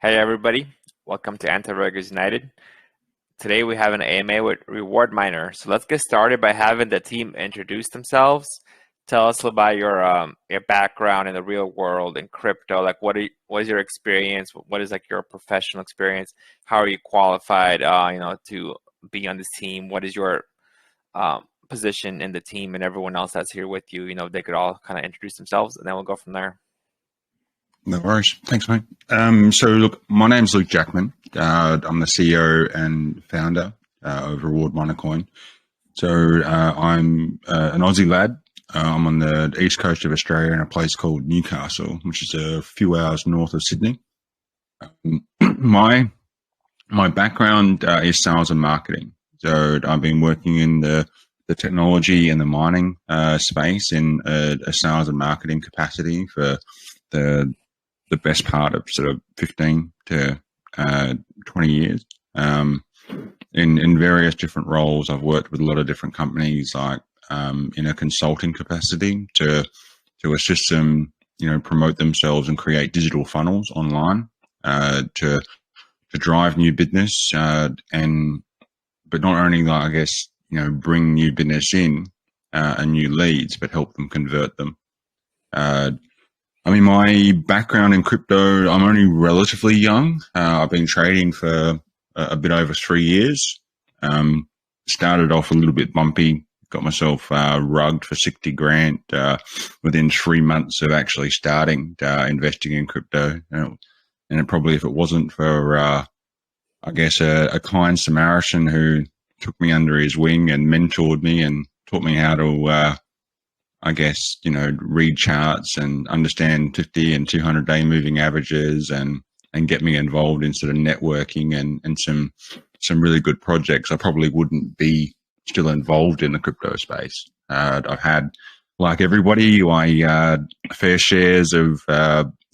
Hey everybody, welcome to Anti-Ruggers United. Today we have an AMA with Reward Miner. So let's get started by having the team introduce themselves. Tell us about your background in the real world in crypto. Like what is your experience? What is like your professional experience? How are you qualified to be on this team? What is your position in the team, and everyone else that's here with you, they could all kind of introduce themselves, and then we'll go from there. No worries. Thanks, mate. So look, my name's Luke Jackman. I'm the CEO and founder of Reward Miner Coin. So I'm an Aussie lad. I'm on the east coast of Australia in a place called Newcastle, which is a few hours north of Sydney. My background is sales and marketing. So I've been working in the technology and the mining space in a sales and marketing capacity for the best part of sort of 15 to 20 years. In various different roles, I've worked with a lot of different companies, like in a consulting capacity to assist them, promote themselves and create digital funnels online to drive new business but not only, like, I guess, bring new business in and new leads, but help them convert them. My background in crypto, I'm only relatively young. I've been trading for a bit over 3 years. Started off a little bit bumpy, got myself rugged for 60 grand within 3 months of actually starting investing in crypto. And it probably, if it wasn't for, I guess, a kind Samaritan who took me under his wing and mentored me and taught me how to read charts and understand 50 and 200 day moving averages and get me involved in sort of networking and some really good projects, I probably wouldn't be still involved in the crypto space. I've had, like everybody, fair shares of,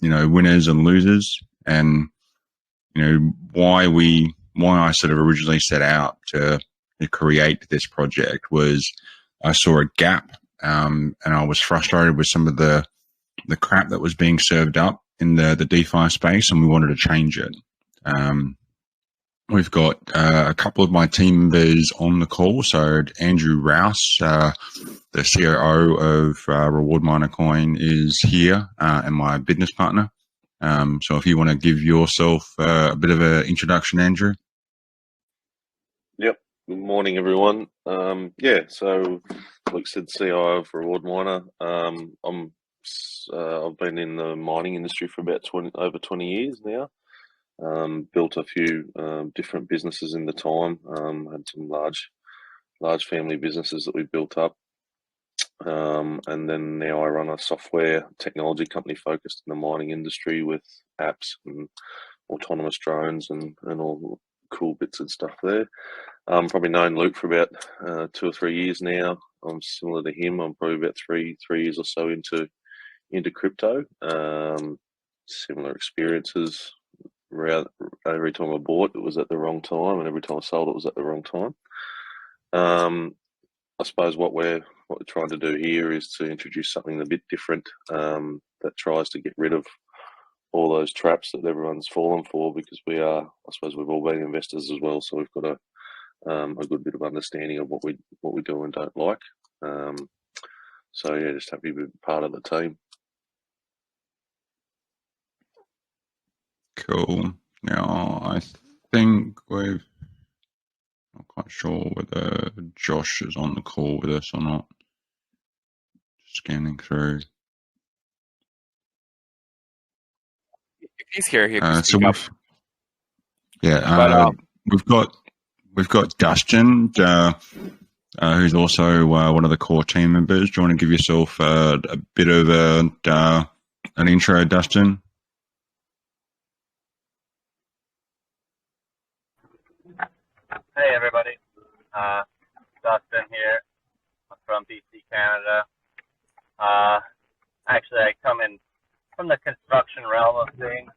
winners and losers. And, why I sort of originally set out to create this project was I saw a gap. And I was frustrated with some of the crap that was being served up in the DeFi space, and we wanted to change it. We've got a couple of my team members on the call. So Andrew Rouse, the COO of Reward Miner Coin, is here, and my business partner. So if you want to give yourself a bit of an introduction, Andrew. Yep. Good morning, everyone. So like I said, CIO of Reward Miner. I've been in the mining industry for about over 20 years now. Built a few different businesses in the time. Had some large family businesses that we built up. And then now I run a software technology company focused in the mining industry with apps and autonomous drones and all cool bits and stuff there. Probably known Luke for about 2 or 3 years now. I'm similar to him. I'm probably about three years or so into crypto. Similar experiences. Every time I bought, it was at the wrong time, and every time I sold, it was at the wrong time. I suppose what we're trying to do here is to introduce something a bit different that tries to get rid of all those traps that everyone's fallen for, because I suppose we've all been investors as well, so we've got a good bit of understanding of what we do and don't like. Just happy to be part of the team. Cool. Now, I think I'm not quite sure whether Josh is on the call with us or not. Just scanning through. If he's here, he can speak up. We've got Dustin, who's also one of the core team members. Do you want to give yourself a bit of an intro, Dustin? Hey everybody, Dustin here. I'm from BC, Canada. Actually, I come in from the construction realm of things.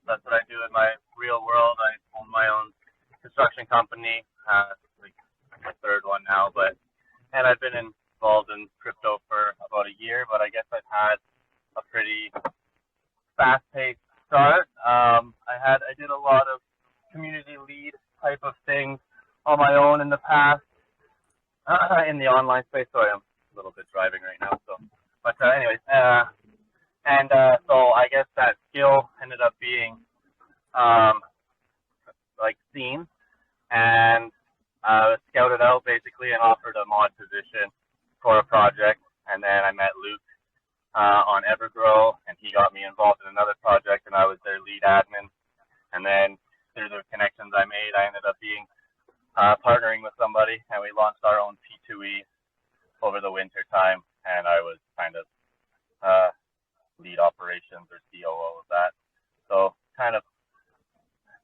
That's what I do in my real world. I own my own construction company, like my third one now. And I've been involved in crypto for about a year, but I guess I've had a pretty fast-paced start. I did type of things on my own in the past in the online space. Sorry, I'm a little bit driving right now. So, but anyways, so I guess that skill ended up being like seen and scouted out basically and offered a mod position for a project. And then I met Luke on Evergrow, and he got me involved in another project, and I was their lead admin. And then through the connections I made, I ended up being partnering with somebody, and we launched our own P2E over the winter time, and I was kind of lead operations or COO of that. So kind of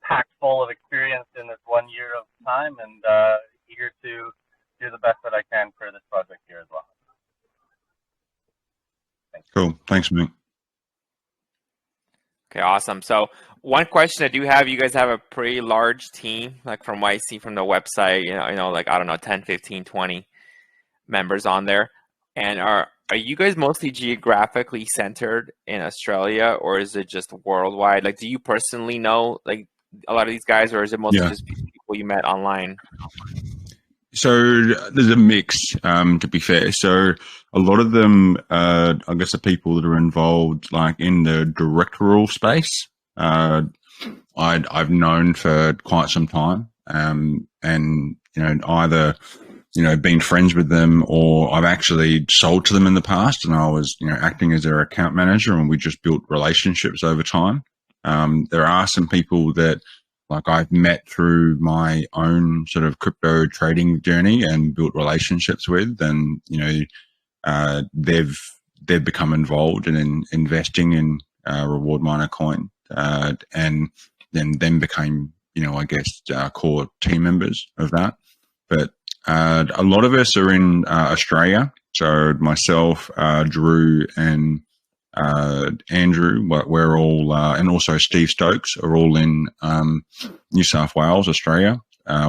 packed full of experience in this 1 year of time, and eager to do the best that I can for this project here as well. Thanks. Cool. Thanks, Mick. Okay, awesome. So one question I do have, you guys have a pretty large team, like from what I see from the website, you know, like, I don't know, 10, 15, 20 members on there. And are you guys mostly geographically centered in Australia, or is it just worldwide? Like, do you personally know like a lot of these guys, or is it mostly just people you met online? So there's a mix, to be fair. So a lot of them, I guess, the people that are involved, like in the directorial space, I've known for quite some time, and you know, either been friends with them, or I've actually sold to them in the past, and I was acting as their account manager, and we just built relationships over time. There are some people that, like, I've met through my own sort of crypto trading journey and built relationships with, and they've become involved in investing in Reward Miner coin, and then became I guess core team members of that. But a lot of us are in Australia. So myself, Drew, and Andrew, we're all, and also Steve Stokes, are all in New South Wales, Australia.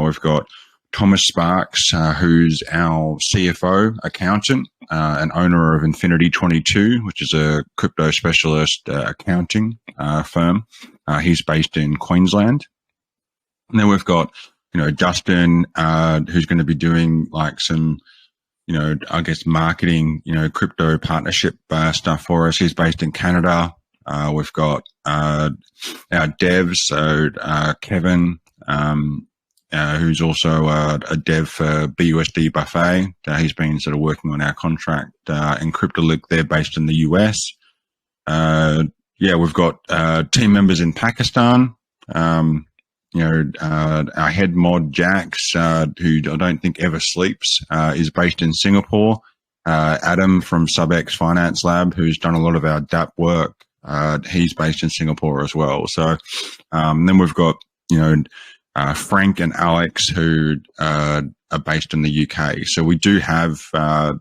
We've got Thomas Sparks, who's our CFO accountant and owner of Infinity 22, which is a crypto specialist accounting firm. He's based in Queensland. And then we've got, Justin, who's going to be doing like some, I guess marketing, crypto partnership stuff for us. He's based in Canada. We've got our devs, so Kevin, who's also a dev for BUSD Buffet. He's been sort of working on our contract in CryptoLink. They're based in the US. We've got team members in Pakistan. Our head mod Jax, who I don't think ever sleeps, is based in Singapore. Adam from SubX Finance Lab, who's done a lot of our dApp work, he's based in Singapore as well. So then we've got Frank and Alex, who are based in the UK. So we do have, I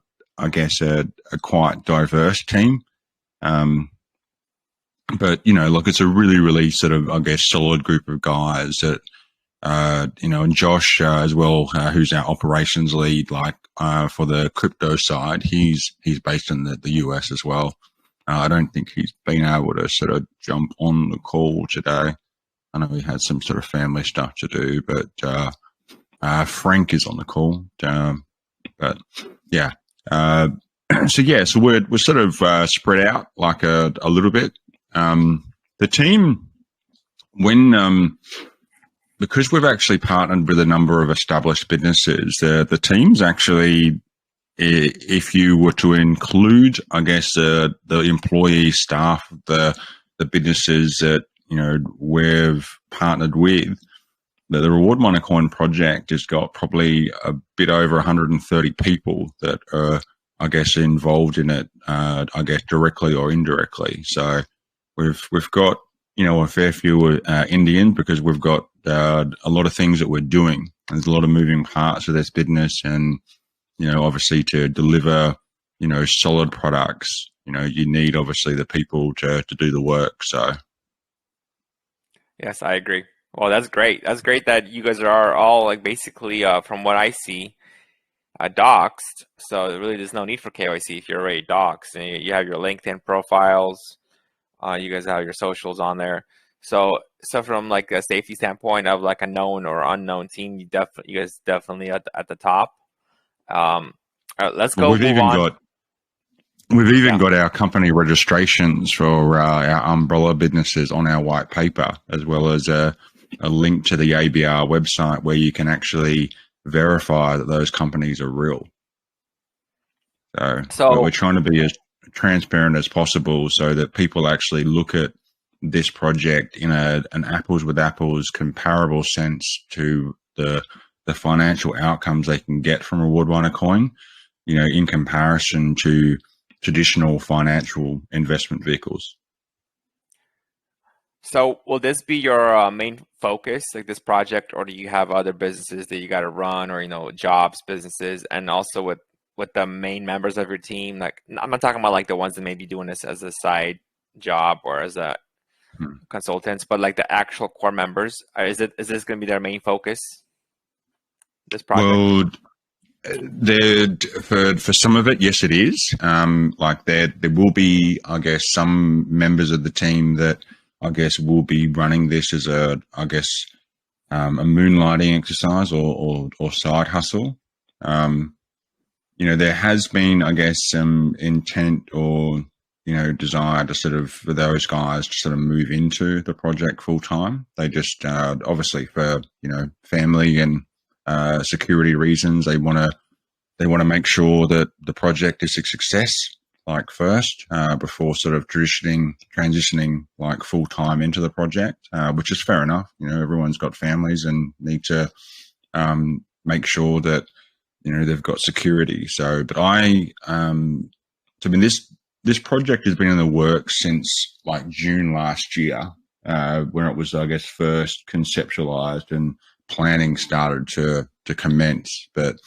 guess, a quite diverse team. But, look, it's a really, really sort of, I guess, solid group of guys that, and Josh as well, who's our operations lead, like for the crypto side, he's based in the US as well. I don't think he's been able to sort of jump on the call today. I know he had some sort of family stuff to do, but Frank is on the call. But yeah, so we're sort of spread out like a little bit. The team, because we've actually partnered with a number of established businesses, the team's actually, if you were to include, I guess, the employee staff, the businesses that, we've partnered with, the Reward Miner Coin project has got probably a bit over 130 people that are, I guess, involved in it, I guess, directly or indirectly. So we've got, a fair few Indian, because we've got a lot of things that we're doing. There's a lot of moving parts of this business, and, obviously to deliver, solid products, you need obviously the people to do the work. So. Yes, I agree. Well, that's great. That's great that you guys are all, like, basically, from what I see, doxed. So really there's no need for KYC if you're already doxed, and you have your LinkedIn profiles. You guys have your socials on there. So so from like a safety standpoint of like a known or unknown team, you guys definitely at the top. All right, let's go. We've even got our company registrations for our umbrella businesses on our white paper, as well as a link to the ABR website where you can actually verify that those companies are real. So we're trying to be as transparent as possible so that people actually look at this project in an apples with apples comparable sense to the financial outcomes they can get from Reward Miner coin, you know, in comparison to traditional financial investment vehicles. So will this be your main focus, like this project, or do you have other businesses that you got to run, or, you know, jobs, businesses, and also with the main members of your team? Like, I'm not talking about like the ones that may be doing this as a side job or as a consultants, but like the actual core members. Is this going to be their main focus, this project? Well, for some of it, yes, it is. Like there will be, I guess, some members of the team that I guess will be running this as a moonlighting exercise or side hustle. You know, there has been, I guess, some intent or, you know, desire to sort of, for those guys to sort of move into the project full time. They just obviously for, you know, family and security reasons, they want to make sure that the project is a success, like first, before sort of transitioning like full time into the project, which is fair enough. You know, everyone's got families and need to make sure that, you know, they've got security. So, but this project has been in the works since like June last year, when it was, I guess, first conceptualized and planning started to commence. But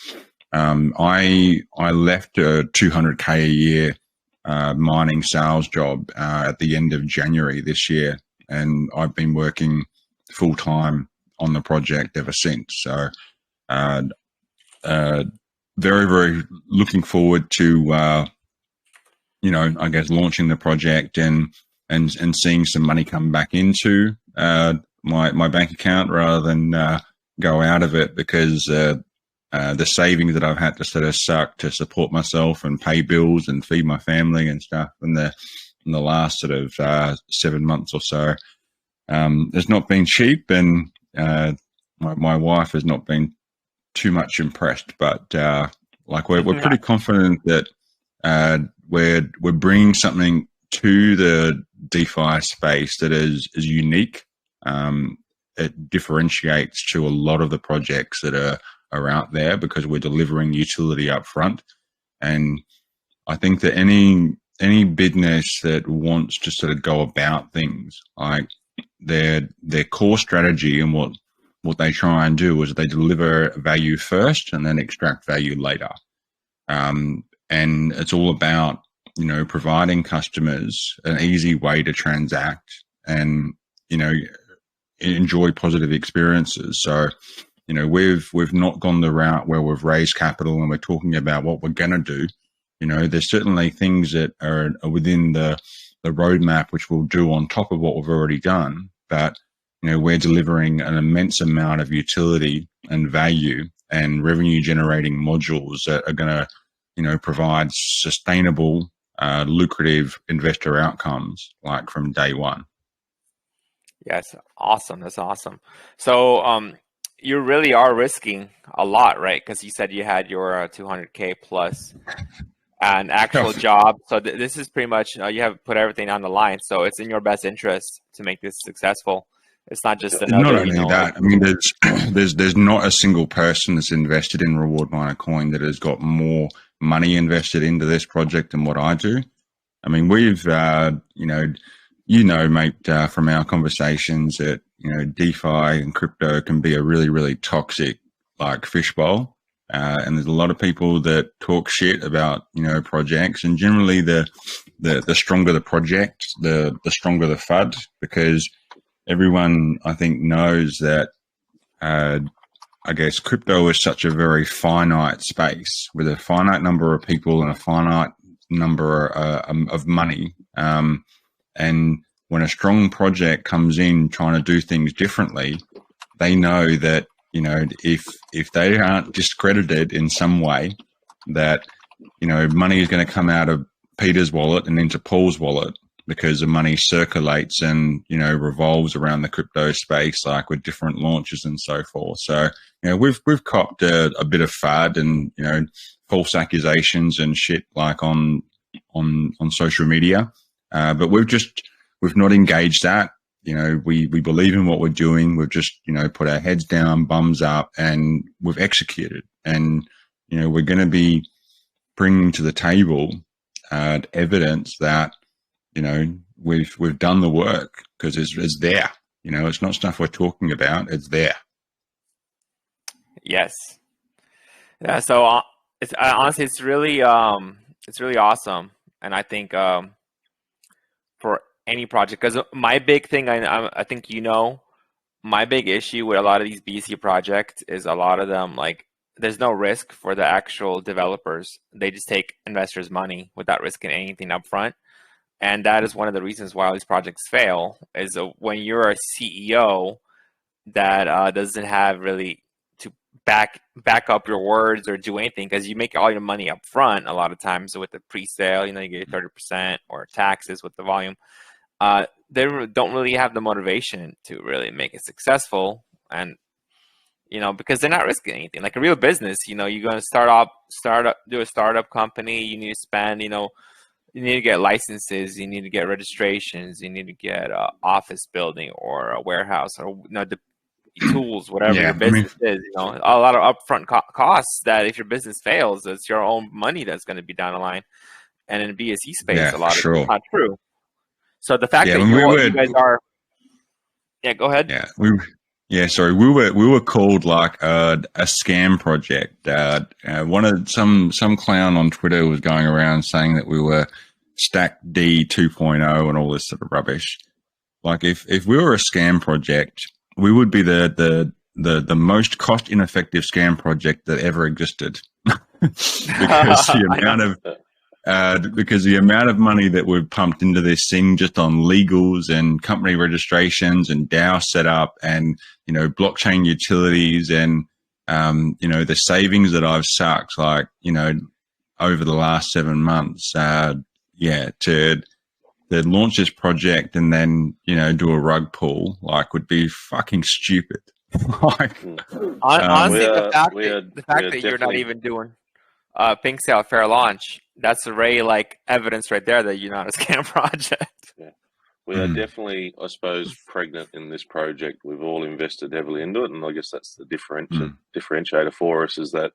I left a 200K a year mining sales job at the end of January this year, and I've been working full time on the project ever since. So very, very looking forward to you know, I guess launching the project and seeing some money come back into my bank account rather than go out of it, because the savings that I've had to sort of suck to support myself and pay bills and feed my family and stuff in the last sort of 7 months or so has not been cheap, and my wife has not been too much impressed. But like we're pretty confident that we're bringing something to the DeFi space that is unique. It differentiates to a lot of the projects that are out there because we're delivering utility up front. And I think that any business that wants to sort of go about things, like their core strategy and what they try and do is they deliver value first and then extract value later. And it's all about, you know, providing customers an easy way to transact and, you know, enjoy positive experiences. So, you know, we've not gone the route where we've raised capital and we're talking about what we're going to do. You know, there's certainly things that are within the roadmap which we'll do on top of what we've already done. But, you know, we're delivering an immense amount of utility and value and revenue generating modules that are going to, you know, provide sustainable, lucrative investor outcomes like from day one. Yes, awesome. That's awesome. So you really are risking a lot, right? Because you said you had your 200K plus an actual job. So this is pretty much, you have put everything on the line. So it's in your best interest to make this successful. It's not just another. Not only that, I mean, there's not a single person that's invested in Reward Miner coin that has got more money invested into this project than what I do. I mean, we've, you know, mate, from our conversations that, you know, DeFi and crypto can be a really, really toxic, like, fishbowl. And there's a lot of people that talk shit about, you know, projects, and generally the stronger the project, the stronger the FUD, because everyone, I think, knows that, I guess crypto is such a very finite space with a finite number of people and a finite number of money. And when a strong project comes in trying to do things differently, they know that, you know, if they aren't discredited in some way, that, you know, money is going to come out of Peter's wallet and into Paul's wallet, because the money circulates and, you know, revolves around the crypto space, like with different launches and so forth. So, you know, we've copped a bit of FUD and, you know, false accusations and shit like on social media, but we've not engaged that. You know, we believe in what we're doing. We've just, you know, put our heads down, bums up, and we've executed. And, you know, we're going to be bringing to the table evidence that, you know, we've done the work, because it's there. You know, it's not stuff we're talking about; it's there. Yes. Yeah. So it's honestly, it's really awesome, and I think for any project, because my big thing, I think, you know, my big issue with a lot of these BC projects is a lot of them, like, there's no risk for the actual developers. They just take investors' money without risking anything up front. And that is one of the reasons why all these projects fail, is when you're a CEO that doesn't have really to back up your words or do anything, because you make all your money up front a lot of times with the pre-sale, you know, you get 30% or taxes with the volume. They don't really have the motivation to really make it successful. And, you know, because they're not risking anything. Like a real business, you know, you're going to do a startup company, you need to spend, you know, you need to get licenses, you need to get registrations, you need to get an office building or a warehouse, or, you know, the tools, whatever your business is, you know, a lot of upfront costs that if your business fails, it's your own money that's going to be down the line. And in the BSE space, a lot of it's not true. So the fact that you guys are, go ahead. Yeah, we were called like a scam project. Some clown on Twitter was going around saying that we were Stack D 2.0 and all this sort of rubbish. Like if we were a scam project, we would be the most cost ineffective scam project that ever existed, because the amount of money that we've pumped into this thing just on legals and company registrations and DAO setup and, you know, blockchain utilities and, you know, the savings that I've sucked, like, you know, over the last 7 months, to launch this project and then, you know, do a rug pull, like, would be fucking stupid. Like, honestly, the fact that you're not even doing pink sale fair launch, that's already like evidence right there that you're not a scam project. Yeah, we are definitely, I suppose, pregnant in this project. We've all invested heavily into it, and I guess that's the differentiator for us, is that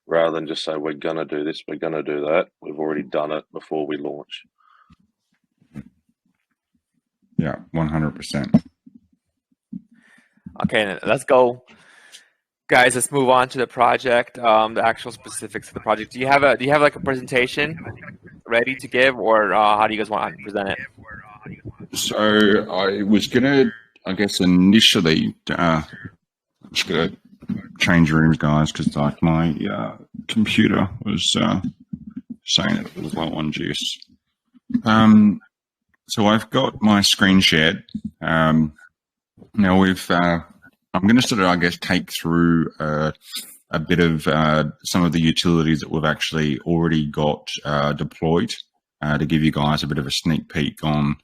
rather than just say we're gonna do this, we're gonna do that, we've already done it before we launch. Yeah, 100%. Okay, let's go. Guys, let's move on to the project, the actual specifics of the project. Do you have like a presentation ready to give, or how do you guys want to present it? So I was gonna, I guess initially, I'm just gonna change rooms, guys, because like my computer was saying it was low on juice. So I've got my screen shared. Now I'm going to sort of, I guess, take through a bit of some of the utilities that we've actually already got deployed to give you guys a bit of a sneak peek on,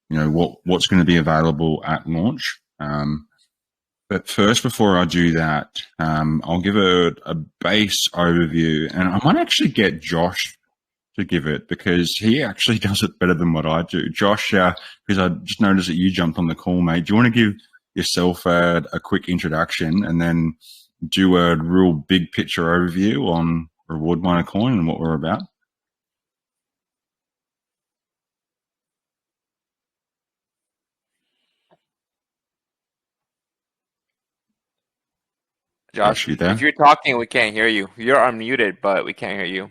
you know, what's going to be available at launch. But first, before I do that, I'll give a base overview, and I might actually get Josh to give it, because he actually does it better than what I do. Josh, because I just noticed that you jumped on the call, mate. Do you want to give yourself a quick introduction and then do a real big picture overview on Reward Miner Coin and what we're about? Josh, you there? If you're talking, we can't hear you. You're unmuted, but we can't hear you.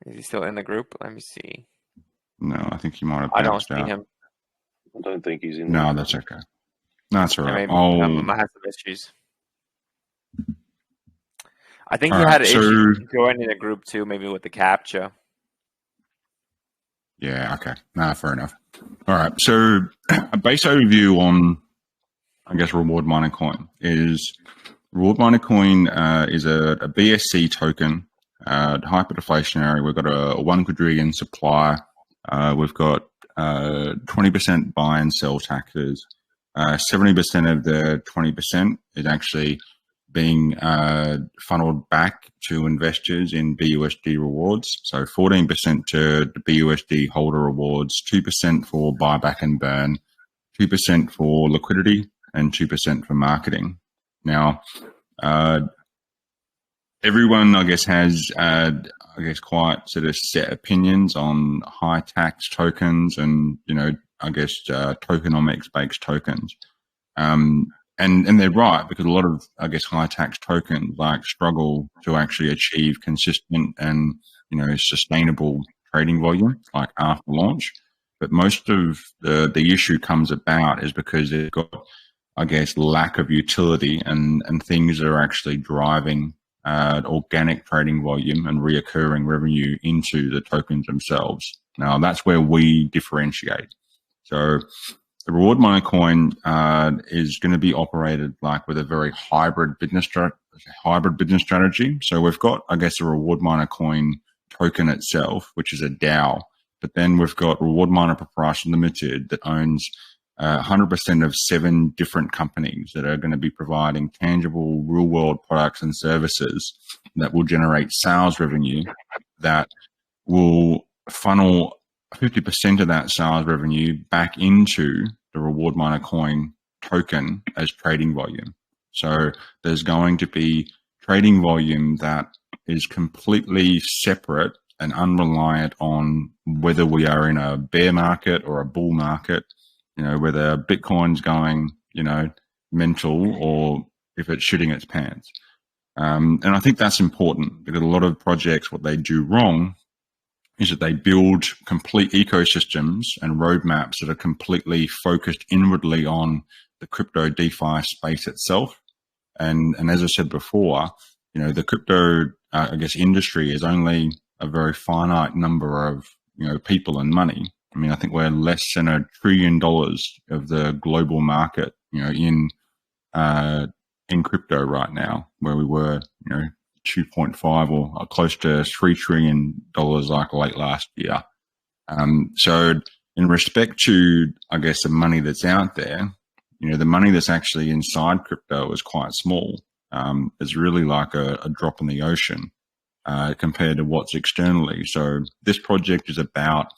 Is he still in the group? Let me see. No, I think he might have I don't bounced see out. him. I don't think he's in No, there. that's okay. No, that's all Yeah, right. maybe I might have some issues. I think he All had right, issues so joining the group too, maybe with the CAPTCHA. yeah, okay. No, fair enough. All right, so a base overview on, I guess, Reward Miner Coin is Reward Miner Coin is a BSC token, hyperdeflationary. We've got a 1 quadrillion supply. We've got 20% buy and sell taxes. 70% of the 20% is actually being funneled back to investors in BUSD rewards. So 14% to the BUSD holder rewards, 2% for buyback and burn, 2% for liquidity, and 2% for marketing. Now, everyone, I guess, has, quite sort of set opinions on high tax tokens and, tokenomics-based tokens. And they're right, because a lot of, I guess, high tax tokens struggle to actually achieve consistent and, sustainable trading volume after launch. But most of the issue comes about is because they've got, I guess, lack of utility and things that are actually driving organic trading volume and reoccurring revenue into the tokens themselves. Now, that's where we differentiate. So the Reward Miner Coin is going to be operated with a very hybrid business strategy. So we've got, I guess, the Reward Miner Coin token itself, which is a DAO. But then we've got Reward Miner Proprietary Limited that owns 100% of 7 different companies that are going to be providing tangible real-world products and services that will generate sales revenue that will funnel 50% of that sales revenue back into the Reward Miner Coin token as trading volume. So there's going to be trading volume that is completely separate and unreliant on whether we are in a bear market or a bull market, whether Bitcoin's going, mental or if it's shitting its pants. And I think that's important because a lot of projects, what they do wrong is that they build complete ecosystems and roadmaps that are completely focused inwardly on the crypto DeFi space itself. And as I said before, the crypto, industry is only a very finite number of, people and money. I mean, I think we're less than $1 trillion of the global market, in crypto right now, where we were, 2.5 or close to $3 trillion late last year. So in respect to, I guess, the money that's out there, the money that's actually inside crypto is quite small. It's really like a drop in the ocean compared to what's externally. So this project is about,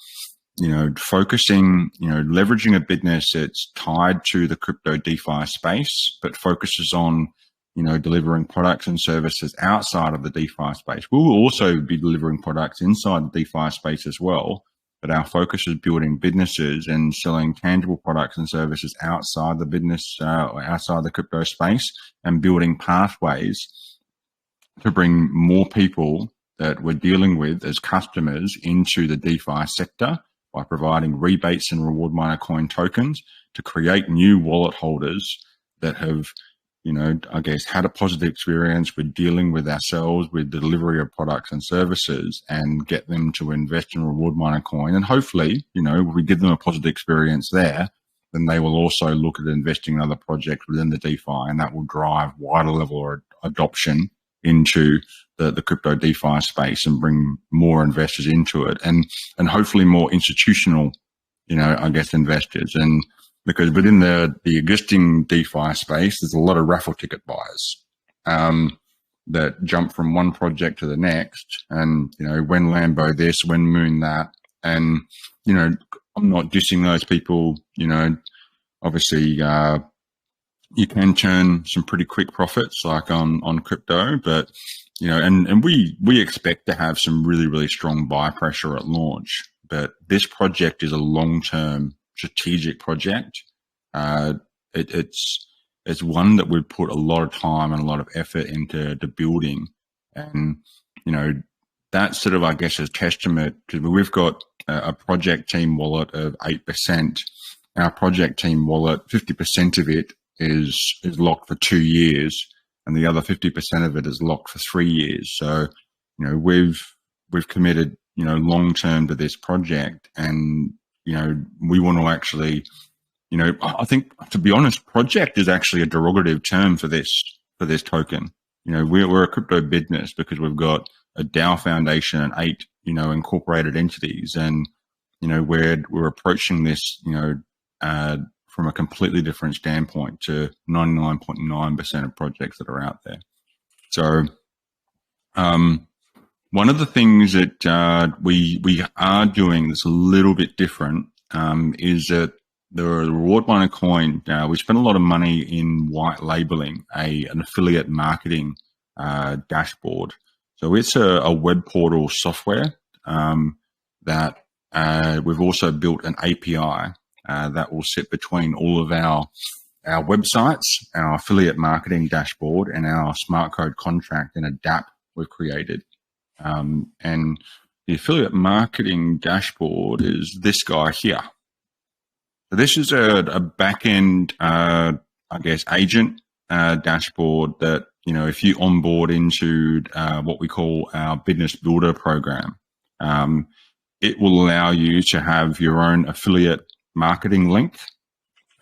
focusing, leveraging a business that's tied to the crypto DeFi space, but focuses on, delivering products and services outside of the DeFi space. We will also be delivering products inside the DeFi space as well, but our focus is building businesses and selling tangible products and services outside the business, outside the crypto space, and building pathways to bring more people that we're dealing with as customers into the DeFi sector by providing rebates and Reward Miner Coin tokens to create new wallet holders that have, had a positive experience with dealing with ourselves, with the delivery of products and services, and get them to invest in Reward Miner Coin. And hopefully, if we give them a positive experience there, then they will also look at investing in other projects within the DeFi, and that will drive wider level of adoption into the crypto DeFi space and bring more investors into it, and hopefully more institutional, investors. And because within the existing DeFi space, there's a lot of raffle ticket buyers that jump from one project to the next, and when Lambo this, when Moon that, and I'm not dissing those people. Obviously, you can turn some pretty quick profits on crypto, but and we expect to have some really, really strong buy pressure at launch. But this project is a long-term strategic project. It's one that we've put a lot of time and a lot of effort into building, and that sort of, I guess, is testament because we've got a project team wallet of 8%, our project team wallet, 50% of it is locked for 2 years, and the other 50% of it is locked for 3 years. So, you know, we've committed, you know, long term to this project, and you know, we want to actually, you know, I think, to be honest, project is actually a derogative term for this token. You know, we're a crypto business because we've got a DAO foundation and 8, you know, incorporated entities, and you know, we're approaching this, you know, from a completely different standpoint to 99.9% of projects that are out there. So, one of the things that we are doing that's a little bit different is that the Reward Miner coin, we spent a lot of money in white labeling an affiliate marketing dashboard. So it's a web portal software that we've also built an API that will sit between all of our websites, our affiliate marketing dashboard, and our smart code contract in a dApp we've created. And the affiliate marketing dashboard is this guy here. So this is a back-end, I guess, agent dashboard that, you know, if you onboard into what we call our business builder program, it will allow you to have your own affiliate marketing link,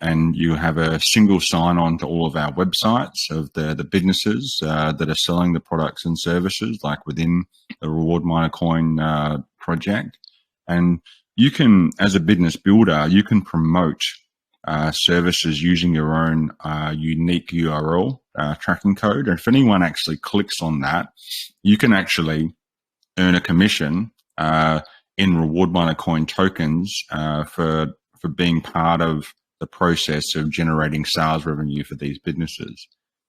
and you have a single sign-on to all of our websites of the businesses that are selling the products and services, like within the Reward Miner coin project. And you can, as a business builder, you can promote services using your own unique URL tracking code. And if anyone actually clicks on that, you can actually earn a commission in Reward Miner coin tokens for being part of the process of generating sales revenue for these businesses.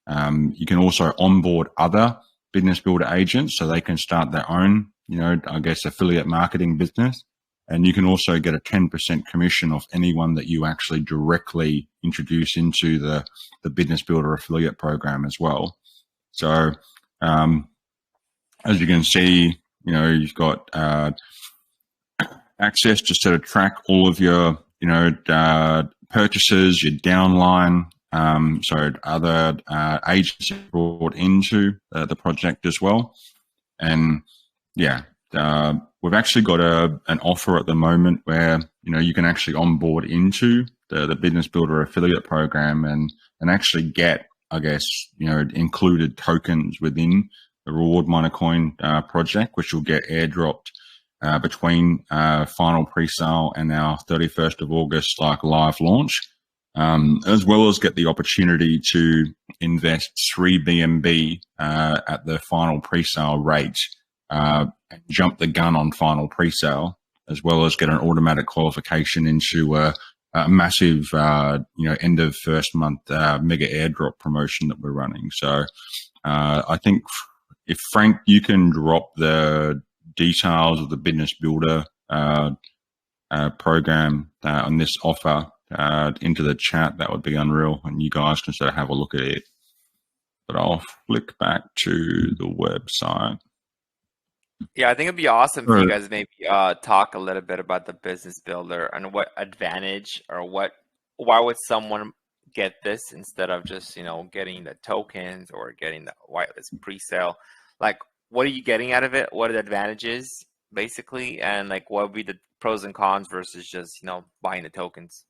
You can also onboard other business builder agents so they can start their own, you know, I guess, affiliate marketing business. And you can also get a 10% commission off anyone that you actually directly introduce into the business builder affiliate program as well. So as you can see, you know, you've got access to sort of track all of your, you know, purchases, your downline, so other agents brought into the project as well. And yeah, we've actually got an offer at the moment where, you know, you can actually onboard into the business builder affiliate program and actually get, I guess, you know, included tokens within the Reward Miner coin project, which will get airdropped between final pre-sale and our 31st of August live launch, as well as get the opportunity to invest 3 BNB at the final pre-sale rate, jump the gun on final pre-sale, as well as get an automatic qualification into a massive, you know, end of first month mega airdrop promotion that we're running. So I think if Frank, you can drop the details of the business builder program on this offer into the chat, that would be unreal, and you guys can sort of have a look at it. But I'll flick back to the website. Yeah, I think it'd be awesome if you guys maybe talk a little bit about the business builder and what advantage or why would someone get this instead of just, you know, getting the tokens or getting the whitelist pre-sale. Like, what are you getting out of it? What are the advantages, basically? And like, what would be the pros and cons versus just, you know, buying the tokens?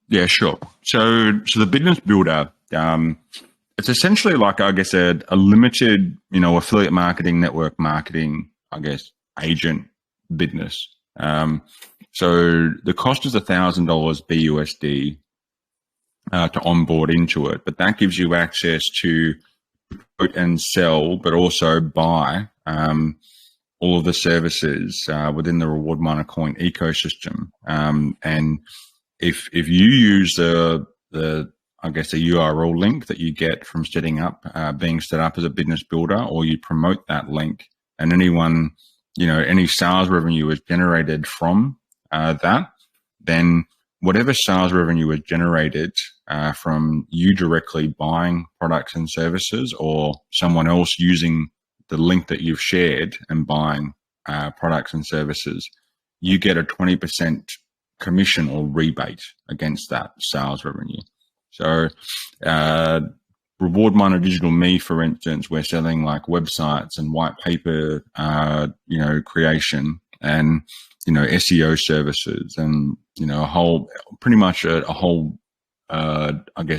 Yeah, sure. So the business builder, it's essentially like, I guess, a limited, you know, affiliate marketing, network marketing, I guess, agent business. So the cost is $1,000 BUSD to onboard into it, but that gives you access to quote and sell, but also buy all of the services within the Reward Miner coin ecosystem. And if you use the I guess a URL link that you get from setting up, being set up as a business builder, or you promote that link, and anyone, you know, any sales revenue is generated from that, then whatever sales revenue is generated from you directly buying products and services, or someone else using the link that you've shared and buying products and services, you get a 20% commission or rebate against that sales revenue. So, Reward Miner Digital Me, for instance, we're selling like websites and white paper, creation and, SEO services and, pretty much a whole,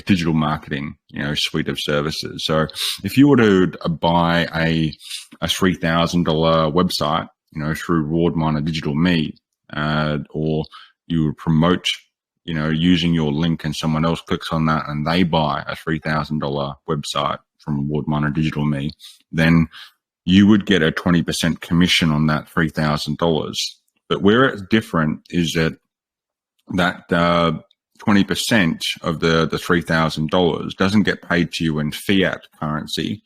digital marketing, suite of services. So if you were to buy a $3,000 website, through Reward Miner Digital Me, or you would promote, using your link and someone else clicks on that and they buy a $3,000 website from Reward Miner Digital Me, then you would get a 20% commission on that $3,000. But where it's different is that 20% of the $3,000 doesn't get paid to you in fiat currency.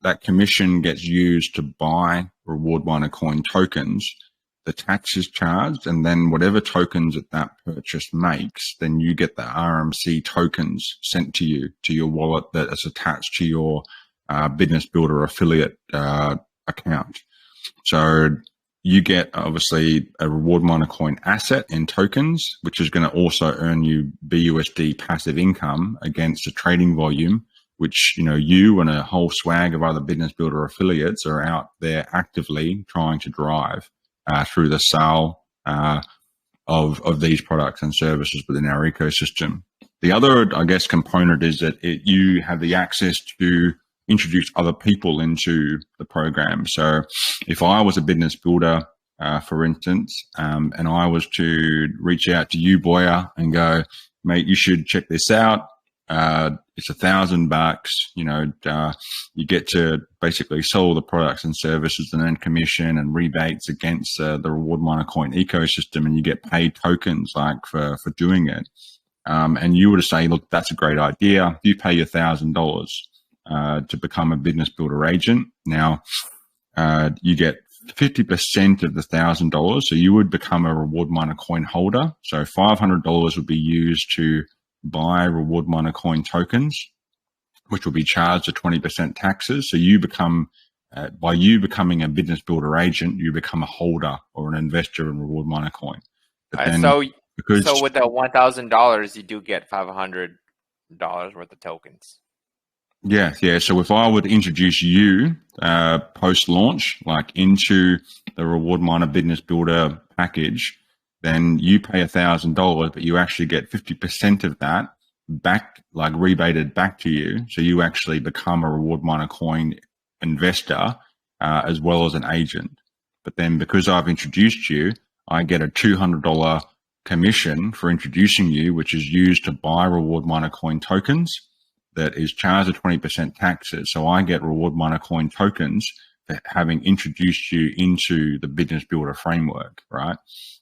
That commission gets used to buy Reward Miner coin tokens. The tax is charged, and then whatever tokens that purchase makes, then you get the RMC tokens sent to you, to your wallet that is attached to your Business Builder affiliate account. So you get obviously a Reward Miner coin asset in tokens, which is going to also earn you BUSD passive income against the trading volume, which, you and a whole swag of other Business Builder affiliates are out there actively trying to drive through the sale of these products and services within our ecosystem. The other, component is that you have the access to introduce other people into the program. So if I was a business builder, for instance, and I was to reach out to you, Boya, and go, mate, you should check this out. It's $1,000, you get to basically sell all the products and services and earn commission and rebates against the Reward Miner coin ecosystem, and you get paid tokens for doing it. And you were to say, look, that's a great idea. You pay your $1,000 to become a business builder agent. Now, you get 50% of the $1,000. So you would become a Reward Miner coin holder. So $500 would be used to buy Reward Miner coin tokens, which will be charged at 20% taxes. So you become, by you becoming a business builder agent, you become a holder or an investor in Reward Miner coin. But then, so with the $1,000, you do get $500 worth of tokens. Yeah. So if I would introduce you post-launch, into the Reward Miner Business Builder package, then you pay $1,000, but you actually get 50% of that back, rebated back to you. So you actually become a Reward Miner coin investor as well as an agent. But then because I've introduced you, I get a $200 commission for introducing you, which is used to buy Reward Miner coin tokens that is charged at 20% taxes. So I get Reward Miner coin tokens for having introduced you into the Business Builder framework, right?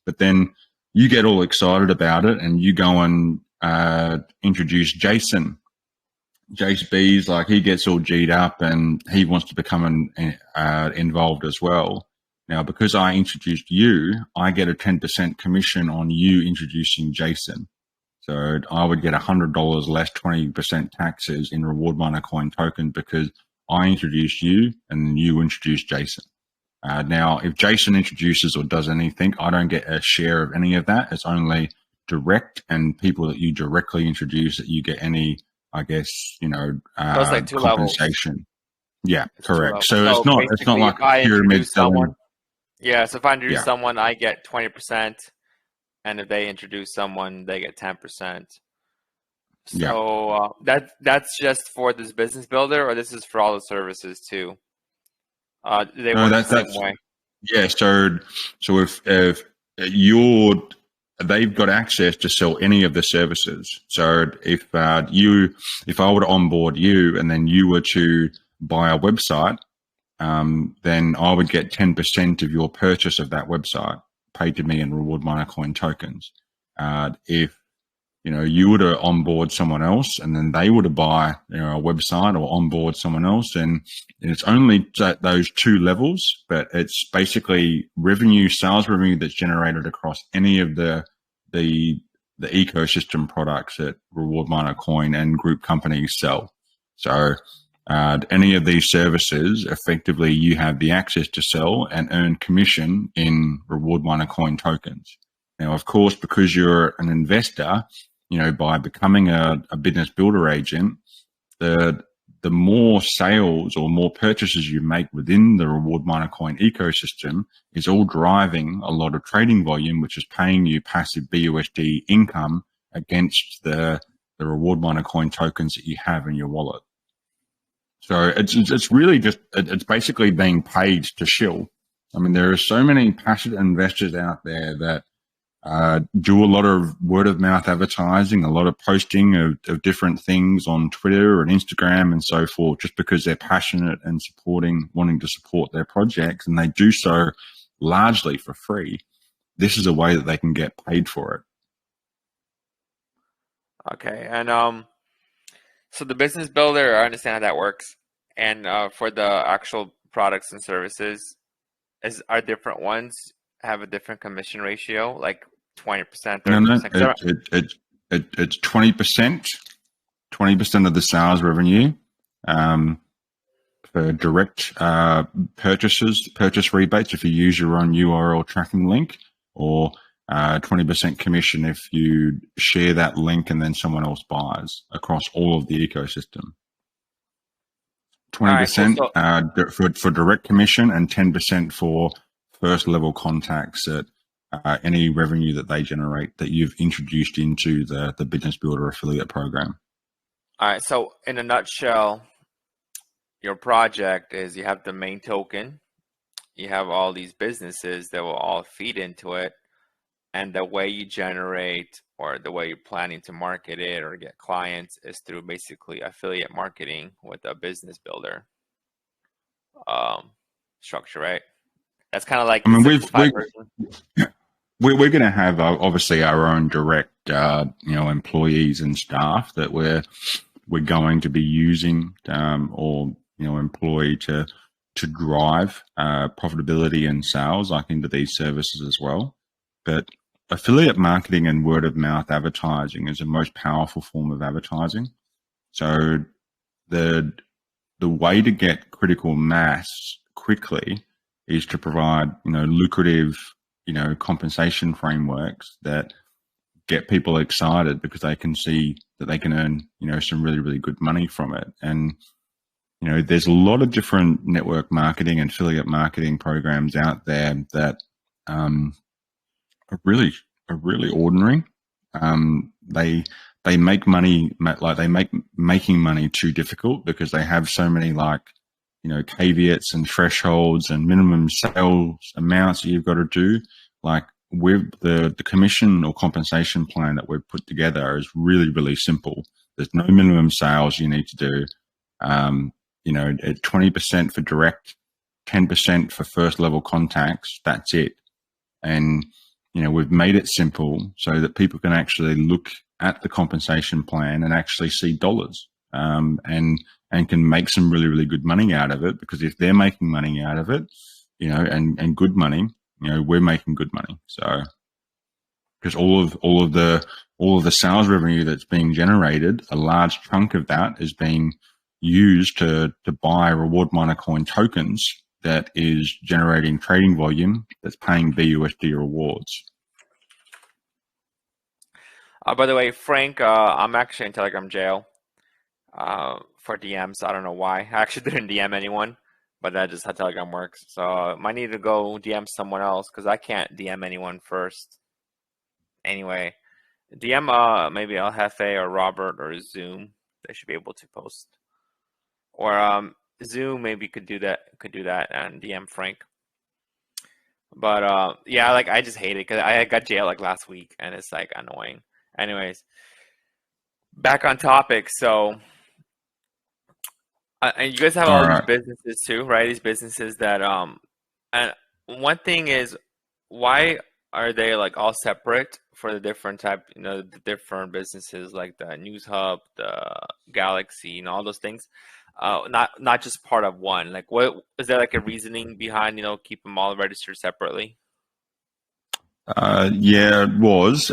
But then you get all excited about it and you go and introduce Jason. Jace B's he gets all G'd up and he wants to become involved as well. Now, because I introduced you, I get a 10% commission on you introducing Jason. So I would get $100 less 20% taxes in Reward Miner coin token because I introduced you and you introduced Jason. Now, if Jason introduces or does anything, I don't get a share of any of that. It's only direct and people that you directly introduce that you get any, compensation. Levels. Yeah, it's correct. So it's not like a pyramid selling. Yeah, so if I introduce someone, I get 20%, and if they introduce someone, they get 10%. So that's just for this business builder, or this is for all the services too? They work the same way. Yeah, so if they've got access to sell any of the services. So if I were to onboard you and then you were to buy a website, then I would get 10% of your purchase of that website paid to me in Reward Miner coin tokens. If you were to onboard someone else and then they were to buy a website or onboard someone else, and it's only those two levels, but it's basically sales revenue that's generated across any of the ecosystem products that Reward Miner coin and group companies sell. So any of these services, effectively, you have the access to sell and earn commission in Reward Miner coin tokens. Now, of course, because you're an investor, by becoming a business builder agent, the more sales or more purchases you make within the reward miner coin ecosystem is all driving a lot of trading volume, which is paying you passive BUSD income against the reward miner coin tokens that you have in your wallet. So it's really just, it's basically being paid to shill. I mean, there are so many passionate investors out there that do a lot of word of mouth advertising, a lot of posting of different things on Twitter and Instagram and so forth, just because they're passionate and wanting to support their projects, and they do so largely for free. This is a way that they can get paid for it. Okay, and so the business builder, I understand how that works, and for the actual products and services, are different ones have a different commission ratio, like 20%, 30%? No, it's 20% of the sales revenue for direct purchase rebates if you use your own URL tracking link, or 20% commission if you share that link and then someone else buys across all of the ecosystem. 20% for direct commission, and 10% for first level contacts at any revenue that they generate that you've introduced into the business builder affiliate program. All right. So in a nutshell, your project is you have the main token, you have all these businesses that will all feed into it, and the way you generate, or the way you're planning to market it or get clients, is through basically affiliate marketing with a business builder structure, right? That's kind of like, I mean, we're going to have obviously our own direct, employees and staff that we're going to be using or employ to drive profitability and sales like into these services as well. But affiliate marketing and word of mouth advertising is the most powerful form of advertising. So the way to get critical mass quickly is to provide, lucrative, compensation frameworks that get people excited because they can see that they can earn, some really, really good money from it. And, there's a lot of different network marketing and affiliate marketing programs out there that are really ordinary. They make money, like they make making money too difficult because they have so many caveats and thresholds and minimum sales amounts that you've got to do. Like with the commission or compensation plan that we've put together is really, really simple. There's no minimum sales you need to do. At 20% for direct, 10% for first level contacts. That's it. And, we've made it simple so that people can actually look at the compensation plan and actually see dollars, and can make some really, really good money out of it, because if they're making money out of it, and good money, we're making good money. So, because all of the sales revenue that's being generated, a large chunk of that is being used to buy reward miner coin tokens that is generating trading volume that's paying BUSD rewards. By the way, Frank, I'm actually in Telegram jail for DMs. I don't know why. I actually didn't DM anyone, but that's just how Telegram works. So I might need to go DM someone else because I can't DM anyone first. Anyway, DM maybe El Jefe or Robert or Zoom. They should be able to post. Or Zoom maybe could do that and DM Frank. But yeah, I just hate it because I got jailed last week and it's annoying. Anyways, back on topic. So, and you guys have all these businesses too, right? These businesses that and one thing is, why are they all separate for the different type, the different businesses like the News Hub, the Galaxy, and all those things? Not just part of one. What is there a reasoning behind keep them all registered separately? Yeah, it was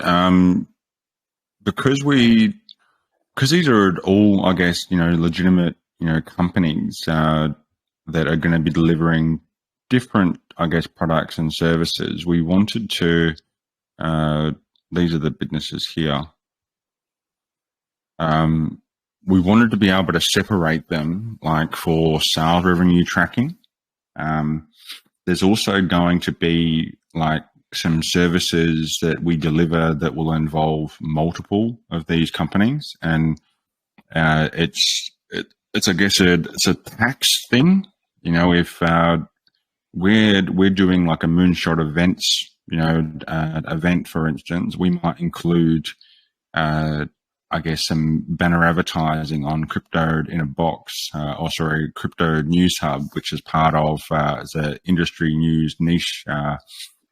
because these are all, I guess, legitimate companies that are going to be delivering different, I guess, products and services. We wanted to these are the businesses here. We wanted to be able to separate them, like for sales revenue tracking. There's also going to be like some services that we deliver that will involve multiple of these companies, and it's I guess it's a tax thing. You know, if we're doing like a moonshot events, you know, event, for instance, we might include I guess some banner advertising on Crypto in a Box, or sorry, Crypto News Hub, which is part of the industry news niche,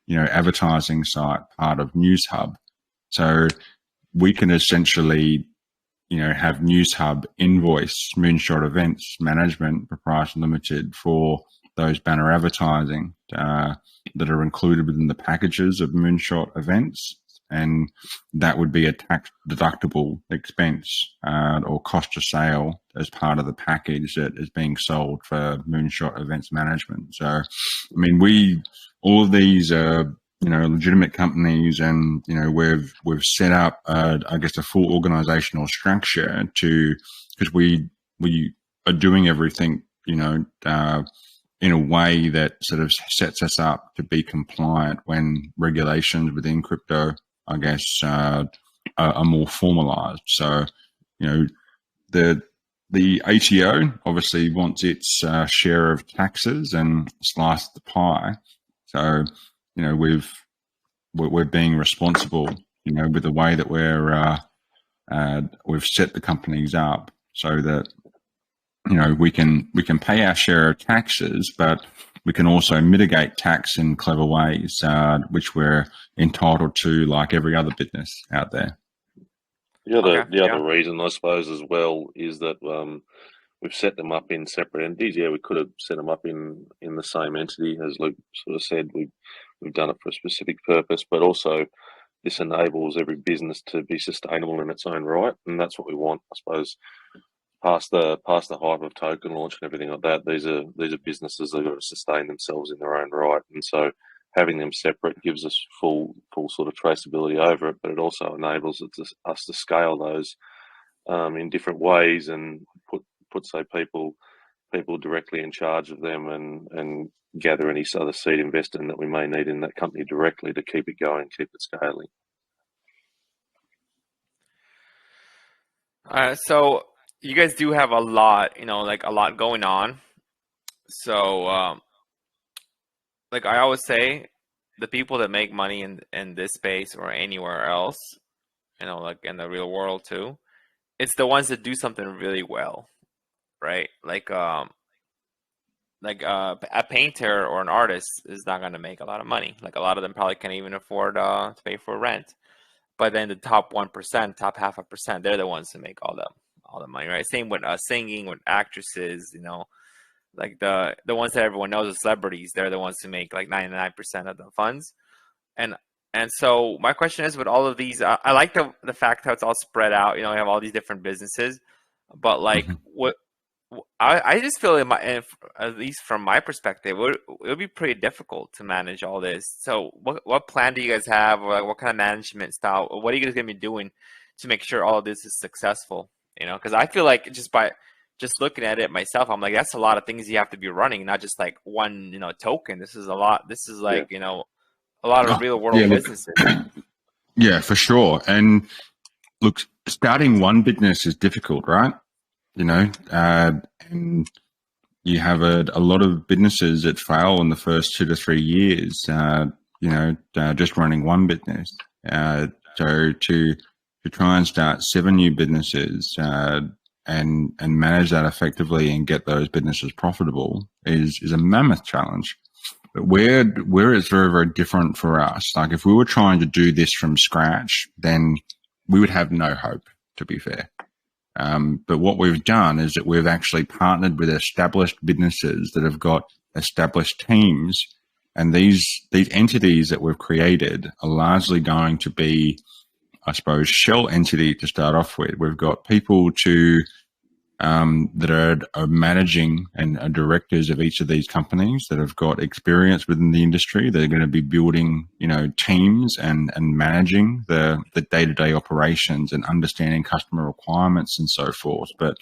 you know, advertising site, part of News Hub. So we can essentially, you know, have News Hub invoice Moonshot Events Management Proprietary Limited for those banner advertising that are included within the packages of Moonshot Events. And that would be a tax deductible expense or cost of sale as part of the package that is being sold for Moonshot Events Management. So, I mean, all of these are, you know, legitimate companies, and, you know, we've set up, I guess, a full organizational structure because we are doing everything, you know, in a way that sort of sets us up to be compliant when regulations within crypto, I guess, are more formalized. So, you know, the ATO obviously wants its share of taxes and slice the pie. So, you know, we're being responsible, you know, with the way that we've set the companies up so that, you know, we can pay our share of taxes, but we can also mitigate tax in clever ways, which we're entitled to, like every other business out there. The other reason, I suppose, as well, is that we've set them up in separate entities. Yeah, we could have set them up in the same entity, as Luke sort of said. We've done it for a specific purpose, but also this enables every business to be sustainable in its own right, and that's what we want, I suppose. Past the hype of token launch and everything like that, these are businesses that are going to sustain themselves in their own right, and so having them separate gives us full sort of traceability over it, but it also enables us to scale those in different ways and put say people directly in charge of them, and gather any other seed investing that we may need in that company directly to keep it going, keep it scaling. So you guys do have a lot, you know, like a lot going on. So, like I always say, the people that make money in this space or anywhere else, you know, like in the real world too, it's the ones that do something really well, right? Like a painter or an artist is not going to make a lot of money. Like a lot of them probably can't even afford to pay for rent. But then the top 1%, top 0.5%, they're the ones that make all the money, right? Same with singing, with actresses, you know, like the ones that everyone knows, the celebrities, they're the ones who make like 99% of the funds. And so my question is, with all of these, I like the fact how it's all spread out. You know, we have all these different businesses, but like I just feel at least from my perspective, it would be pretty difficult to manage all this. So what plan do you guys have, or like what kind of management style? What are you guys going to be doing to make sure all of this is successful? You know, because I feel like just looking at it myself, I'm like, that's a lot of things you have to be running, not just like one, you know, token. This is a lot. This is like, you know, a lot of real world businesses. Yeah, for sure. And look, starting one business is difficult, right? You know, and you have a lot of businesses that fail in the first 2 to 3 years, you know, just running one business. So to try and start 7 new businesses and manage that effectively and get those businesses profitable is a mammoth challenge. But where it's very, very different for us. Like if we were trying to do this from scratch, then we would have no hope, to be fair. But what we've done is that we've actually partnered with established businesses that have got established teams, and these entities that we've created are largely going to be, I suppose, shell entity to start off with. We've got people to that are managing and are directors of each of these companies that have got experience within the industry. They're going to be building, teams and managing the day-to-day operations and understanding customer requirements and so forth. But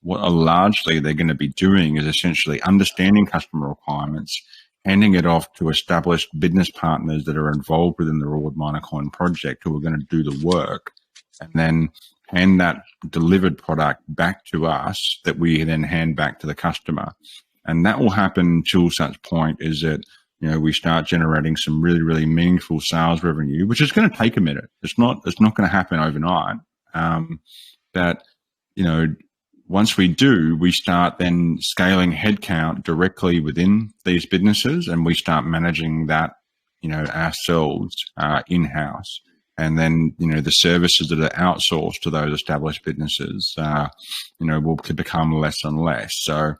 what largely they're going to be doing is essentially understanding customer requirements, handing it off to established business partners that are involved within the Reward Miner Coin project who are going to do the work, and then hand that delivered product back to us that we then hand back to the customer. And that will happen till such point is that, we start generating some really, really meaningful sales revenue, which is going to take a minute. It's not going to happen overnight. But, once we do, we start then scaling headcount directly within these businesses, and we start managing that, ourselves in-house. And then, the services that are outsourced to those established businesses, will become less and less. So,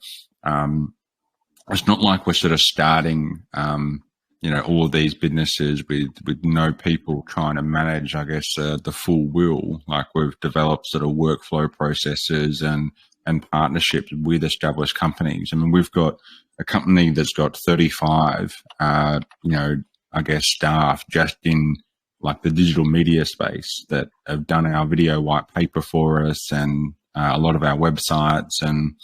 it's not like we're sort of starting, all of these businesses with no people trying to manage, I guess, the full wheel. Like we've developed sort of workflow processes and partnerships with established companies. I mean, we've got a company that's got 35, staff just in like the digital media space that have done our video white paper for us and a lot of our websites, and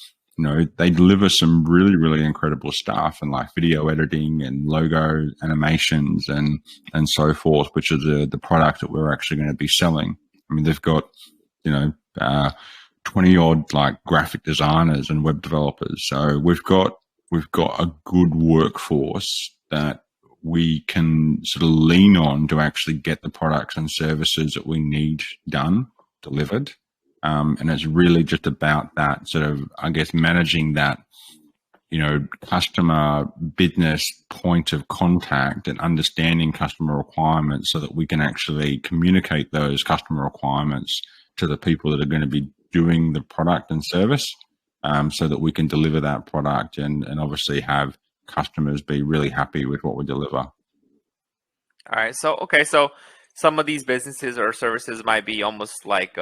they deliver some really, really incredible stuff and like video editing and logo animations and so forth, which is the product that we're actually going to be selling. I mean, they've got 20 odd like graphic designers and web developers, so we've got a good workforce that we can sort of lean on to actually get the products and services that we need delivered. And it's really just about that sort of, I guess, managing that, customer business point of contact and understanding customer requirements so that we can actually communicate those customer requirements to the people that are going to be doing the product and service, so that we can deliver that product and obviously have customers be really happy with what we deliver. All right. So some of these businesses or services might be almost like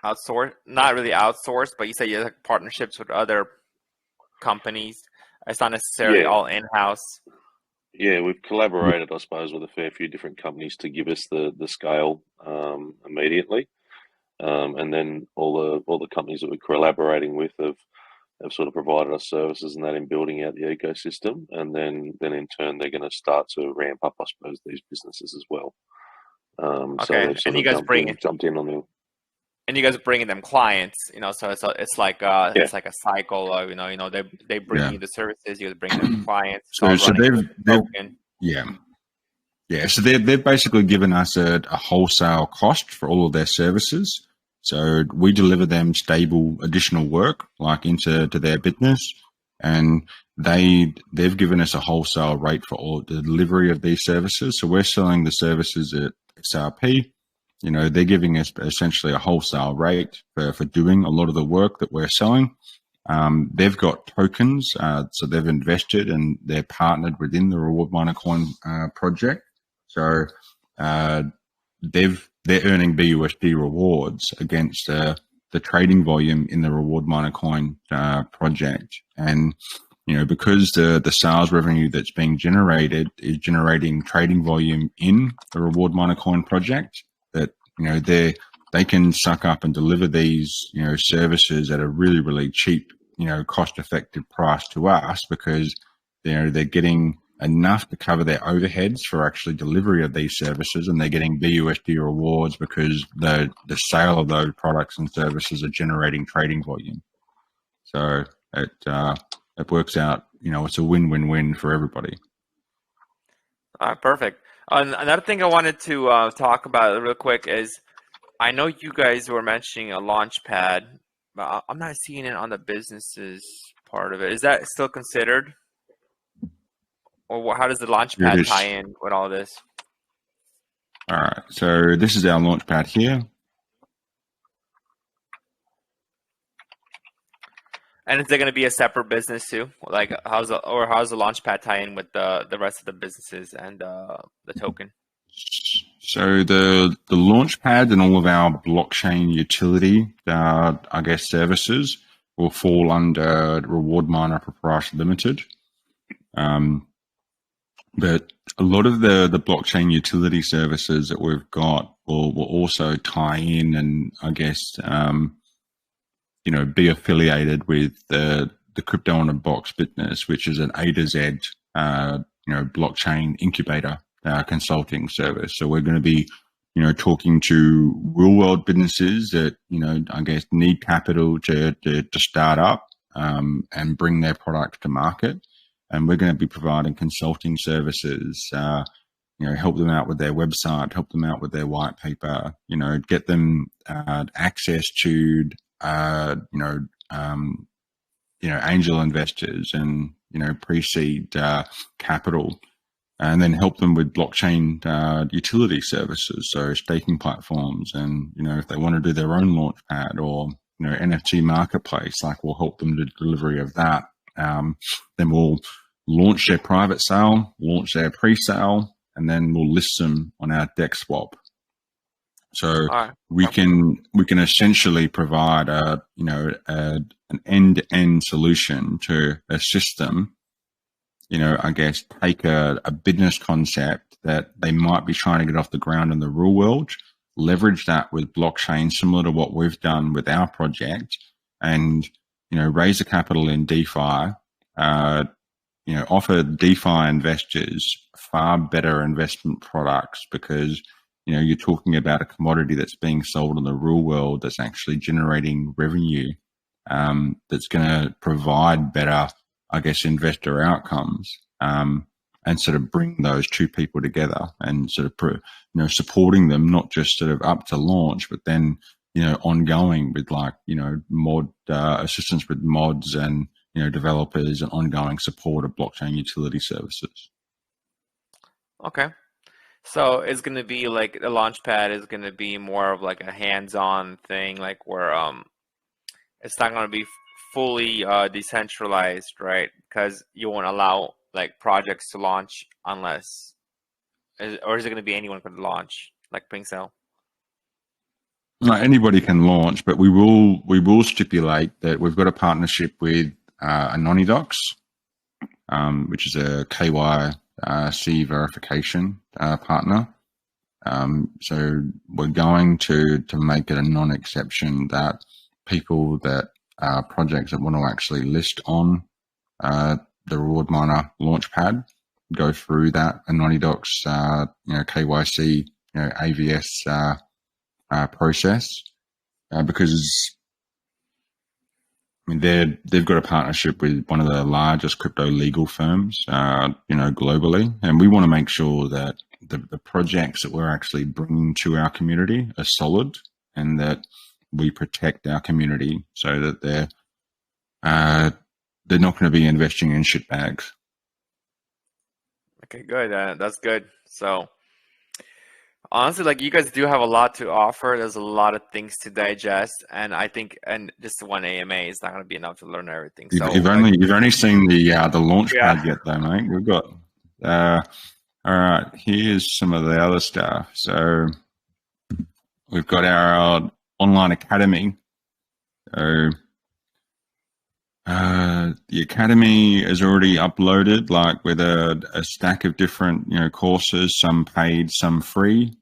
outsourced, not really outsourced, but you say you have partnerships with other companies. It's not necessarily all in-house. Yeah, we've collaborated, I suppose, with a fair few different companies to give us the scale immediately, and then all the companies that we're collaborating with have sort of provided us services and that in building out the ecosystem, and then in turn they're going to start to ramp up, I suppose, these businesses as well. Okay, so and you guys jumped in on them. And you guys are bringing them clients, so it's like it's like a cycle of they bring you the services, you guys bring them clients. So they've basically given us a wholesale cost for all of their services. So we deliver them stable additional work like into their business, and they've given us a wholesale rate for all the delivery of these services. So we're selling the services at XRP. They're giving us essentially a wholesale rate for doing a lot of the work that we're selling. They've got tokens, so they've invested and they're partnered within the Reward Miner Coin project. So they're earning BUSD rewards against the trading volume in the Reward Miner Coin project. And, because the sales revenue that's being generated is generating trading volume in the Reward Miner Coin project, that, they can suck up and deliver these, services at a really, really cheap, cost-effective price to us, because, they're getting enough to cover their overheads for actually delivery of these services, and they're getting BUSD rewards because the sale of those products and services are generating trading volume. So it works out, it's a win-win-win for everybody. All right, perfect. Another thing I wanted to talk about real quick is, I know you guys were mentioning a Launchpad, but I'm not seeing it on the businesses part of it. Is that still considered? Or how does the Launchpad tie in with all this? All right, so this is our Launchpad here. And is there going to be a separate business too? Like how's the Launchpad tie in with the rest of the businesses and the token? So the Launchpad and all of our blockchain utility, I guess, services will fall under Reward Miner Proprietary Limited. But a lot of the blockchain utility services that we've got will also tie in and, I guess, be affiliated with the Crypto in a Box business, which is an A to Z, blockchain incubator consulting service. So we're going to be, talking to real world businesses that, I guess need capital to start up and bring their product to market. And we're going to be providing consulting services, help them out with their website, help them out with their white paper, get them access to, angel investors and, pre-seed capital, and then help them with blockchain utility services, so staking platforms. And, if they want to do their own Launchpad or, NFT marketplace, like we'll help them with the delivery of that. Then we'll launch their private sale, launch their pre-sale, and then we'll list them on our DEX Swap. So we can essentially provide an end-to-end solution to assist them, I guess, take a business concept that they might be trying to get off the ground in the real world, leverage that with blockchain, similar to what we've done with our project, and, raise the capital in DeFi, offer DeFi investors far better investment products, because, you're talking about a commodity that's being sold in the real world that's actually generating revenue, that's going to provide better, I guess, investor outcomes, and sort of bring those two people together and sort of, supporting them, not just sort of up to launch, but then, ongoing with mod assistance with mods and, developers and ongoing support of blockchain utility services. Okay. So it's going to be like the Launchpad is going to be more of like a hands-on thing, like where it's not going to be fully decentralized, right? Because you won't allow like projects to launch unless, or is it going to be anyone could launch, like Presale? No, anybody can launch, but we will stipulate that we've got a partnership with Anonydox, which is a KYC verification partner. So we're going to make it a non-exception that people that projects that want to actually list on the Reward Miner Launchpad go through that Anonydox KYC AVS process, because they've got a partnership with one of the largest crypto legal firms, globally, and we want to make sure that the projects that we're actually bringing to our community are solid, and that we protect our community so that they're not going to be investing in shit bags. Okay, good. That's good. So honestly, like, you guys do have a lot to offer. There's a lot of things to digest, and I think, and just one AMA is not going to be enough to learn everything. So you've only seen the Launchpad yet, though, mate. We've got all right. Here's some of the other stuff. So we've got our online academy. So the academy is already uploaded, like with a stack of different courses, some paid, some free,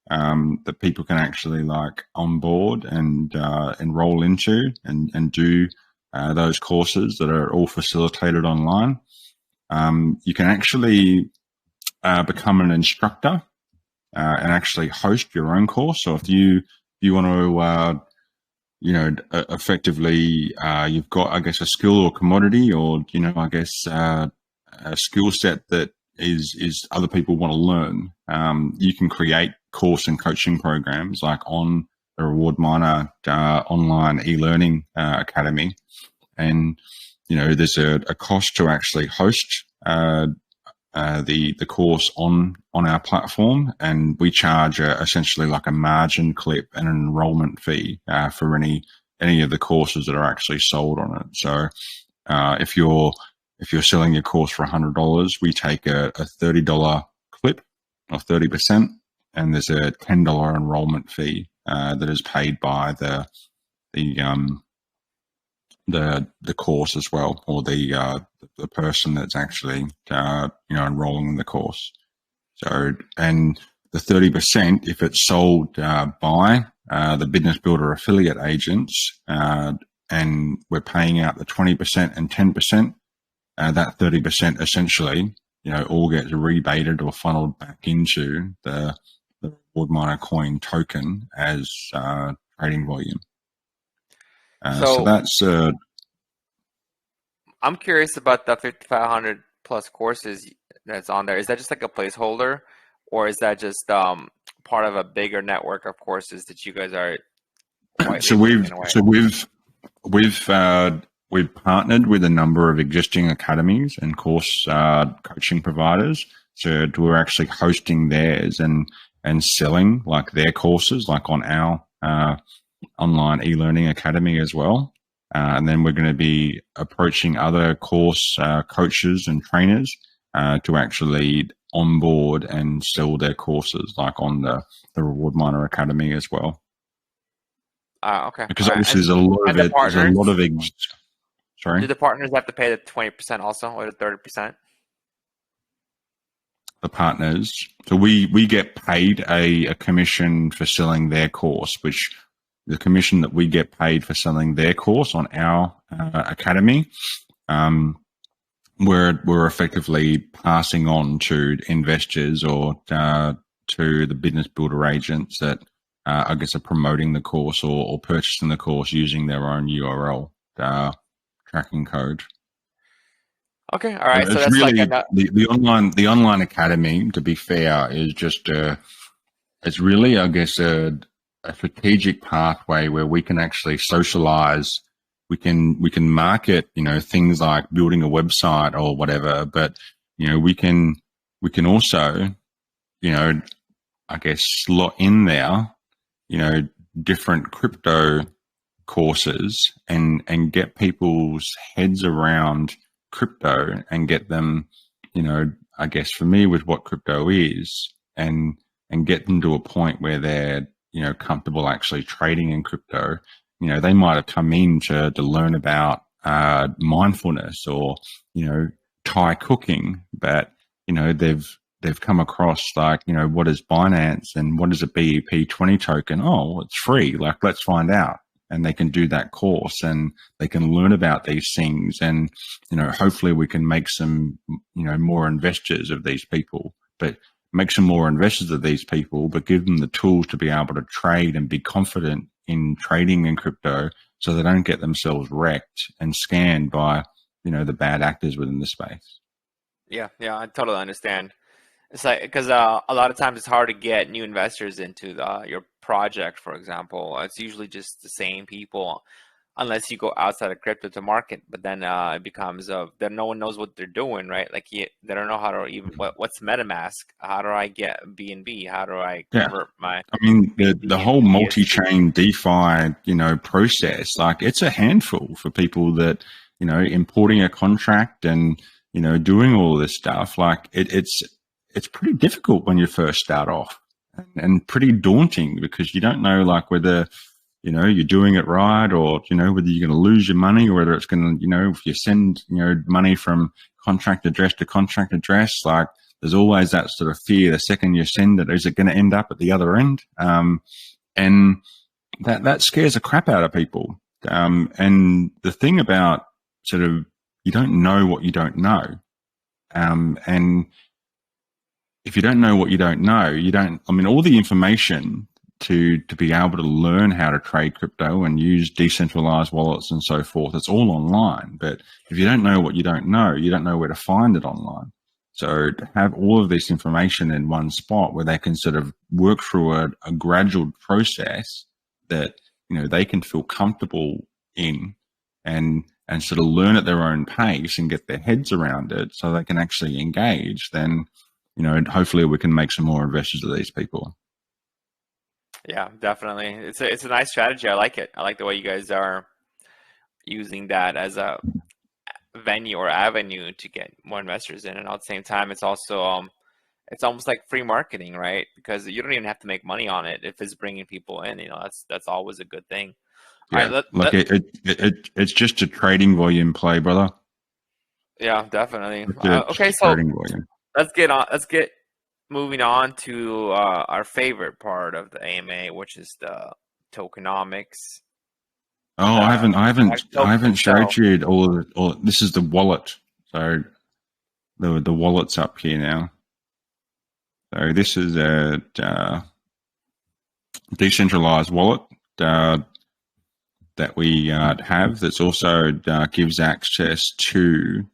that people can actually like onboard and enroll into and do those courses that are all facilitated online. You can actually become an instructor and actually host your own course. So if you want to effectively, you've got, I guess, a skill or commodity, or, I guess, a skill set that is other people want to learn. You can create course and coaching programs like on the Reward Miner online e-learning academy. And, there's a cost to actually host the course on our platform, and we charge essentially like a margin clip and an enrollment fee for any of the courses that are actually sold on it. So if you're selling your course for $100, we take a $30 clip or 30%, and there's a $10 enrollment fee that is paid by the course as well, or the person that's actually enrolling in the course. So, and the 30%, if it's sold by the business builder affiliate agents, and we're paying out the 20% and 10%, that 30% essentially, all gets rebated or funneled back into the reward miner coin token as trading volume. So that's. I'm curious about the 5,500 plus courses that's on there. Is that just like a placeholder, or is that just part of a bigger network of courses that you guys are? So we've partnered with a number of existing academies and course coaching providers. So we're actually hosting theirs and selling like their courses, like on our online e-learning academy as well. And then we're going to be approaching other course coaches and trainers to actually onboard and sell their courses, like on the Reward Miner Academy as well. Okay. Because obviously there's a lot of it. There's a lot of sorry. Do the partners have to pay the 20% also, or the 30%? The partners. So we get paid a commission for selling their course, which the commission that we get paid for selling their course on our academy, we're effectively passing on to investors or to the business builder agents that I guess are promoting the course or purchasing the course using their own URL tracking code. Okay, all right. So that's really like the online academy, to be fair, is just it's really, I guess, a strategic pathway where we can actually socialize. We can market, things like building a website or whatever, but we can also, I guess, slot in there, different crypto courses and get people's heads around crypto and get them, I guess, familiar with what crypto is and get them to a point where they're, comfortable actually trading in crypto. They might have come in to learn about mindfulness or, Thai cooking, but, they've come across like, what is Binance and what is a BEP20 token? Oh, it's free. Like, let's find out. And they can do that course and they can learn about these things. And, hopefully we can make some, more investors of these people, but give them the tools to be able to trade and be confident in trading in crypto so they don't get themselves wrecked and scanned by, the bad actors within the space. Yeah, I totally understand. It's like, because a lot of times it's hard to get new investors into your project, for example. It's usually just the same people, unless you go outside of crypto to market. But then it becomes then no one knows what they're doing, right? Like they don't know how to even what's MetaMask. How do I get BNB? How do I convert my? I mean, the whole multi-chain DeFi, process. Like, it's a handful for people that importing a contract and doing all of this stuff. Like it's pretty difficult when you first start off and pretty daunting because you don't know like whether, you're doing it right or, whether you're going to lose your money or whether it's going to, if you send, money from contract address to contract address, like there's always that sort of fear the second you send it, is it going to end up at the other end? And that scares the crap out of people. And the thing about sort of, you don't know what you don't know. And if you don't know what you don't know, all the information to be able to learn how to trade crypto and use decentralized wallets and so forth, it's all online. But if you don't know what you don't know where to find it online. So to have all of this information in one spot where they can sort of work through a gradual process that, they can feel comfortable in and sort of learn at their own pace and get their heads around it so they can actually engage, then hopefully we can make some more investors of these people. Yeah, definitely. It's a nice strategy. I like it. I like the way you guys are using that as a venue or avenue to get more investors in, and at the same time, it's also it's almost like free marketing, right? Because you don't even have to make money on it if it's bringing people in. That's always a good thing. Yeah, All right, like it's just a trading volume play, brother. yeah, definitely. It's Okay, just so trading volume. let's get moving on to our favorite part of the AMA, which is the tokenomics. Oh, I haven't showed itself. you all. This is the wallet. So the wallet's up here now. So this is a decentralized wallet that we have. That's also gives access to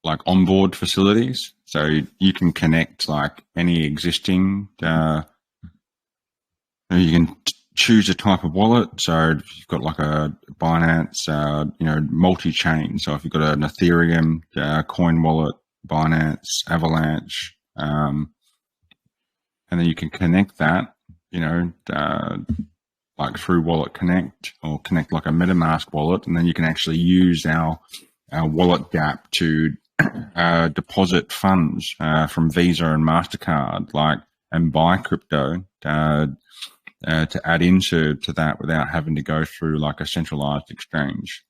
like onboard facilities. So you can connect like any existing. You can choose a type of wallet. So if you've got like a Binance, multi-chain. So if you've got an Ethereum coin wallet, Binance, Avalanche, and then you can connect that, like through Wallet Connect, or connect like a MetaMask wallet, and then you can actually use our wallet dApp to deposit funds from Visa and MasterCard, and buy crypto to add into that without having to go through like a centralized exchange.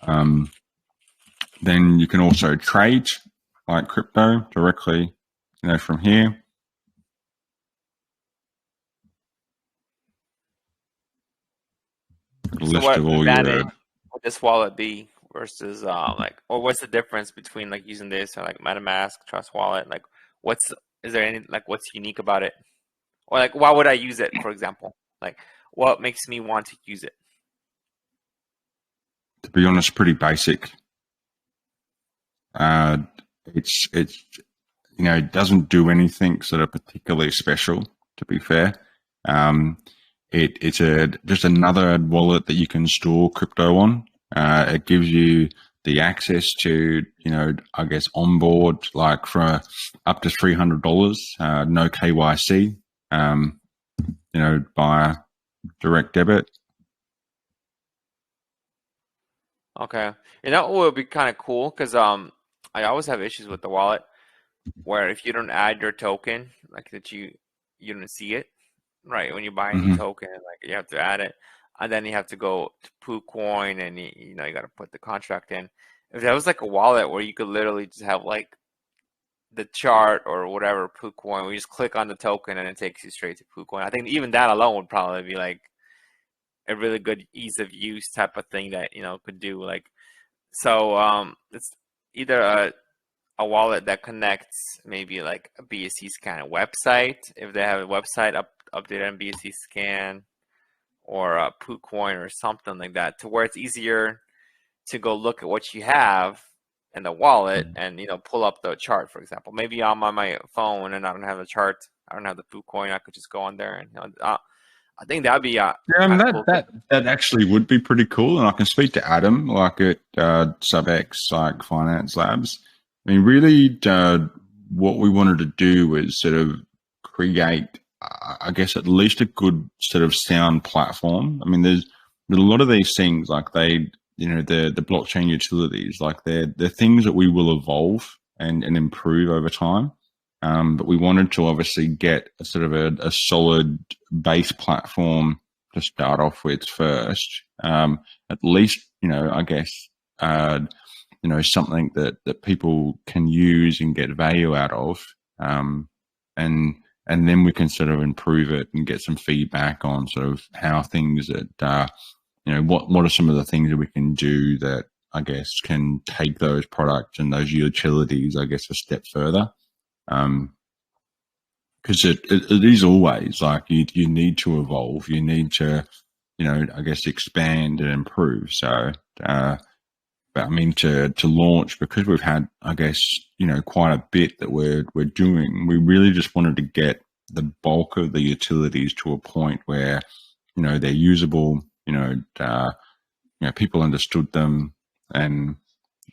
Then you can also trade like crypto directly, from here. So what advantage would this wallet be versus or what's the difference between like using this or like MetaMask, Trust Wallet? Like is there any what's unique about it? Or like why would I use it, for example? Like what makes me want to use it? To be honest, pretty basic. It's it doesn't do anything sort of particularly special, to be fair. It's just another wallet that you can store crypto on. It gives you the access to, I guess onboard like for up to $300, no KYC, by direct debit. Okay, what would be kind of cool, because I always have issues with the wallet where if you don't add your token, like that you don't see it, right? When you buy a new token, like you have to add it, and then you have to go to PooCoin, and you got to put the contract in. If there was like a wallet where you could literally just have like the chart or whatever PooCoin, where you just click on the token and it takes you straight to PooCoin, I think even that alone would probably be like a really good ease of use type of thing that could do. Like, so it's either a wallet that connects maybe like a BSC scan website, if they have a website updated on BSC scan, or a PooCoin or something like that, to where it's easier to go look at what you have in the wallet and pull up the chart, for example. Maybe I'm on my phone and I don't have the chart, I don't have the PooCoin, I could just go on there and I think that'd be cool. That actually would be pretty cool, and I can speak to Adam like at SubX, like Finance Labs. I mean, really, what we wanted to do was sort of create, I guess, at least a good sort of sound platform. I mean, there's a lot of these things, like the blockchain utilities, like they're things that we will evolve and improve over time. But we wanted to obviously get a sort of a solid base platform to start off with first. At least, I guess, something that people can use and get value out of. And then we can sort of improve it and get some feedback on sort of how things that, what are some of the things that we can do that I guess can take those products and those utilities, I guess, a step further. Because it is always like you need to evolve, you need to, I guess, expand and improve. So, but I mean, to launch, because we've had, I guess, quite a bit that we're doing, we really just wanted to get the bulk of the utilities to a point where, they're usable, people understood them and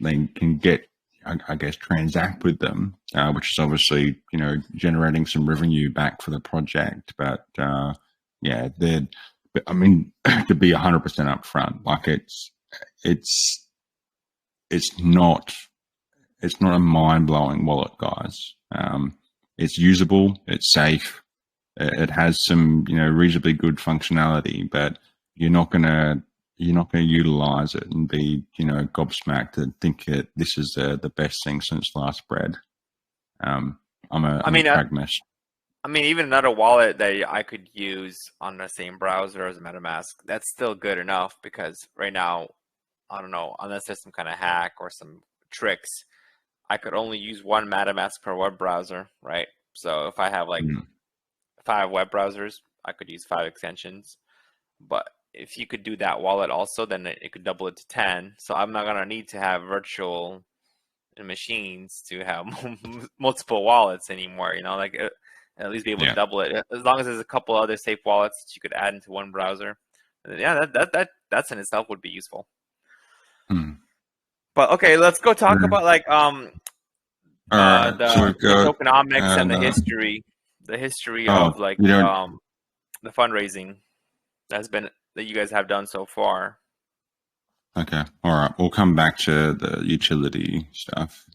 they can get, I guess, transact with them, which is obviously, generating some revenue back for the project. But but I mean, to be 100% upfront, like it's not it's not a mind-blowing wallet, guys. It's usable, it's safe, it has some, you know, reasonably good functionality, but you're not gonna utilize it and be, you know, gobsmacked and think that this is the best thing since sliced bread. I'm a pragmatist. I mean, even another wallet that I could use on the same browser as MetaMask, that's still good enough, because right now, I don't know, unless there's some kind of hack or some tricks, I could only use one MetaMask per web browser, right? So if I have like 5 web browsers, I could use 5 extensions. But if you could do that wallet also, then it could double it to 10. So I'm not gonna need to have virtual machines to have multiple wallets anymore. You know, like at least be able to double it. As long as there's a couple other safe wallets that you could add into one browser. Yeah, that's in itself would be useful. But okay, let's go talk about like the tokenomics and the history of like the fundraising that you guys have done so far. Okay, all right. We'll come back to the utility stuff.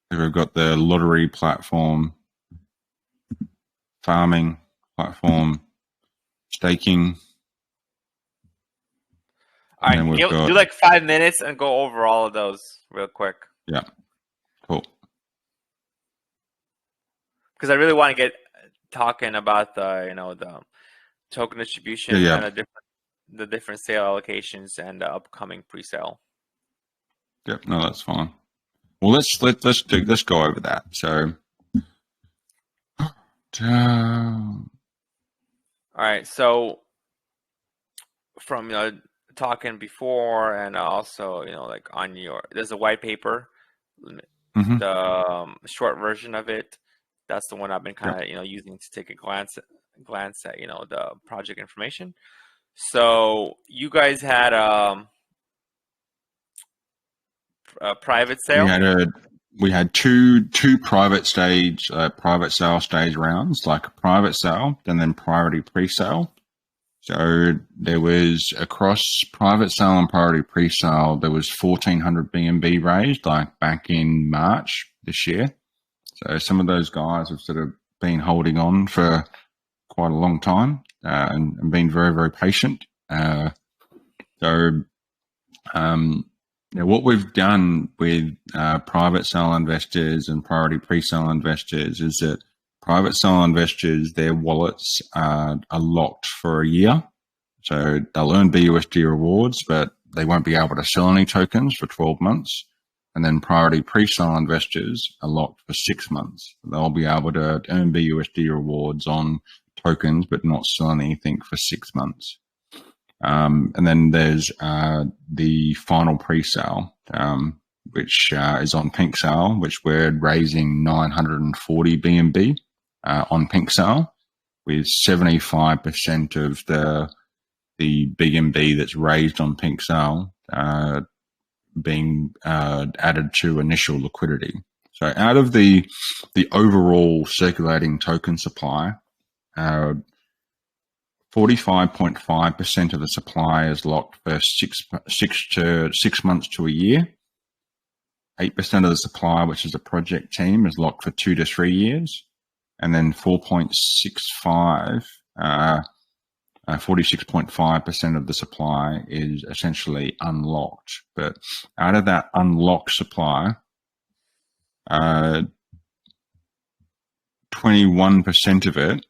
We've got the lottery platform, farming platform, staking. All right, do like 5 minutes and go over all of those real quick. Yeah, cool. Because I really want to get talking about the token distribution and the different sale allocations and the upcoming pre-sale. Yep, no, that's fine. Well, let's go over that. So, all right. So, from talking before, and also like on there's a white paper, the short version of it. That's the one I've been kind of using to take a glance at the project information. So you guys had a private sale. We had two private sale stage rounds, like a private sale and then priority pre-sale. So there was, across private sale and priority pre-sale, there was 1,400 BNB raised, like back in March this year. So some of those guys have sort of been holding on for quite a long time and been very, very patient. What we've done with private sale investors and priority pre-sale investors is that private sale investors, their wallets are locked for a year. So they'll earn BUSD rewards, but they won't be able to sell any tokens for 12 months. And then priority pre-sale investors are locked for 6 months. They'll be able to earn BUSD rewards on tokens, but not sell anything for 6 months. And then there's the final pre-sale, which is on Pink Sale, which we're raising 940 BNB on Pink Sale, with 75% of the BNB that's raised on Pink Sale being added to initial liquidity. So out of the overall circulating token supply, 45.5% of the supply is locked for 6 months to a year. 8% of the supply, which is the project team, is locked for 2 to 3 years. And then 46.5% of the supply is essentially unlocked. But out of that unlocked supply, 21% of it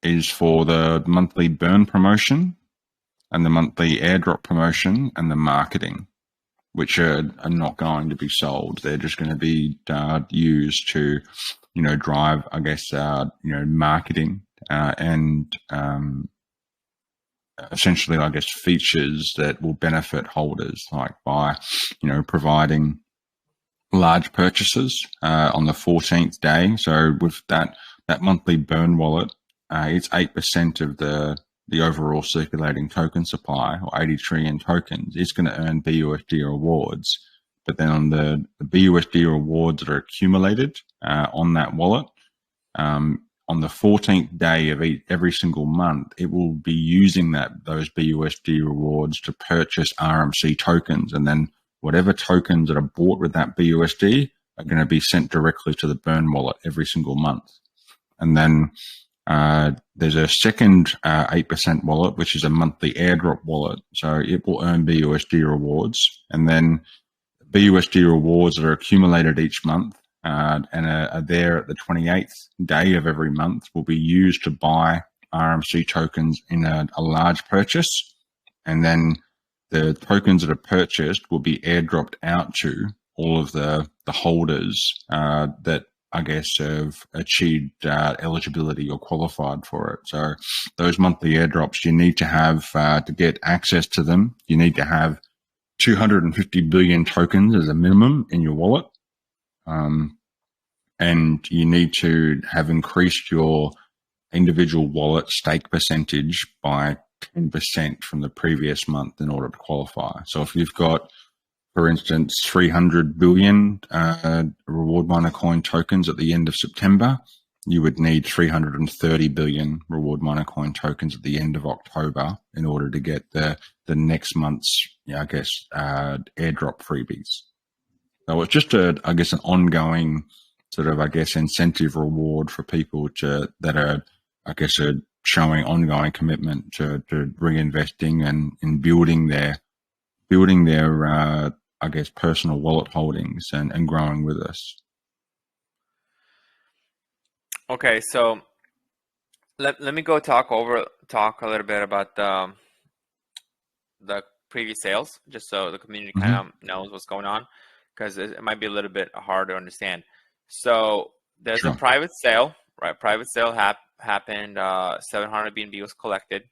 is for the monthly burn promotion and the monthly airdrop promotion and the marketing, which are not going to be sold. They're just going to be used to, drive, I guess, marketing and essentially, I guess, features that will benefit holders, like by, providing large purchases on the 14th day. So with that monthly burn wallet, it's 8% of the overall circulating token supply, or 80 trillion tokens. It's going to earn BUSD rewards. But then on the BUSD rewards that are accumulated on that wallet, on the 14th day of every single month, it will be using those BUSD rewards to purchase RMC tokens and then whatever tokens that are bought with that BUSD are going to be sent directly to the burn wallet every single month. And then there's a second 8% wallet, which is a monthly airdrop wallet. So it will earn BUSD rewards. And then BUSD rewards that are accumulated each month and are there at the 28th day of every month will be used to buy RMC tokens in a large purchase. And then the tokens that are purchased will be airdropped out to all of the holders that I guess have achieved eligibility or qualified for it. So those monthly airdrops, you need to have to get access to them. You need to have 250 billion tokens as a minimum in your wallet. And you need to have increased your individual wallet stake percentage by 10% from the previous month in order to qualify. So if you've got, for instance, 300 billion reward miner coin tokens at the end of September, you would need 330 billion reward miner coin tokens at the end of October in order to get the next month's, I guess, airdrop freebies. So it's just I guess, an ongoing sort of, I guess, incentive reward for people that are, I guess, are showing ongoing commitment to reinvesting and in building their I guess, personal wallet holdings and growing with us. Okay, so let me go talk a little bit about the previous sales, just so the community kind of knows what's going on, because it might be a little bit hard to understand. So there's a private sale, right? Private sale happened. 700 BNB was collected.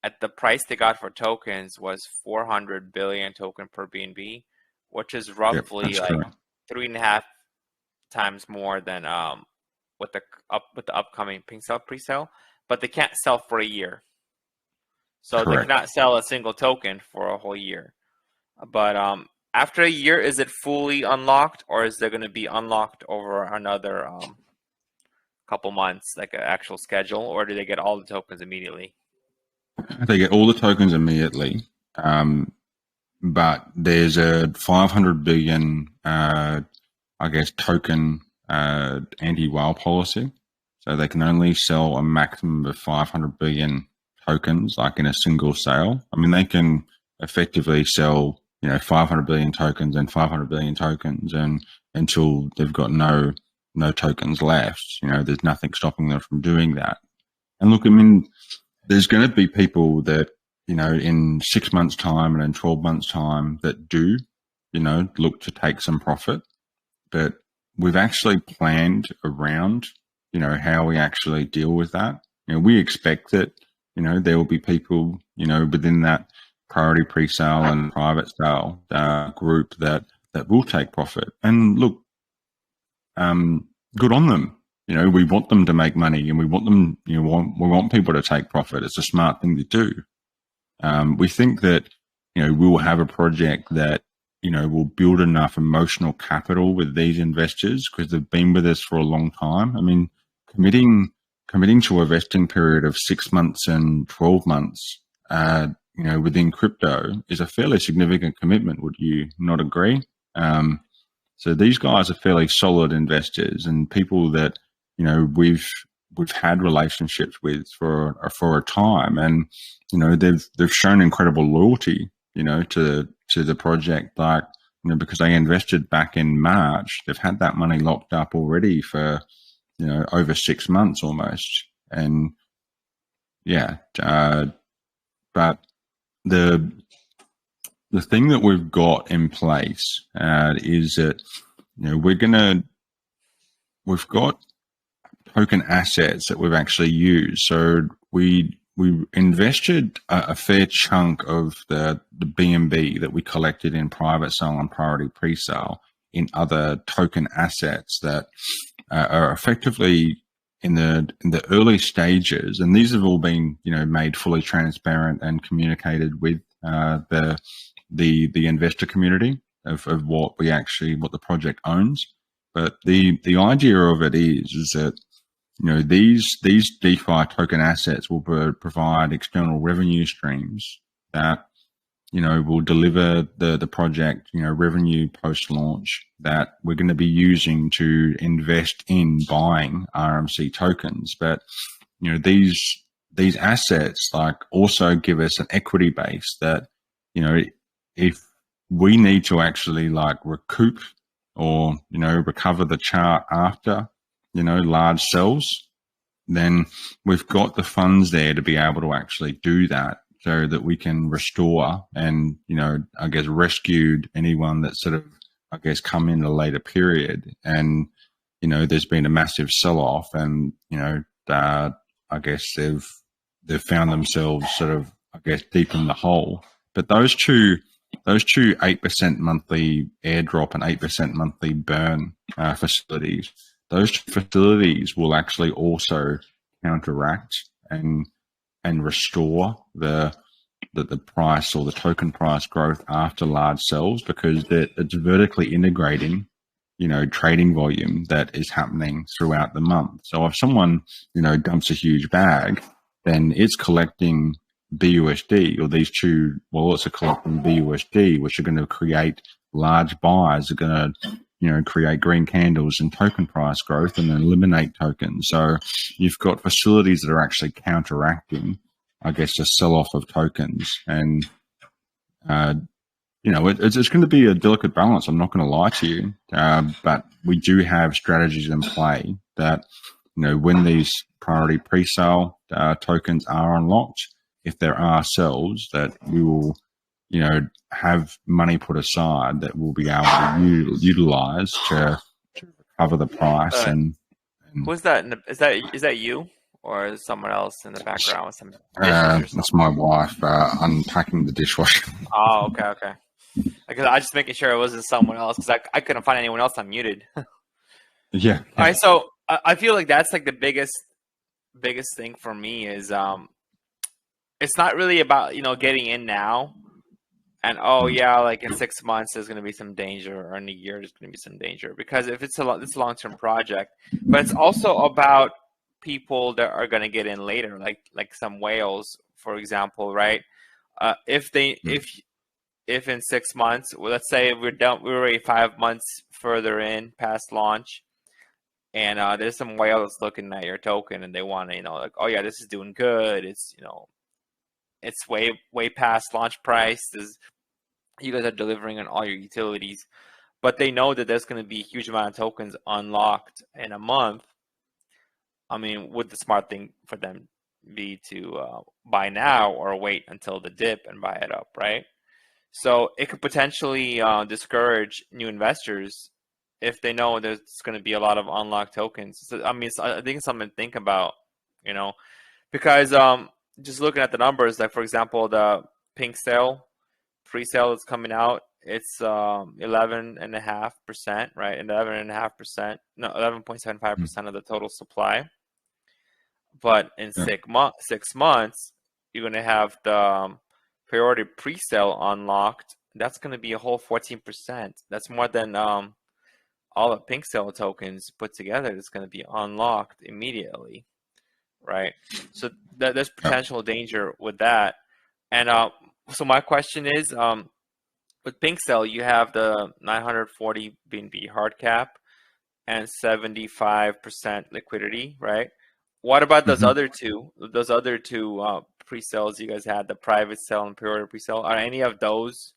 At the price they got for tokens was 400 billion token per BNB, which is roughly like 3.5 times more than with the upcoming pink sale pre-sale. But they can't sell for a year, so they cannot sell a single token for a whole year. But after a year, is it fully unlocked, or is there going to be unlocked over another couple months, like an actual schedule, or do they get all the tokens immediately? They get all the tokens immediately, but there's a 500 billion, I guess, token anti-whale policy. So they can only sell a maximum of 500 billion tokens, like in a single sale. I mean, they can effectively sell, 500 billion tokens and 500 billion tokens, and until they've got no tokens left, there's nothing stopping them from doing that. And look, I mean, there's going to be people that, in 6 months' time and in 12 months' time that do, look to take some profit. But we've actually planned around, how we actually deal with that. We expect that, there will be people, within that priority pre-sale and private sale group that will take profit. And look, good on them. We want them to make money, and we want them, we want people to take profit. It's a smart thing to do. We think that, we'll have a project that, will build enough emotional capital with these investors because they've been with us for a long time. I mean, committing to a vesting period of 6 months and 12 months, within crypto is a fairly significant commitment. Would you not agree? So these guys are fairly solid investors and people that, we've had relationships with for a time, and they've shown incredible loyalty, to the project. Like, because they invested back in March, they've had that money locked up already for over 6 months almost. And but the thing that we've got in place is that we've got token assets that we've actually used. So we invested a fair chunk of the BNB that we collected in private sale and priority pre-sale in other token assets that are effectively in the early stages, and these have all been made fully transparent and communicated with the investor community of what the project owns. But the idea of it is that these DeFi token assets will provide external revenue streams that will deliver the project, revenue post-launch that we're going to be using to invest in buying RMC tokens. But, these assets also give us an equity base that, if we need to actually recoup or, recover the chart after, large sells, then we've got the funds there to be able to actually do that, so that we can restore and, rescued anyone that sort of, come in a later period. And, there's been a massive sell-off, and, they've found themselves sort of, deep in the hole. But those two 8% monthly airdrop and 8% monthly burn facilities, those facilities will actually also counteract and restore the price or the token price growth after large sells, because it's vertically integrating, trading volume that is happening throughout the month. So if someone, dumps a huge bag, then it's collecting BUSD, or these two wallets are collecting BUSD, which are going to create large buys, are going to, create green candles and token price growth and then eliminate tokens. So you've got facilities that are actually counteracting, the sell-off of tokens. And, it's going to be a delicate balance. I'm not going to lie to you. But we do have strategies in play that, when these priority pre-sale tokens are unlocked, if there are sells, that we will, have money put aside that we'll be able to utilize to recover the price. And who's that? Is that you, or is someone else in the background with some that's my wife unpacking the dishwasher. Oh, okay. Because I just making sure it wasn't someone else, because I couldn't find anyone else unmuted. Yeah. All right, so I feel like that's like the biggest thing for me is it's not really about getting in now and like in 6 months there's going to be some danger, or in a year there's going to be some danger, because if it's a long-term project. But it's also about people that are going to get in later, like some whales, for example, right? If in 6 months, well, let's say we're already 5 months further in past launch, and there's some whale that's looking at your token and they want to, oh yeah, this is doing good. It's, it's way past launch price. You guys are delivering on all your utilities, but they know that there's going to be a huge amount of tokens unlocked in a month. I mean, would the smart thing for them be to buy now or wait until the dip and buy it up, right? So it could potentially discourage new investors if they know there's going to be a lot of unlocked tokens. So, I mean, I think it's something to think about, because just looking at the numbers, like for example, the pink sale pre-sale is coming out. It's 11.5%, right? 11.5%, no, 11.75% of the total supply. But in 6 months, you're going to have the priority pre-sale unlocked. That's going to be a whole 14%. That's more than all the pink sale tokens put together. That's going to be unlocked immediately, right? So there's potential danger with that. And so my question is, with pink sale, you have the 940 BNB hard cap and 75% liquidity, right? What about those other two? Those other two pre-sales you guys had, the private sale and priority pre-sale, are any of those,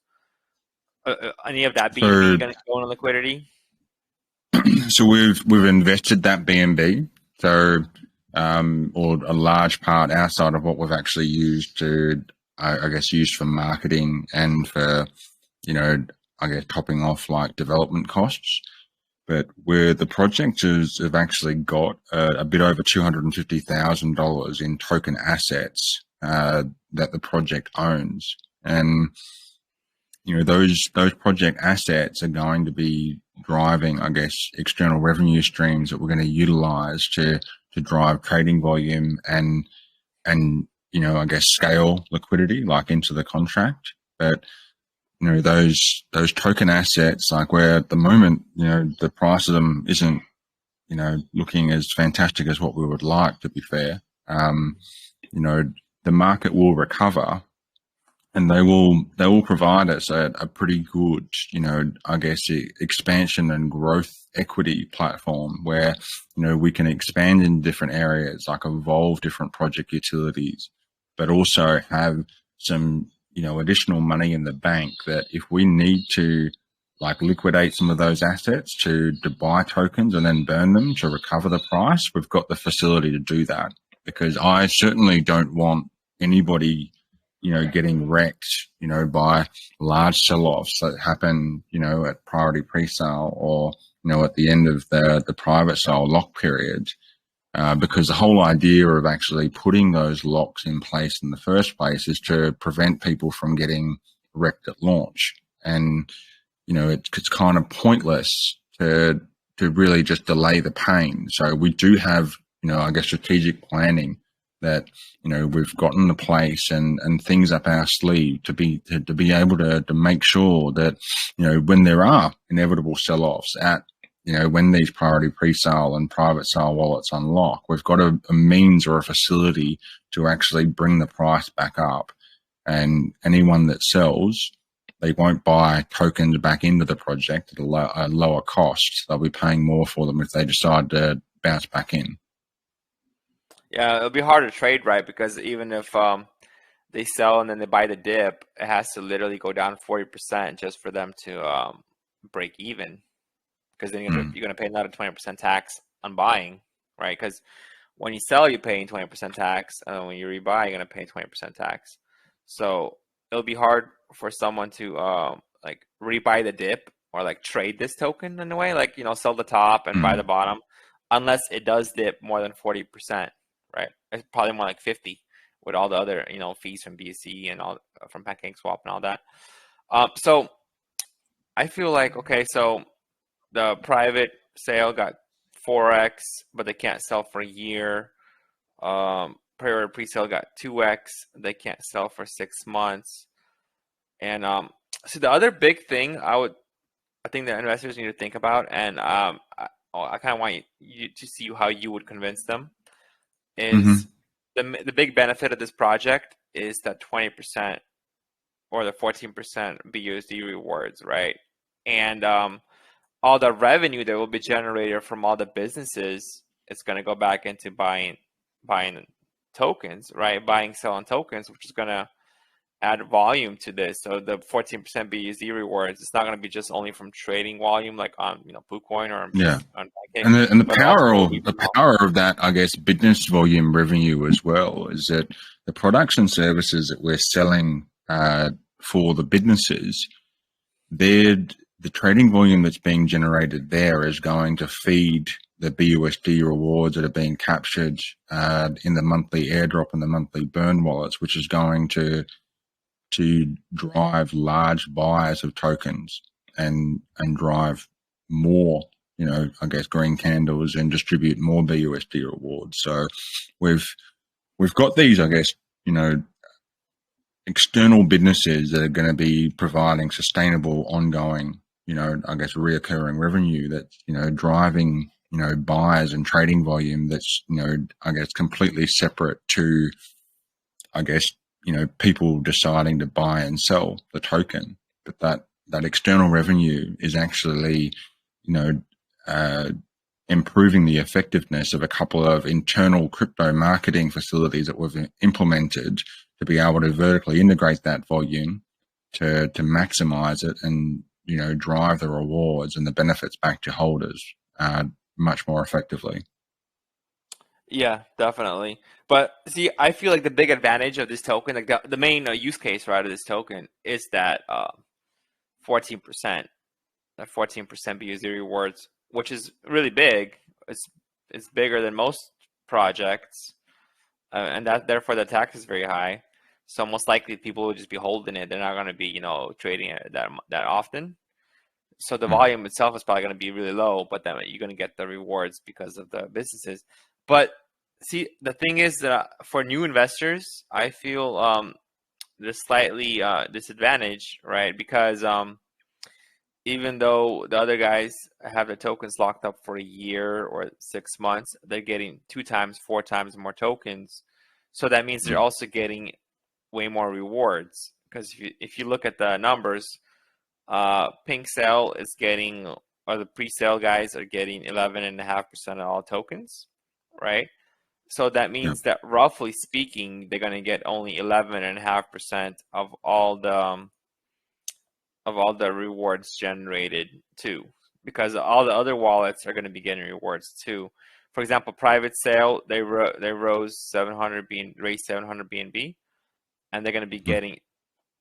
any of that BNB going to go into liquidity? So we've invested that BNB, so or a large part outside of what we've actually used to, I guess, used for marketing and for, I guess, topping off like development costs. But where the project have actually got a bit over $250,000 in token assets that the project owns, and those project assets are going to be driving, I guess, external revenue streams that we're going to utilize to drive trading volume and I guess scale liquidity like into the contract. But those token assets, like where at the moment, the price of them isn't, looking as fantastic as what we would like, to be fair. The market will recover, and they will provide us a pretty good, I guess, expansion and growth equity platform where, we can expand in different areas, like evolve different project utilities, but also have some, additional money in the bank that if we need to like liquidate some of those assets to buy tokens and then burn them to recover the price, we've got the facility to do that, because I certainly don't want anybody, getting wrecked, by large sell-offs that happen, at priority pre-sale or, at the end of the private sale lock period. Because the whole idea of actually putting those locks in place in the first place is to prevent people from getting wrecked at launch. And, it's kind of pointless to really just delay the pain. So we do have, I guess, strategic planning that, we've gotten the place and things up our sleeve to be able to make sure that, when there are inevitable sell-offs at, when these priority pre-sale and private sale wallets unlock, we've got a means or a facility to actually bring the price back up. And anyone that sells, they won't buy tokens back into the project at a lower cost. They'll be paying more for them if they decide to bounce back in. Yeah, it'll be hard to trade, right? Because even if they sell and then they buy the dip, it has to literally go down 40% just for them to break even. Because then you're gonna pay another 20% tax on buying, right? Because when you sell, you're paying 20% tax, and when you rebuy, you're gonna pay 20% tax. So it'll be hard for someone to like rebuy the dip or like trade this token in a way, like sell the top and buy the bottom, unless it does dip more than 40%, right? It's probably more like 50 with all the other fees from BSC and all from PancakeSwap and all that. So I feel like, okay, so the private sale got 4x, but they can't sell for a year. Priority pre-sale got 2x, they can't sell for 6 months. And so the other big thing I think that investors need to think about, and I kind of want you to see how you would convince them, is the big benefit of this project is that 20% or the 14% BUSD rewards, right? And all the revenue that will be generated from all the businesses is going to go back into buying tokens, right? Buying, selling tokens, which is going to add volume to this. So the 14% BUSD rewards, it's not going to be just only from trading volume, like on KuCoin or on Pancake, and the power of that, I guess, business volume revenue as well, is that the products and services that we're selling for the businesses, the trading volume that's being generated there is going to feed the BUSD rewards that are being captured in the monthly airdrop and the monthly burn wallets, which is going to drive large buys of tokens and drive more, I guess, green candles and distribute more BUSD rewards. So we've got these, I guess, external businesses that are going to be providing sustainable, ongoing, I guess, reoccurring revenue that's, driving, buyers and trading volume that's, I guess, completely separate to, I guess, people deciding to buy and sell the token. But that external revenue is actually, improving the effectiveness of a couple of internal crypto marketing facilities that we've implemented to be able to vertically integrate that volume to maximize it and, drive the rewards and the benefits back to holders much more effectively. Yeah, definitely. But see, I feel like the big advantage of this token, like the main use case, right, of this token is that 14%, that 14% BUSD rewards, which is really big. It's bigger than most projects, and that therefore the tax is very high. So most likely people will just be holding it. They're not going to be, trading it that often. So the volume itself is probably going to be really low, but then you're going to get the rewards because of the businesses. But see, the thing is that for new investors, I feel there's slightly disadvantage, right? Because even though the other guys have the tokens locked up for a year or 6 months, they're getting 2 times, 4 times more tokens. So that means they're also getting way more rewards because if you look at the numbers, Presale is getting, or the Presale guys are getting 11.5% of all tokens, right? So that means that roughly speaking, they're going to get only 11.5% of all the rewards generated too, because all the other wallets are going to be getting rewards too. For example, Private Sale, they raised 700 BNB, and they're going to be getting,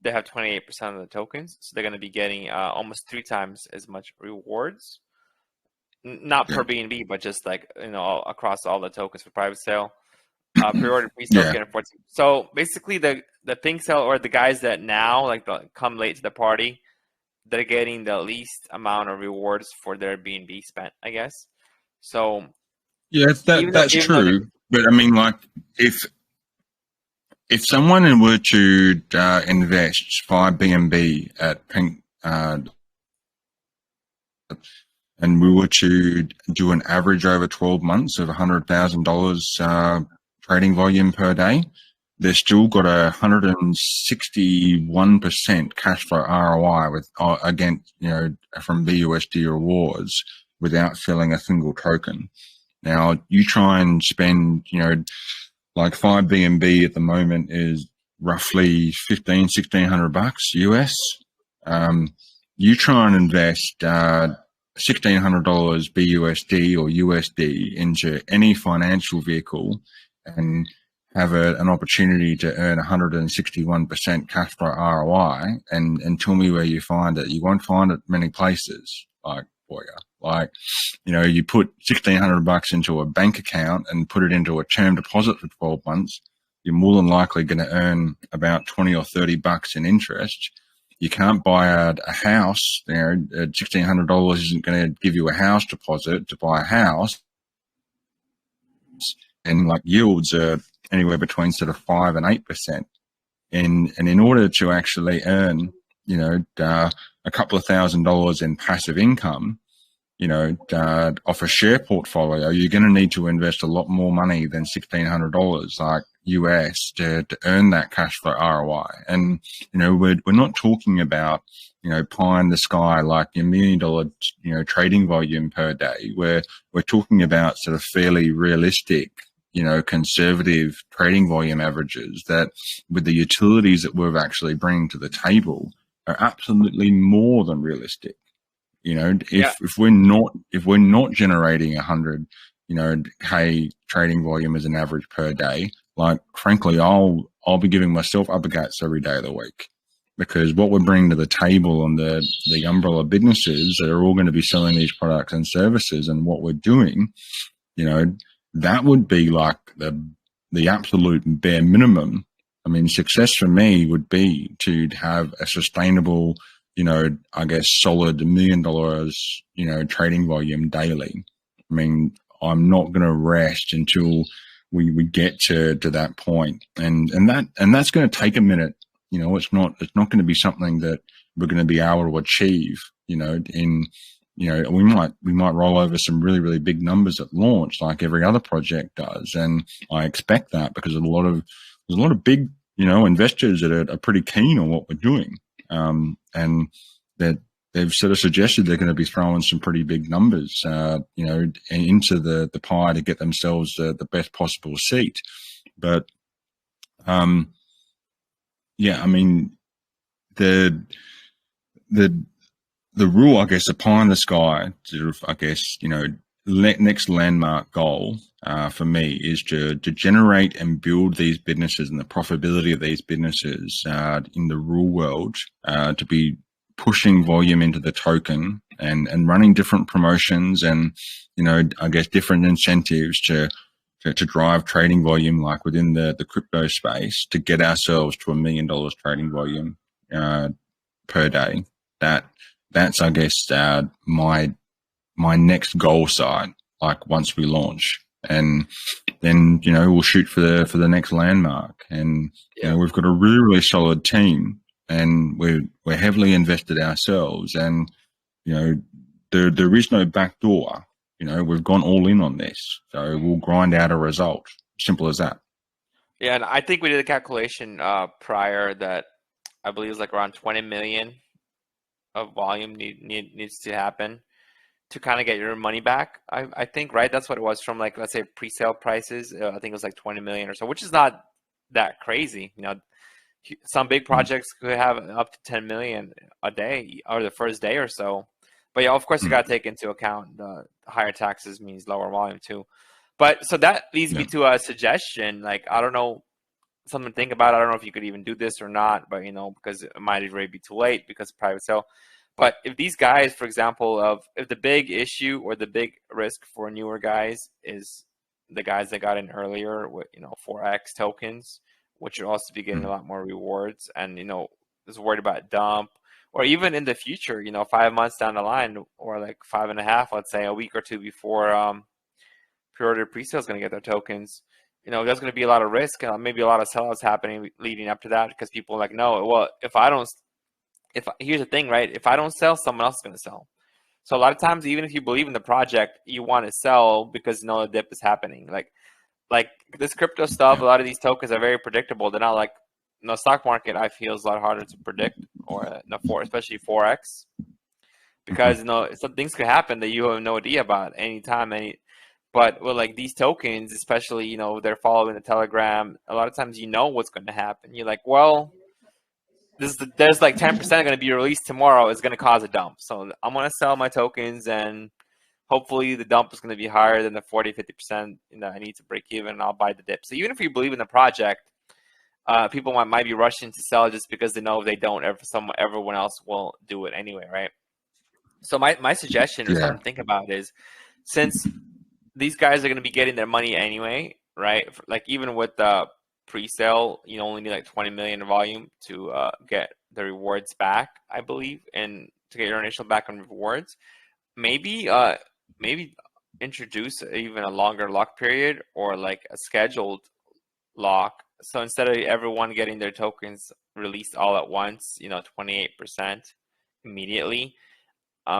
they have 28% of the tokens, so they're going to be getting almost 3 times as much rewards. Not per BNB, but just like, you know, across all the tokens for Private Sale. Pre-order Presale getting 14. So basically, the Presale, or the guys that now like come late to the party, they're getting the least amount of rewards for their BNB spent, I guess. So yeah, that's true. But I mean, like, if someone were to invest 5 BNB at Pink, and we were to do an average over 12 months of $100,000 trading volume per day, they've still got 161% cash flow ROI with against, you know, from BUSD rewards without filling a single token. Now you try and spend, you know, like 5 BNB at the moment is roughly $1,600 US. You try and invest $1,600 BUSD or USD into any financial vehicle and have an opportunity to earn 161% cash flow ROI, and tell me where you find it. You won't find it many places. Like, you know, you put $1,600 into a bank account and put it into a term deposit for 12 months. You're more than likely going to earn about $20 or $30 in interest. You can't buy a house. You know, $1,600 isn't going to give you a house deposit to buy a house. And like yields are anywhere between sort of 5 and 8%. And in order to actually earn, you know, a couple of $1,000s in passive income, you know, off a share portfolio, you're going to need to invest a lot more money than $1,600, like US, to earn that cash flow ROI. And, you know, we're not talking about, you know, pie in the sky, like $1 million, you know, trading volume per day. We're talking about sort of fairly realistic, you know, conservative trading volume averages that, with the utilities that we're actually bringing to the table, are absolutely more than realistic. You know, if we're not generating 100, you know, K trading volume as an average per day, like, frankly, I'll be giving myself uppercuts every day of the week, because what we're bringing to the table on the umbrella businesses that are all going to be selling these products and services, and what we're doing, you know, that would be like the absolute bare minimum. I mean, success for me would be to have a sustainable, you know, I guess solid $1 million, you know, trading volume daily. I mean, I'm not going to rest until we get to that point. And that's going to take a minute. You know, it's not going to be something that we're going to be able to achieve, you know, you know, we might roll over some really, really big numbers at launch, like every other project does. And I expect that, because there's a lot of big, you know, investors that are pretty keen on what we're doing. And that they've sort of suggested they're going to be throwing some pretty big numbers, you know, into the pie to get themselves the best possible seat. But, yeah, I mean, the rule, I guess, the pie in the sky, sort of, I guess, you know, next landmark goal for me is to generate and build these businesses and the profitability of these businesses in the real world, to be pushing volume into the token and running different promotions and, you know, I guess different incentives to drive trading volume, like within the crypto space, to get ourselves to $1 million trading volume per day. That's, I guess, my next goal site, like once we launch, and then, you know, we'll shoot for the next landmark. And, you know, we've got a really, really solid team, and we're heavily invested ourselves, and, you know, there is no back door. You know, we've gone all in on this, so we'll grind out a result. Simple as that. Yeah, and I think we did a calculation prior that I believe it's like around 20 million of volume needs to happen to kind of get your money back. I think, right? That's what it was from, like, let's say pre-sale prices. I think it was like 20 million or so, which is not that crazy. Some big projects could have up to 10 million a day or the first day or so. But yeah, of course, you got to take into account the higher taxes means lower volume too. But so that leads me to a suggestion. Like, I don't know, something to think about. I don't know if you could even do this or not, but because it might already be too late because of private sale. But if these guys, for example, if the big issue or the big risk for newer guys is the guys that got in earlier with 4x tokens, which would also be getting a lot more rewards, and is worried about dump, or even in the future, 5 months down the line, or like 5.5, let's say a week or two before pre-order pre-sale is going to get their tokens. There's going to be a lot of risk, and maybe a lot of sellouts happening leading up to that, because people are like, no, well, here's the thing, right? If I don't sell, someone else is going to sell. So a lot of times, even if you believe in the project, you want to sell because the dip is happening. Like this crypto stuff, a lot of these tokens are very predictable. They're not like stock market. I feel is a lot harder to predict, or especially 4x, because some things could happen that you have no idea about anytime. But with like these tokens, especially they're following the Telegram. A lot of times what's going to happen. You're like, well, there's like 10% going to be released tomorrow. It's going to cause a dump. So I'm going to sell my tokens, and hopefully the dump is going to be higher than the 40-50% I need to break even, and I'll buy the dip. So even if you believe in the project, people might be rushing to sell just because they know if they don't, everyone else will do it anyway, right? So my suggestion or something to think about is, since these guys are going to be getting their money anyway, right? Like even with the pre-sale, you only need like 20 million in volume to get the rewards back, I believe, and to get your initial back on rewards. Maybe introduce even a longer lock period, or like a scheduled lock. So instead of everyone getting their tokens released all at once, 28% immediately,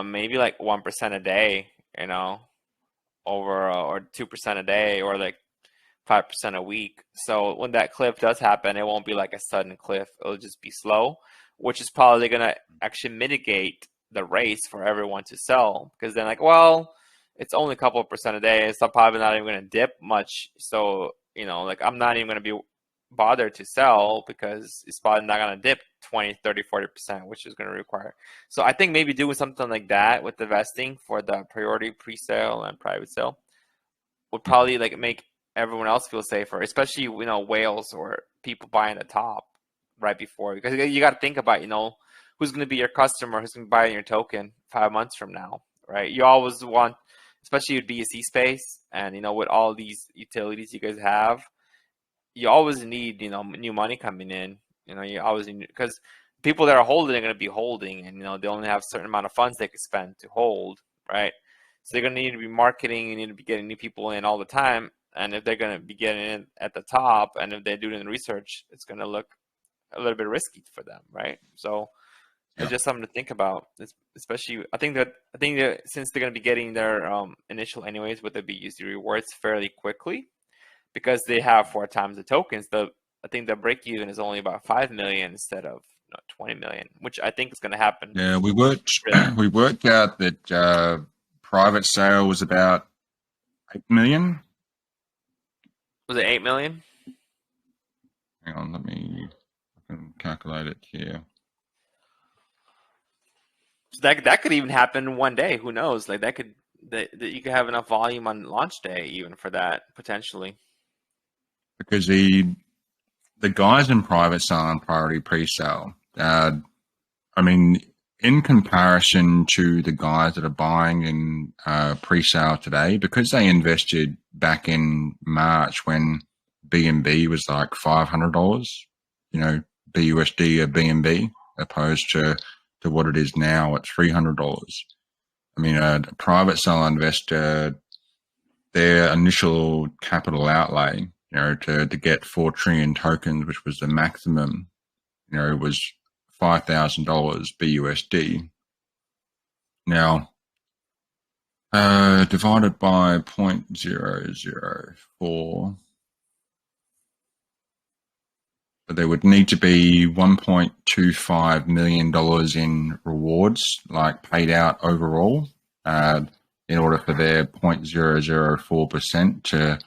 maybe like 1% a day, over or 2% a day, or like 5% a week. So when that cliff does happen, it won't be like a sudden cliff. It'll just be slow, which is probably going to actually mitigate the race for everyone to sell, because then like, well, it's only a couple of percent a day. So I'm probably not even going to dip much. So, like I'm not even going to be bothered to sell, because it's probably not going to dip 20, 30, 40%, which is going to require. So I think maybe doing something like that with the vesting for the priority pre-sale and private sale would probably like make everyone else feel safer, especially whales or people buying the top right before, because you got to think about who's going to be your customer, who's going to buy your token 5 months from now, right? You always want, especially with BSC space, and with all these utilities you guys have, you always need new money coming in. You always need, because people that are holding are going to be holding, and they only have a certain amount of funds they can spend to hold, right? So they're going to need to be marketing, and need to be getting new people in all the time. And if they're going to be getting in at the top, and if they're doing the research, it's going to look a little bit risky for them, right? So it's just something to think about. Especially, I think that since they're going to be getting their initial anyways with the BUSD rewards fairly quickly, because they have 4 times the tokens, I think the break even is only about 5 million instead of 20 million, which I think is going to happen. Yeah, we worked out that private sale was about 8 million. Was it 8 million? Hang on, I can calculate it here. So that could even happen one day. Who knows? Like that you could have enough volume on launch day even for that, potentially. Because the guys in private sale and priority pre-sale, I mean, in comparison to the guys that are buying in pre-sale today, because they invested back in March when BNB was like $500, BUSD or BNB, opposed to what it is now at $300. I mean, a private sale investor, their initial capital outlay, to get 4 trillion tokens, which was the maximum, was $5,000 BUSD. Now, divided by 0.004, but there would need to be $1.25 million in rewards, like paid out overall, in order for their 0.004% to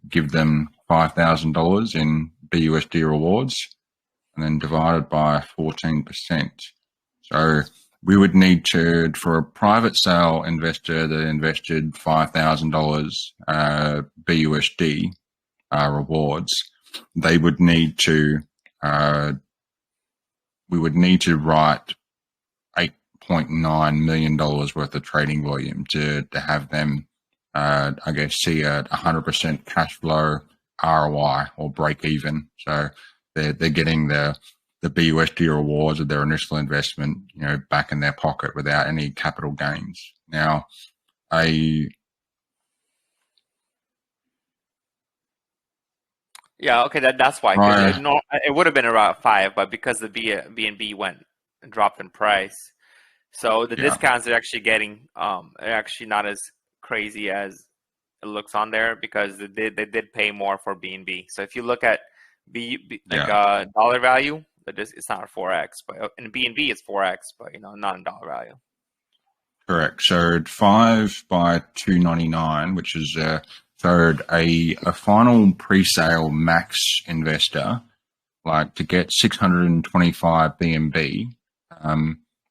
give them $5,000 in BUSD rewards, and then divided by 14%. So we would need to, for a private sale investor that invested $5,000 BUSD rewards, they would need to, we would need to write $8.9 million worth of trading volume to have them, I guess, see a 100% cash flow ROI or break even. So they're getting the BUSD rewards of their initial investment, back in their pocket without any capital gains. Now, Yeah, okay, that's why. 'Cause it would have been around 5, but because the BNB went and dropped in price, so the discounts they're actually getting are actually not as crazy as it looks on there, because they did pay more for BNB. So if you look at dollar value, it's not 4x, but in BNB it's 4x, but not in dollar value. Correct. So 5 by 299, which is a final pre-sale max investor, like to get 625 BNB,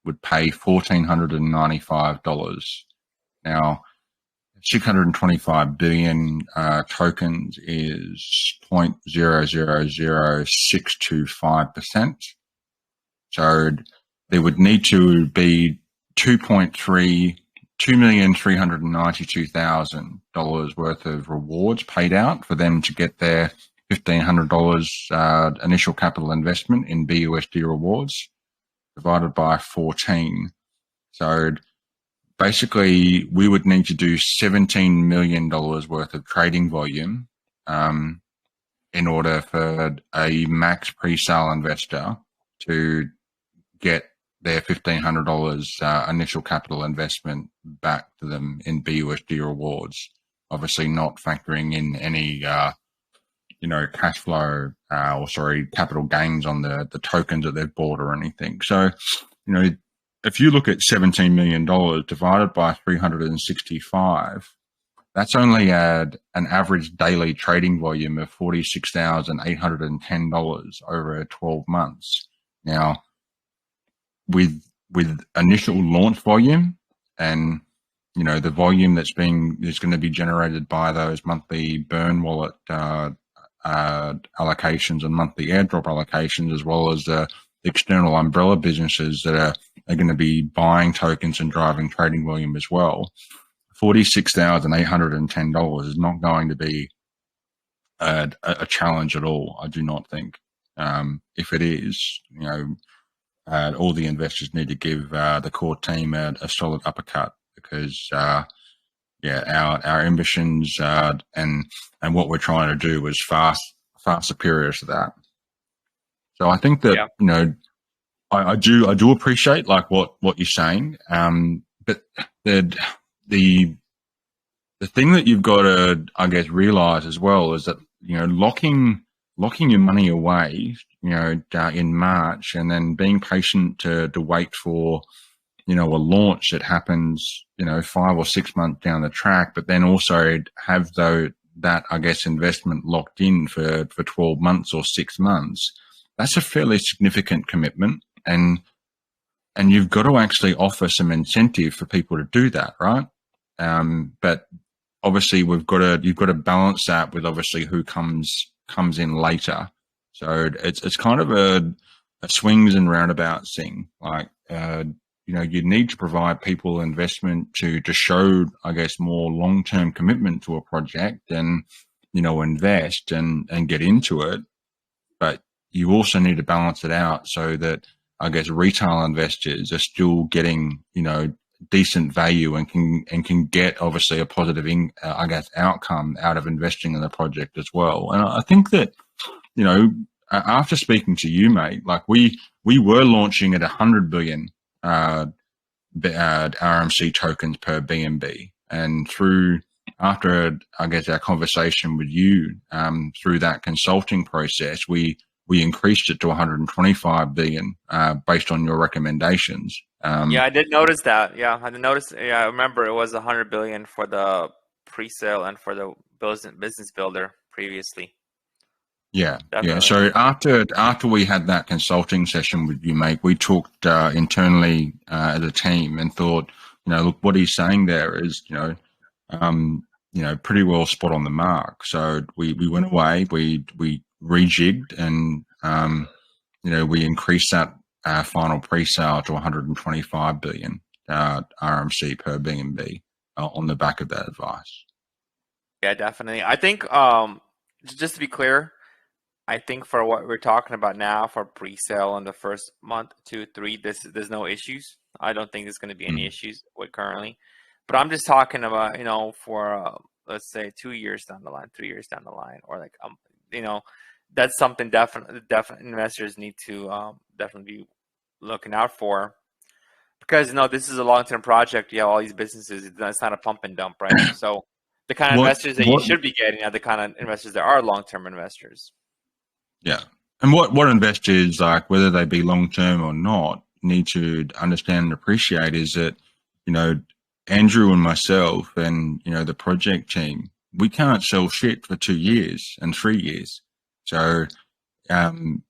would pay $1,495. Now, 625 billion tokens is 0.000625%. So there would need to be $2,392,000 worth of rewards paid out for them to get their $1,500 initial capital investment in BUSD rewards, divided by 14. So basically, we would need to do $17 million worth of trading volume in order for a max pre-sale investor to get their $1,500 initial capital investment back to them in BUSD rewards. Obviously, not factoring in any cash flow capital gains on the tokens that they've bought or anything. So, if you look at $17 million divided by 365, that's only an average daily trading volume of $46,810 over 12 months. Now, with initial launch volume and the volume that's going to be generated by those monthly burn wallet allocations and monthly airdrop allocations, as well as the external umbrella businesses that are going to be buying tokens and driving trading volume as well, $46,810 is not going to be a challenge at all, I do not think. If it is, all the investors need to give the core team a solid uppercut, because our ambitions and what we're trying to do is far superior to that. So I think that I do appreciate like what you're saying, but the thing that you've got to, I guess, realize as well is that locking your money away, in March, and then being patient to wait for a launch that happens 5 or 6 months down the track, but then also have that I guess investment locked in for 12 months or 6 months. That's a fairly significant commitment, and you've got to actually offer some incentive for people to do that, right? But obviously you've got to balance that with obviously who comes in later. So it's kind of a swings and roundabouts thing. Like you need to provide people investment to show, I guess, more long-term commitment to a project and invest and get into it. But you also need to balance it out so that, I guess, retail investors are still getting, decent value and can get obviously a positive, I guess, outcome out of investing in the project as well. And I think that, after speaking to you, mate, like we were launching at 100 billion RMC tokens per BNB, and after I guess our conversation with you, through that consulting process, we we increased it to 125 billion based on your recommendations. Yeah, I did notice that. Yeah, I did notice. Yeah, I remember it was 100 billion for the pre-sale and for the business builder previously. Yeah, Definitely. yeah. So after we had that consulting session with you, mate, we talked internally as a team and thought, look, what he's saying there is, pretty well spot on the mark. So we went away, we rejigged, and we increased that final pre-sale to 125 billion RMC per BNB on the back of that advice. Yeah, definitely. I think just to be clear, I think for what we're talking about now for pre-sale in the first month, 2, 3, there's no issues. I don't think there's going to be any issues with currently. But I'm just talking about, for let's say 2 years down the line, 3 years down the line, or like that's something definitely investors need to definitely be looking out for, because this is a long-term project. You have all these businesses. It's not a pump and dump, right? So the kind of investors that you should be getting are the kind of investors that are long-term investors. Yeah. And what investors, like whether they be long-term or not, need to understand and appreciate is that, Andrew and myself and, the project team, we can't sell shit for 2 years and 3 years. So the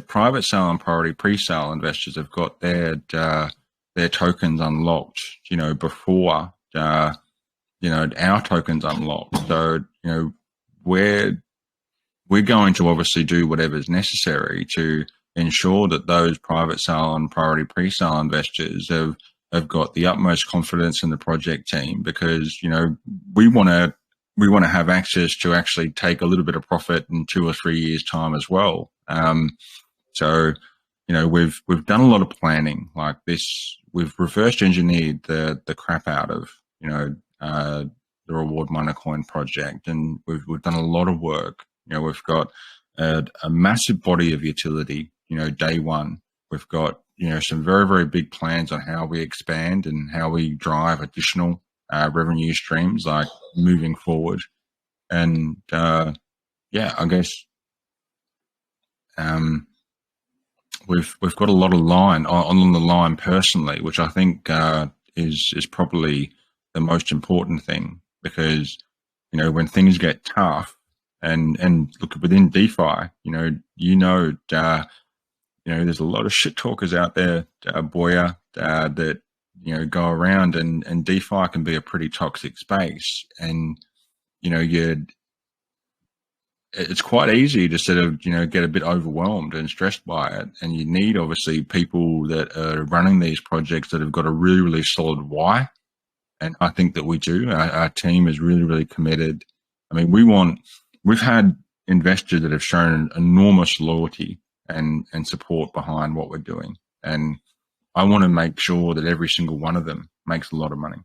private sale and priority pre-sale investors have got their tokens unlocked, before, our tokens unlocked. So, we're going to obviously do whatever's necessary to ensure that those private sale and priority pre-sale investors have got the utmost confidence in the project team, because we want to have access to actually take a little bit of profit in 2 or 3 years time as well. So we've done a lot of planning like this. We've reverse engineered the crap out of the Reward Miner Coin project, and we've done a lot of work. We've got a massive body of utility, day one. We've got, some very, very big plans on how we expand and how we drive additional revenue streams, like moving forward. And, I guess we've got a lot of line on the line personally, which I think is probably the most important thing, because, when things get tough, and look, within DeFi, there's a lot of shit talkers out there, Boya, that go around, and DeFi can be a pretty toxic space, and it's quite easy to sort of get a bit overwhelmed and stressed by it, and you need obviously people that are running these projects that have got a really, really solid why, and I think that we do. Our team is really, really committed. I mean, we've had investors that have shown enormous loyalty and support behind what we're doing. And I want to make sure that every single one of them makes a lot of money.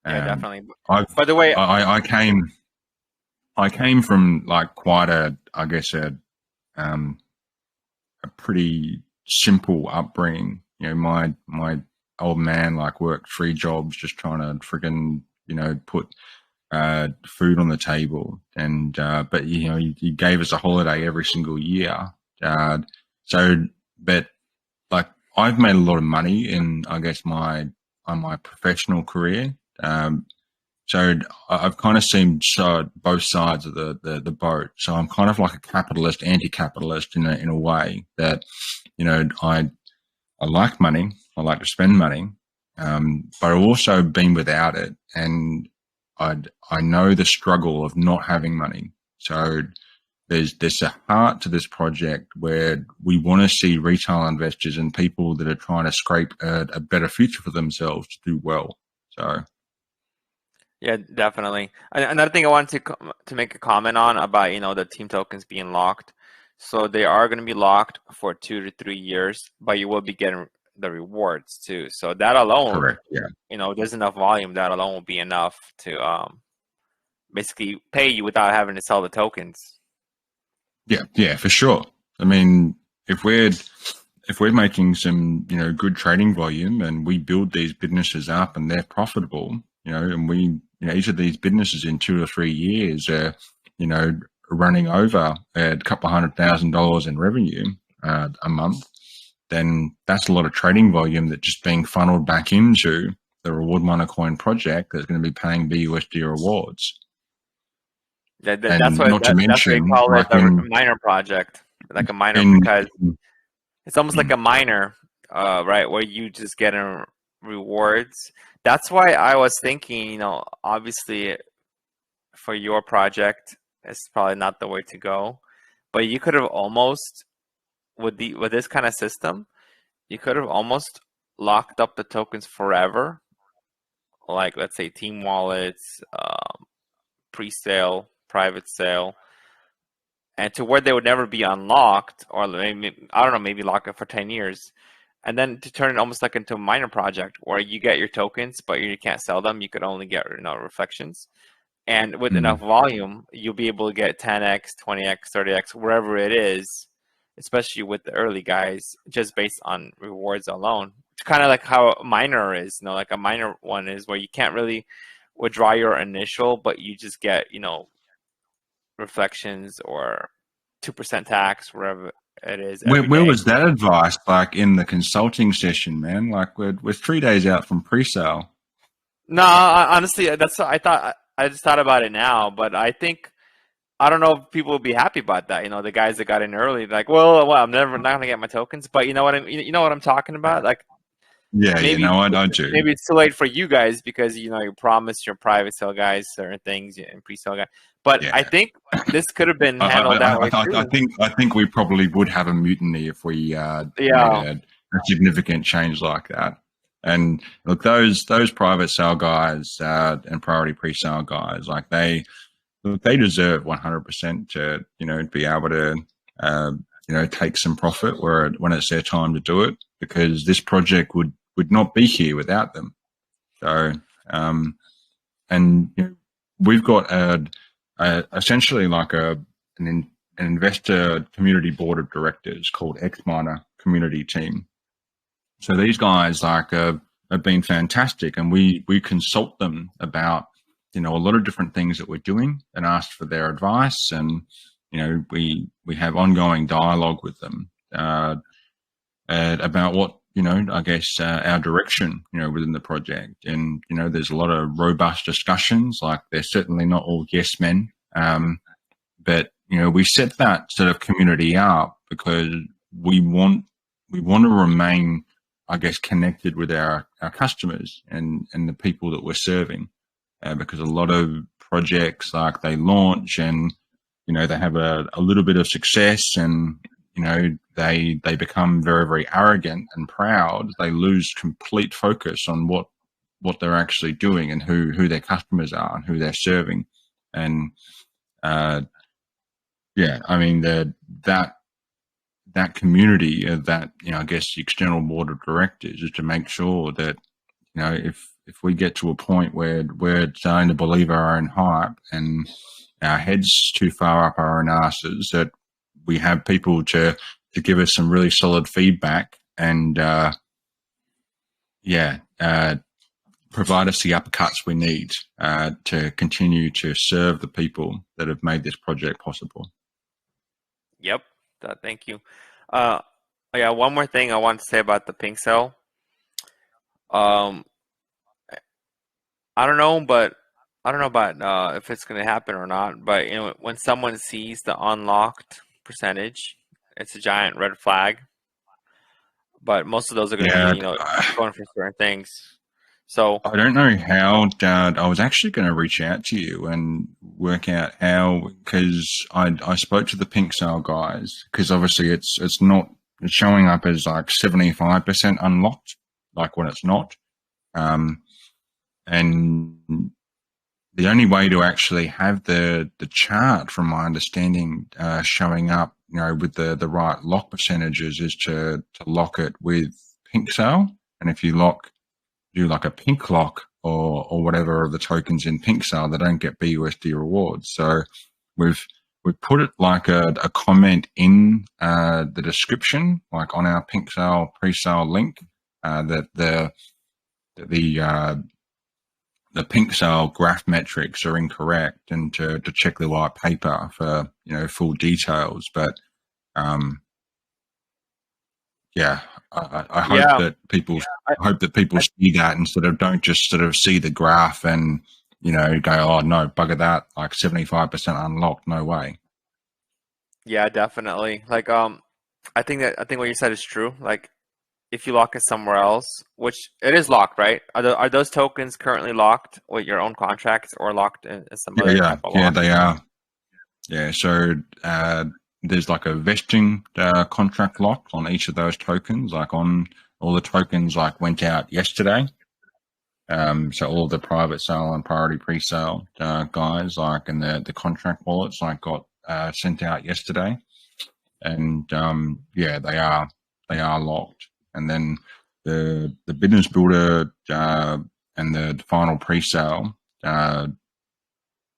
Yeah, definitely. By the way, I came from like quite a pretty simple upbringing. My old man worked 3 jobs just trying to friggin' put food on the table, and but he gave us a holiday every single year. But I've made a lot of money in my professional career. So I've kind of seen both sides of the boat. So I'm kind of like a capitalist, anti-capitalist in a way that I like money. I like to spend money, but I've also been without it, and I know the struggle of not having money. So there's a heart to this project where we want to see retail investors and people that are trying to scrape a better future for themselves to do well. So. Yeah, definitely. Another thing I wanted to make a comment on about the team tokens being locked. So they are going to be locked for 2 to 3 years, but you will be getting the rewards too. So that alone, correct, yeah. There's enough volume. That alone will be enough to basically pay you without having to sell the tokens. Yeah, for sure. I mean, if we're making some good trading volume and we build these businesses up and they're profitable, and we each of these businesses in 2 or 3 years are running over at a couple of $100,000 in revenue a month, then that's a lot of trading volume that's just being funneled back into the Reward Miner Coin project that's going to be paying BUSD rewards. That's And what not to that's what they mention, call it, like a in, miner project, like a miner, in because it's almost like a miner, right, where you just get rewards. That's why I was thinking, you know, obviously for your project, it's probably not the way to go, but you could have almost, with this kind of system, you could have almost locked up the tokens forever, like let's say team wallets, pre-sale, private sale, and to where they would never be unlocked, or maybe, I don't know, maybe lock it for 10 years, and then to turn it almost like into a miner project where you get your tokens, but you can't sell them. You could only get, you know, reflections. And with enough volume, you'll be able to get 10x, 20x, 30x, wherever it is, especially with the early guys, just based on rewards alone. It's kind of like how a miner is, you know, like a miner one is where you can't really withdraw your initial, but you just get, you know, reflections or 2% tax, wherever it is. where was that advice, like in the consulting session, man? Like we're 3 days out from pre-sale. No, honestly, that's what I thought. I just thought about it now, but I think, I don't know if people will be happy about that. You know, the guys that got in early, like, well, I'm not gonna get my tokens, but you know what you know what I'm talking about, like. Yeah, Maybe, I do. maybe it's too late for you guys because, you know, you promised your private sale guys certain things and pre-sale guys. But Yeah. I think this could have been handled that way too. I think we probably would have a mutiny if we made a significant change like that. And look, those private sale guys and priority pre-sale guys, like they deserve 100% to, you know, be able to you know, take some profit when it's their time to do it, because this project would not be here without them. So and you know, we've got essentially like an investor community board of directors called X-Miner Community Team. So these guys like have been fantastic, and we consult them about, you know, a lot of different things that we're doing and asked for their advice, and you know, we have ongoing dialogue with them about what, you know, I guess our direction, you know, within the project. And you know, there's a lot of robust discussions. Like they're certainly not all yes men, but you know, we set that sort of community up because we want to remain, I guess, connected with our customers and the people that we're serving, because a lot of projects, like, they launch and, you know, they have a little bit of success, and you know, they become very, very arrogant and proud. They lose complete focus on what they're actually doing and who their customers are and who they're serving. And yeah, I mean, that community of that, you know, I guess the external board of directors is to make sure that, you know, if we get to a point where we're starting to believe our own hype and our heads too far up our own asses, that we have people to give us some really solid feedback and provide us the uppercuts we need to continue to serve the people that have made this project possible. Yep. Thank you. Yeah, one more thing I want to say about the pink cell. I don't know about if it's going to happen or not. But you know, when someone sees the unlocked percentage, it's a giant red flag. But most of those are going to be, you know, going for certain things. So I don't know how, Dad. I was actually going to reach out to you and work out how, because I spoke to the pink sale guys, because obviously it's showing up as like 75% unlocked, like when it's not. And the only way to actually have the chart, from my understanding, showing up, you know, with the right lock percentages is to lock it with pink sale. And if you do like a pink lock or whatever of the tokens in pink sale, they don't get BUSD rewards. So we've put it like a comment in the description, like on our pink sale pre-sale link, that the the pink sale graph metrics are incorrect, and to check the white paper for full details. But yeah, I hope Yeah, that people see that instead of don't just sort of see the graph and go, oh no, bugger that, like 75% unlocked, no way. yeah, definitely. Like, I think what you said is true. Like, if you lock it somewhere else, which it is locked, right? Are those tokens currently locked with your own contracts or locked in some other type of Yeah, lock? they are. Yeah, so there's like a vesting contract lock on each of those tokens. Like on all the tokens, like went out yesterday. So all the private sale and priority pre-sale guys, like, and the contract wallets, like, got sent out yesterday, and yeah, they are locked. And then the business builder and the final pre-sale and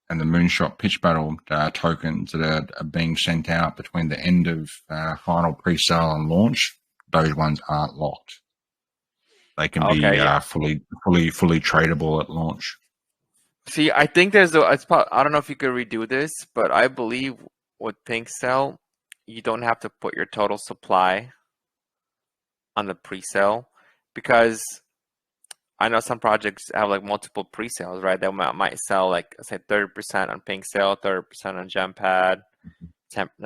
the Moonshot Pitch Battle tokens that are being sent out between the end of final pre-sale and launch, those ones aren't locked. They can be Okay, yeah. fully tradable at launch. See, I think I don't know if you could redo this, but I believe with Pink Cell, you don't have to put your total supply on the pre-sale, because I know some projects have like multiple pre-sales, right? They might sell like, say, 30% on Pink Cell, 30% on Gempad, 30%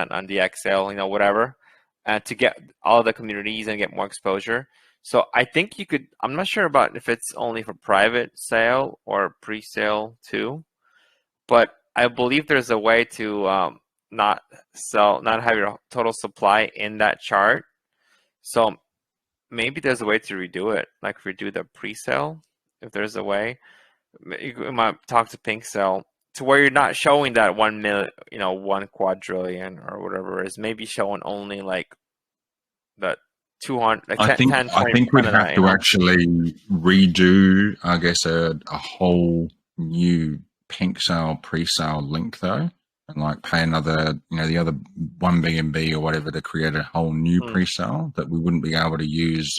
on DXL, whatever, and to get all the communities and get more exposure. So I think you could, I'm not sure about if it's only for private sale or pre-sale too, but I believe there's a way to not have your total supply in that chart. So maybe there's a way to redo it, like redo the pre-sale, if there's a way. You might talk to Pink Cell to where you're not showing that 1 million, 1 quadrillion or whatever it is, maybe showing only like the 200, like I 10, think 10 I 20% think we'd of have that, to actually redo, I guess, a whole new pink sale pre-sale link though, and like pay another, the other 1 BNB or whatever to create a whole new pre-sale that we wouldn't be able to use,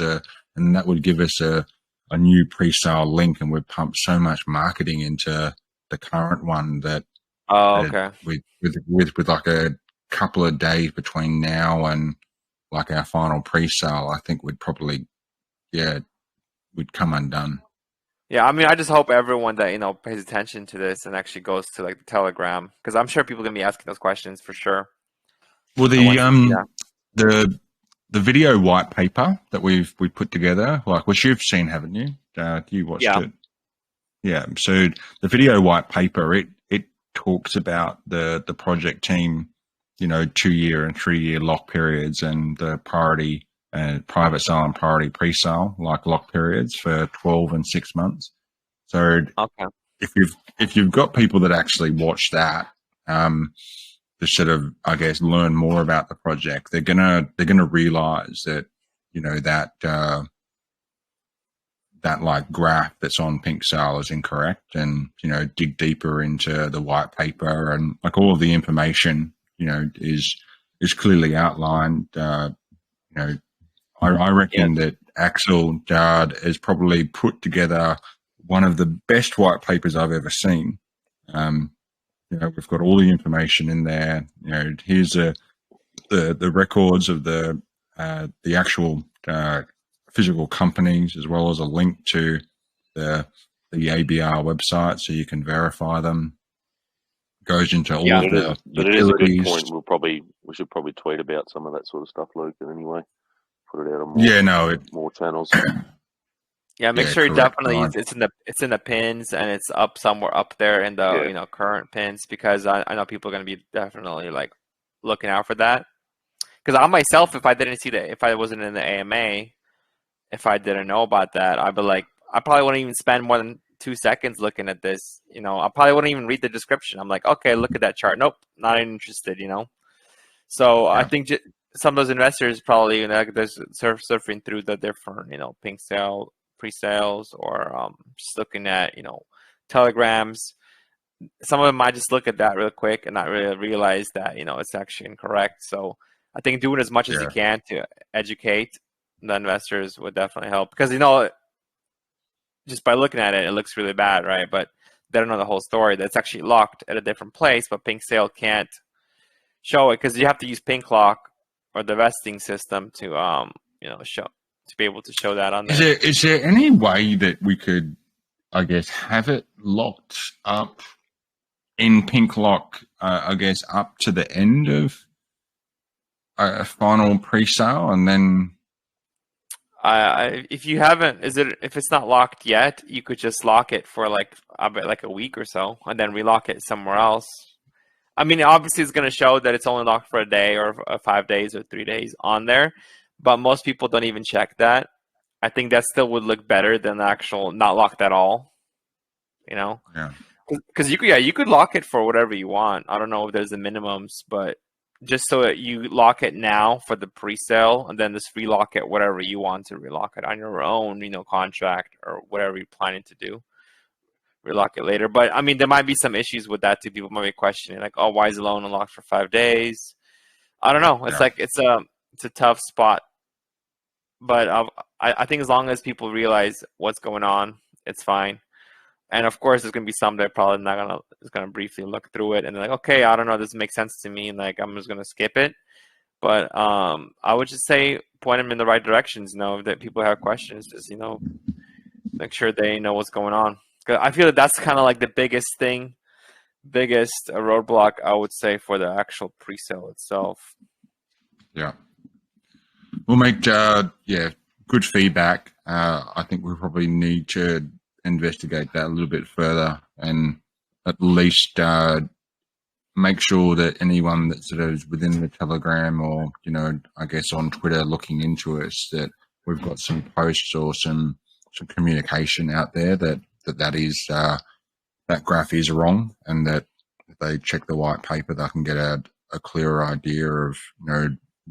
and that would give us a new pre-sale link, and we'd pump so much marketing into the current one that okay. with like a couple of days between now and like our final pre-sale, I think we'd probably, we'd come undone. Yeah, I mean, I just hope everyone that pays attention to this and actually goes to like the Telegram, because I'm sure people are gonna be asking those questions for sure. Well, the video white paper that we've put together, like, which you've seen, haven't you? You watched it? Yeah. So the video white paper, it talks about the project team, 2-year and 3-year lock periods, and the priority private sale and priority pre-sale, like, lock periods for 12 and 6 months. So Okay. if you've got people that actually watch that, to sort of, I guess, learn more about the project, they're gonna realize that that like graph that's on Pink Cell is incorrect, and dig deeper into the white paper, and like all of the information is clearly outlined. I reckon that Axel Dard has probably put together one of the best white papers I've ever seen. We've got all the information in there. Here's the records of the actual physical companies, as well as a link to the ABR website so you can verify them. Goes into all of the but it is a good utilities. point. We should probably tweet about some of that sort of stuff, Luke. And anyway, put it out on more channels. Yeah, make sure definitely it's in the pins, and it's up somewhere up there in the current pins, because I know people are going to be definitely like looking out for that. Because I myself, if I didn't see that, if I wasn't in the AMA, if I didn't know about that, I'd be like, I probably wouldn't even spend more than 2 seconds looking at this. I probably wouldn't even read the description. I'm like, okay, look at that chart. Nope, not interested. So I think some of those investors probably surfing through the different pink sale pre-sales, or just looking at telegrams. Some of them might just look at that real quick and not really realize that it's actually incorrect. So I think doing as much as you can to educate the investors would definitely help, because just by looking at it, it looks really bad, right? But they don't know the whole story. That's actually locked at a different place, but Presale can't show it because you have to use pink lock or the vesting system to show to be able to show that on there. Is there any way that we could, I guess, have it locked up in pink lock, I guess, up to the end of a final pre-sale, and then if you haven't, if it's not locked yet, you could just lock it for like a week or so, and then relock it somewhere else. I mean, obviously, it's going to show that it's only locked for a day or 5 days or 3 days on there, but most people don't even check that. I think that still would look better than the actual not locked at all. You know, because you could lock it for whatever you want. I don't know if there's the minimums, but just so that you lock it now for the pre-sale, and then just relock it whatever you want to relock it on your own, contract or whatever you're planning to do. Relock it later. But I mean, there might be some issues with that too. People might be questioning, like, oh, why is the loan unlocked for 5 days? I don't know. It's like it's a tough spot. But I think as long as people realize what's going on, it's fine. And of course, there's gonna be some that probably is gonna briefly look through it and they're like, okay, I don't know, this makes sense to me, and like I'm just gonna skip it. But I would just say point them in the right directions. That people have questions, just make sure they know what's going on. Cause I feel that's kind of like the biggest roadblock I would say for the actual pre-sale itself. Yeah, we'll make good feedback. I think we probably need to investigate that a little bit further, and at least make sure that anyone that sort of is within the Telegram or I guess on Twitter looking into us, that we've got some posts or some communication out there that is that graph is wrong, and that if they check the white paper, they can get a clearer idea of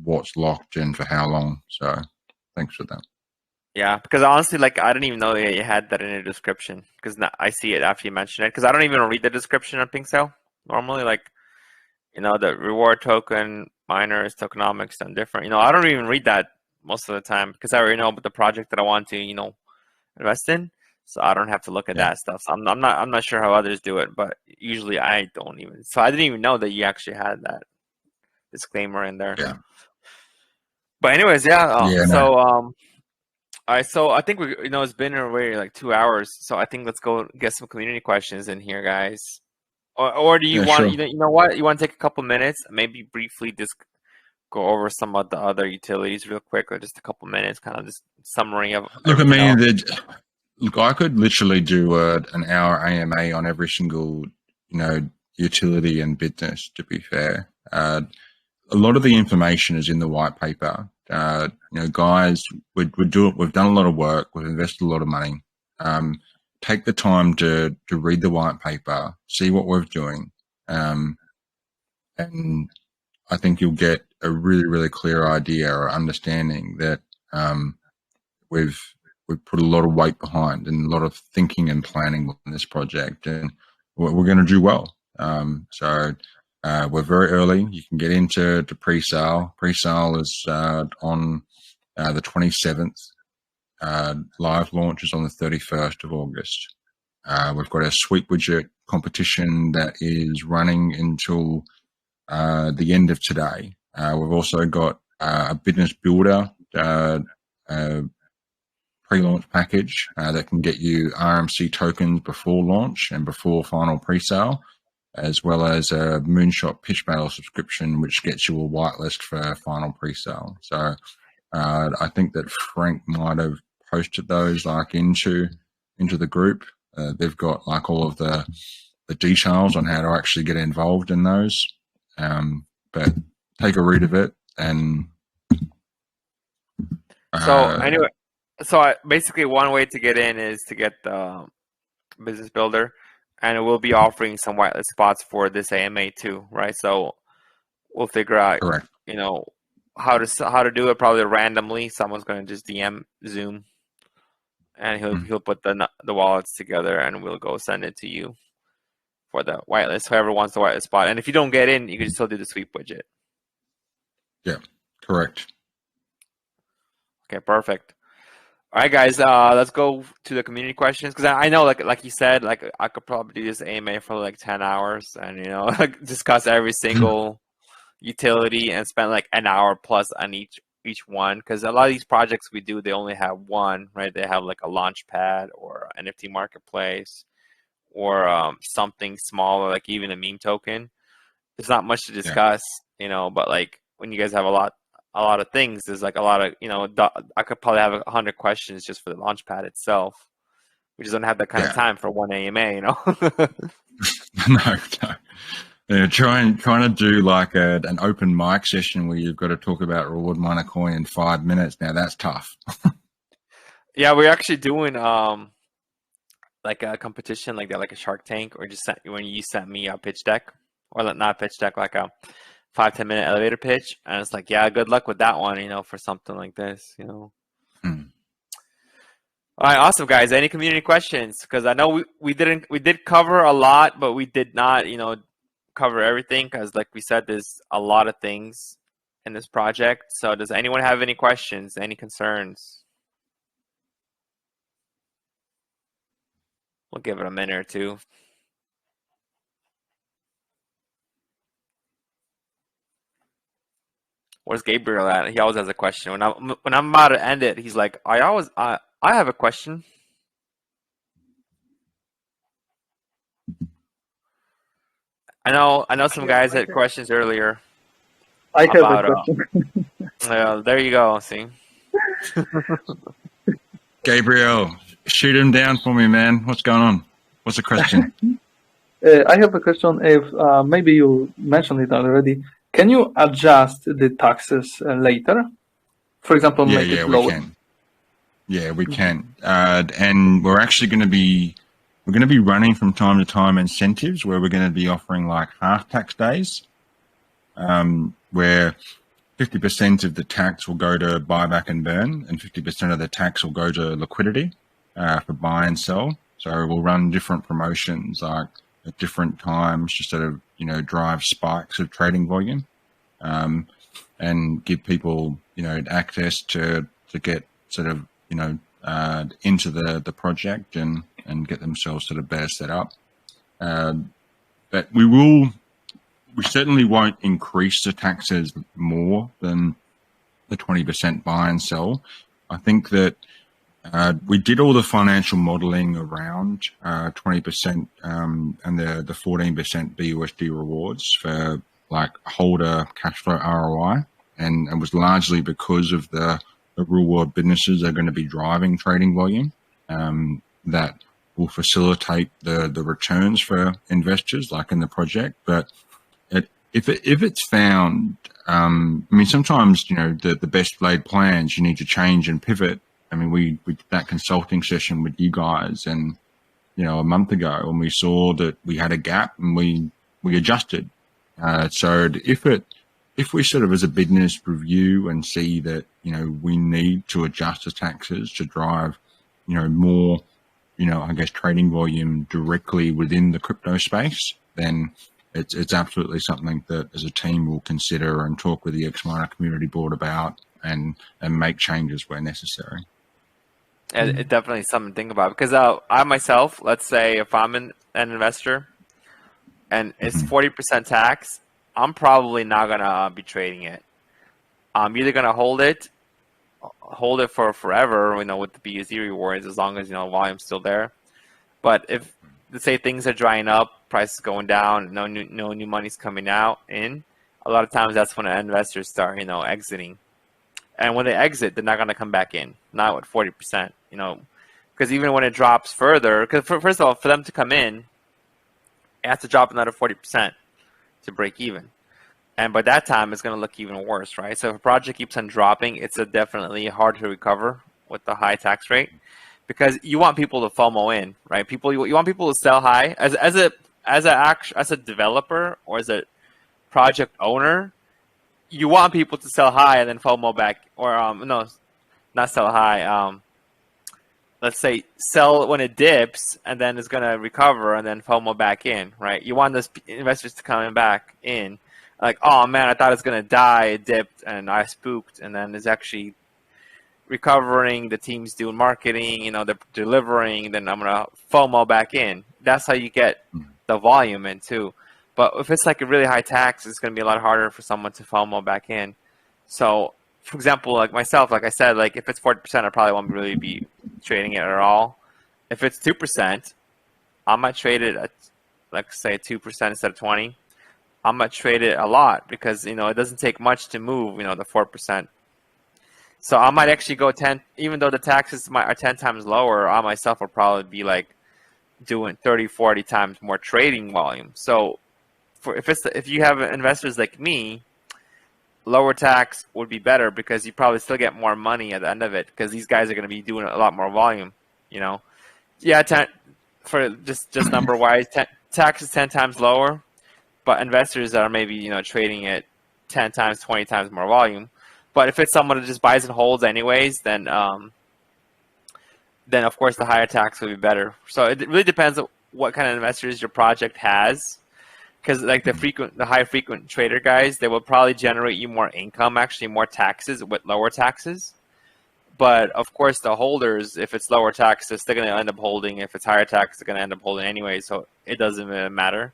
what's locked and for how long. So thanks for that. Yeah, because honestly, like I didn't even know you had that in the description, because I see it after you mention it. Because I don't even read the description on Presale normally. Like, the reward token, miners, tokenomics, and different. I don't even read that most of the time because I already know about the project that I want to, invest in. So I don't have to look at that stuff. So I'm not sure how others do it, but usually I don't even. So I didn't even know that you actually had that disclaimer in there. Yeah. But anyways, Yeah. So all right, so I think it's been already like 2 hours, so I think let's go get some community questions in here, guys. Or do you want, sure. you know what, you want to take a couple minutes, maybe briefly just go over some of the other utilities real quick, or just a couple minutes, kind of just summary of. Look, I could literally do an hour AMA on every single, utility and business, to be fair. A lot of the information is in the white paper. Guys, we've done a lot of work. We've invested a lot of money. Take the time to read the white paper, see what we're doing. And I think you'll get a really, really clear idea or understanding that we've put a lot of weight behind and a lot of thinking and planning on this project, and we're going to do well. So we're very early. You can get into pre-sale. Pre-sale is on the 27th. Live launch is on the 31st of August. We've got our sweep widget competition that is running until the end of today. We've also got a business builder pre-launch package that can get you RMC tokens before launch and before final pre-sale, as well as a Moonshot pitch battle subscription, which gets you a whitelist for final pre-sale. So I think that Frank might have posted those into the group. They've got like all of the details on how to actually get involved in those. But take a read of it. And so anyway, basically one way to get in is to get the business builder, and we'll be offering some whitelist spots for this AMA too, right? So we'll figure out, correct. How to do it probably randomly. Someone's going to just DM Zoom, and he'll put the wallets together, and we'll go send it to you for the whitelist. Whoever wants the whitelist spot, and if you don't get in, you can still do the sweep widget. Yeah, correct. Okay, perfect. All right, guys, let's go to the community questions because I know, like you said, like I could probably do this AMA for like 10 hours and discuss every single utility and spend like an hour plus on each one because a lot of these projects we do, they only have one, right? They have like a Launchpad or NFT marketplace or something smaller, like even a meme token. There's not much to discuss, but like when you guys have a lot of things, there's like a lot of, I could probably have 100 questions just for the Launchpad itself. We just don't have that kind of time for one AMA, No. Yeah, trying to do like an open mic session where you've got to talk about reward miner coin in 5 minutes. Now that's tough. Yeah, we're actually doing like a competition like that, like a Shark Tank, or just when you sent me a pitch deck, or not a pitch deck, like a 5-10 minute elevator pitch, and it's like, yeah, good luck with that one, for something like this. All right, awesome, guys. Any community questions? Because I know we did cover a lot, but we did not, cover everything because, like we said, there's a lot of things in this project. So does anyone have any questions, any concerns? We'll give it a minute or two. Where's Gabriel at? He always has a question. When I'm about to end it, he's like, I have a question. I know some guys had questions earlier. I have a question. There you go. See? Gabriel, shoot him down for me, man. What's going on? What's the question? I have a question. If maybe you mentioned it already, can you adjust the taxes later? For example, make it lower. We can. Yeah, we can. And we're actually going to be running from time to time incentives where we're going to be offering like half tax days, where 50% of the tax will go to buyback and burn, and 50% of the tax will go to liquidity for buy and sell. So we'll run different promotions like at different times to sort of drive spikes of trading volume, and give people access to get sort of into the project and get themselves sort of better set up. But we certainly won't increase the taxes more than the 20% buy and sell. I think that we did all the financial modeling around 20% and the 14% BUSD rewards for like holder cash flow ROI, and it was largely because of the real world businesses that are going to be driving trading volume that will facilitate the returns for investors like in the project. But if it's found, sometimes the best laid plans you need to change and pivot. We did that consulting session with you guys, and a month ago, and we saw that we had a gap, and we adjusted. So if we sort of as a business review and see that we need to adjust the taxes to drive more I guess trading volume directly within the crypto space, then it's absolutely something that as a team we'll consider and talk with the X-Miner community board about and make changes where necessary. It's definitely something to think about because I myself, let's say if I'm an investor and it's 40% tax, I'm probably not gonna be trading it. I'm either gonna hold it for forever, with the BUSD rewards, as long as volume's still there. But if let's say things are drying up, prices going down, no new money's coming in, a lot of times that's when investors start exiting. And when they exit, they're not gonna come back in, not with 40%, because even when it drops further, because first of all, for them to come in, it has to drop another 40% to break even. And by that time, it's going to look even worse, right? So if a project keeps on dropping, it's definitely hard to recover with the high tax rate because you want people to FOMO in, right? You want people to sell high as a developer or as a project owner. You want people to sell high and then FOMO back, or no, not sell high. Let's say sell when it dips and then it's going to recover and then FOMO back in, right? You want those investors to come back in. Like, oh man, I thought it was gonna die, it dipped, and I spooked, and then it's actually recovering, the team's doing marketing, they're delivering, then I'm gonna FOMO back in. That's how you get the volume in too. But if it's like a really high tax, it's gonna be a lot harder for someone to FOMO back in. So, for example, like myself, like I said, like if it's 40%, I probably won't really be trading it at all. If it's 2%, I might trade it at, like say 2% instead of 20. I might trade it a lot because it doesn't take much to move the 4%. So I might actually go 10, even though the taxes are 10 times lower. I myself will probably be like doing 30, 40 times more trading volume. So if you have investors like me, lower tax would be better because you probably still get more money at the end of it because these guys are going to be doing a lot more volume. Yeah, for just number wise, tax is 10 times lower, but investors are maybe trading it 10 times, 20 times more volume. But if it's someone that just buys and holds anyways, then of course the higher tax would be better. So it really depends on what kind of investors your project has. Because like the high frequent trader guys, they will probably generate you more income, actually more taxes with lower taxes. But of course the holders, if it's lower taxes, they're going to end up holding. If it's higher tax, they're going to end up holding anyway. So it doesn't really matter.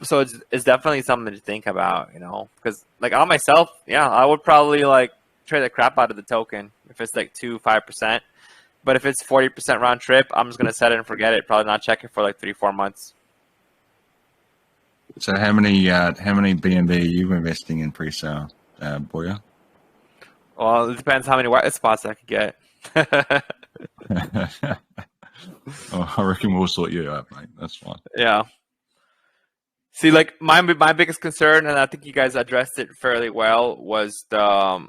So it's definitely something to think about, because like on myself, yeah, I would probably like trade the crap out of the token if it's like 2-5%. But if it's 40% round trip, I'm just going to set it and forget it. Probably not check it for like 3-4 months. So how many BNB are you investing in Presale, Boya? Well, it depends how many white spots I could get. I reckon we'll sort you out, mate. That's fine. Yeah. See, like my biggest concern, and I think you guys addressed it fairly well, was the.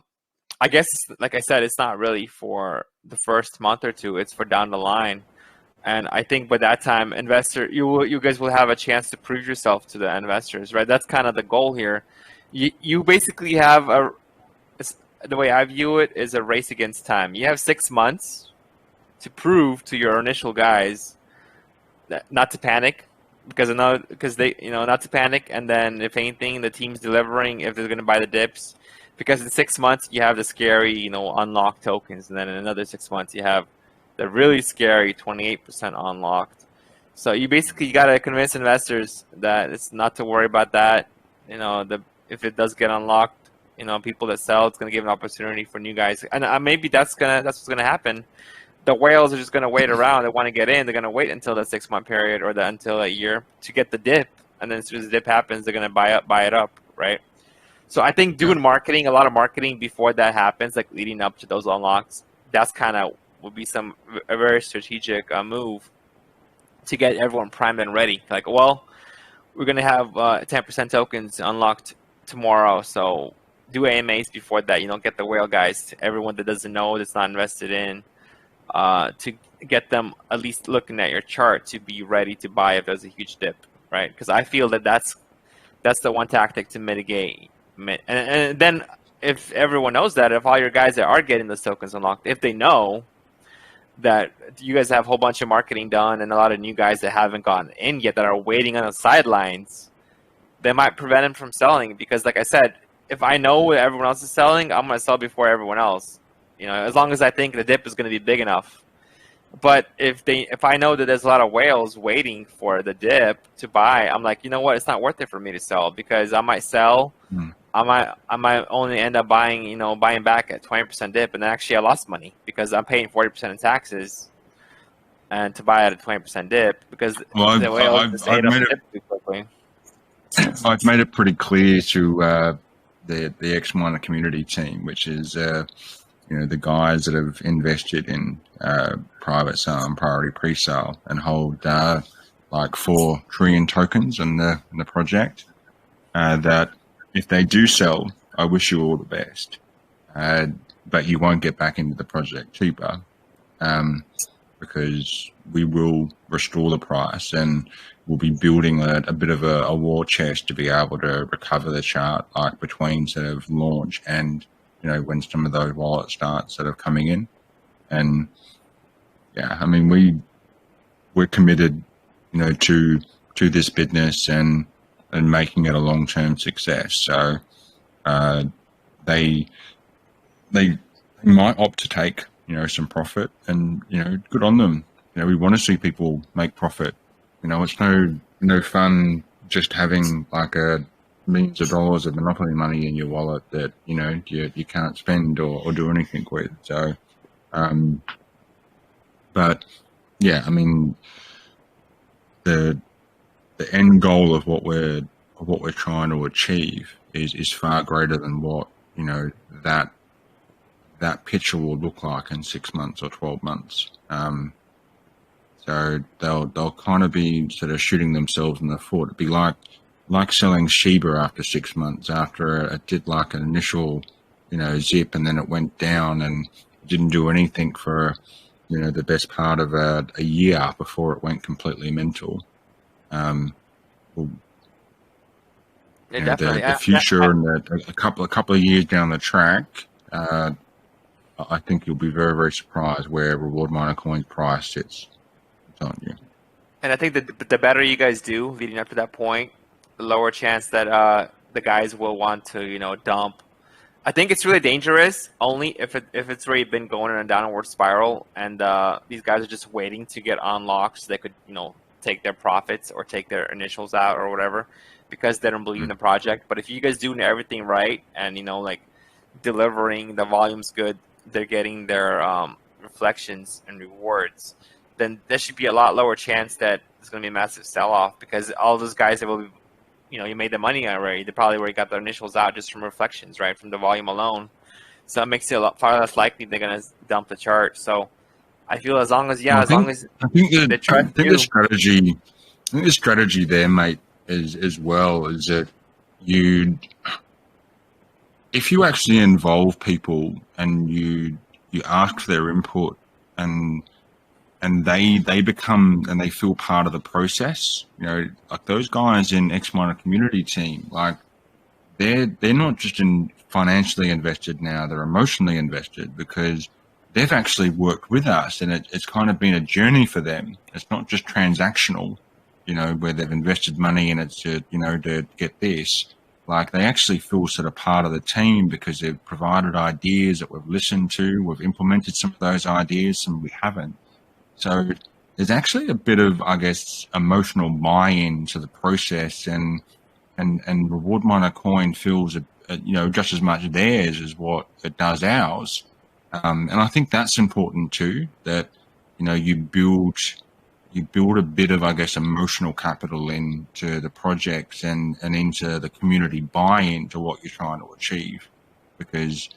I guess, like I said, it's not really for the first month or two. It's for down the line. And I think by that time, you guys will have a chance to prove yourself to the investors, right? That's kind of the goal here. You basically have the way I view it is a race against time. You have 6 months to prove to your initial guys that not to panic, because not to panic. And then if anything, the team's delivering if they're going to buy the dips, because in 6 months you have the scary unlocked tokens, and then in another 6 months you have the really scary 28% unlocked. So you got to convince investors that it's not to worry about that. If it does get unlocked, people that sell, it's going to give an opportunity for new guys. And maybe that's what's going to happen. The whales are just going to wait around. They want to get in. They're going to wait until the 6 month period or until a year to get the dip. And then as soon as the dip happens, they're going to buy it up, right? So I think doing marketing, a lot of marketing before that happens, like leading up to those unlocks, that's kind of would be a very strategic move to get everyone primed and ready. Like, well, we're going to have 10% tokens unlocked tomorrow, so do AMAs before that. Get the whale guys, everyone that doesn't know, that's not invested in, to get them at least looking at your chart to be ready to buy if there's a huge dip, right? Because I feel that's the one tactic to mitigate. And then if everyone knows that, if all your guys that are getting those tokens unlocked, if they know that you guys have a whole bunch of marketing done and a lot of new guys that haven't gotten in yet that are waiting on the sidelines, they might prevent them from selling. Because like I said, if I know what everyone else is selling, I'm going to sell before everyone else, as long as I think the dip is going to be big enough. But if I know that there's a lot of whales waiting for the dip to buy, I'm like, you know what, it's not worth it for me to sell, because I might sell. I might only end up buying back at 20% dip, and then actually I lost money because I'm paying 40% in taxes, and to buy at a 20% dip because the whales just ate up the dip too quickly. I've made it pretty clear to the X1 community team, which is the guys that have invested in private sale and priority pre-sale and hold like 4 trillion tokens in the project, that if they do sell, I wish you all the best, but you won't get back into the project cheaper, because we will restore the price and we'll be building a bit of a war chest to be able to recover the chart, like between sort of launch and when some of those wallets start sort of coming in. And yeah, I mean, we're committed to this business and making it a long-term success. So they might opt to take, some profit, and, good on them. We want to see people make profit. It's no fun just having like millions of dollars of monopoly money in your wallet that, you can't spend or do anything with. So, but yeah, I mean, the end goal of what we're trying to achieve is far greater than what, that picture will look like in 6 months or 12 months. So they'll kind of be sort of shooting themselves in the foot. It'd be like selling Shiba after 6 months, after it did like an initial, zip, and then it went down and didn't do anything for, the best part of a year before it went completely mental. Definitely. The future and a couple of years down the track, I think you'll be very, very surprised where reward miner coin's price sits. I'm telling you. And I think that the better you guys do leading up to that point, the lower chance that the guys will want to, dump. I think it's really dangerous only if it's already been going in a downward spiral, and these guys are just waiting to get unlocked so they could, take their profits or take their initials out or whatever, because they don't believe in the project. But if you guys doing everything right and, like delivering, the volume's good, they're getting their reflections and rewards, then there should be a lot lower chance that there's going to be a massive sell-off, because all those guys that will be, you made the money already, they probably already got their initials out just from reflections, right, from the volume alone. So it makes it far less likely they're going to dump the chart. So I feel as long as I think the strategy there, mate, is as well, is that if you actually involve people and you ask for their input and they become and they feel part of the process, like those guys in X Miner community team, like they're not just financially invested now, they're emotionally invested, because they've actually worked with us, and it's kind of been a journey for them. It's not just transactional, where they've invested money and it's to get this. Like, they actually feel sort of part of the team because they've provided ideas that we've listened to, we've implemented some of those ideas, some we haven't. So there's actually a bit of, I guess, emotional buy-in to the process, and Reward Miner Coin feels, just as much theirs as what it does ours. And I think that's important too, that, you build a bit of, I guess, emotional capital into the projects and into the community buy-in to what you're trying to achieve. Because,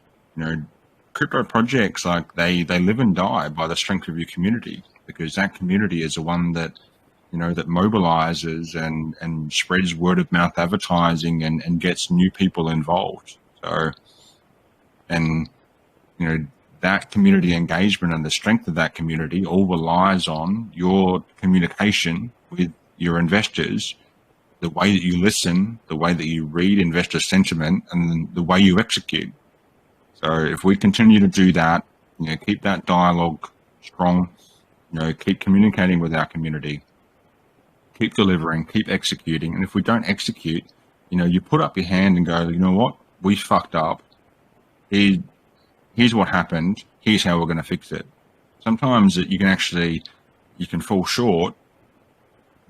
crypto projects, like they live and die by the strength of your community, because that community is the one that, that mobilizes and spreads word of mouth advertising and gets new people involved. So, and, that community engagement and the strength of that community all relies on your communication with your investors, the way that you listen, the way that you read investor sentiment, and the way you execute. So if we continue to do that, keep that dialogue strong, keep communicating with our community, keep delivering, keep executing. And if we don't execute, you put up your hand and go, you know what, we fucked up. Here's what happened. Here's how we're going to fix it. Sometimes you can fall short,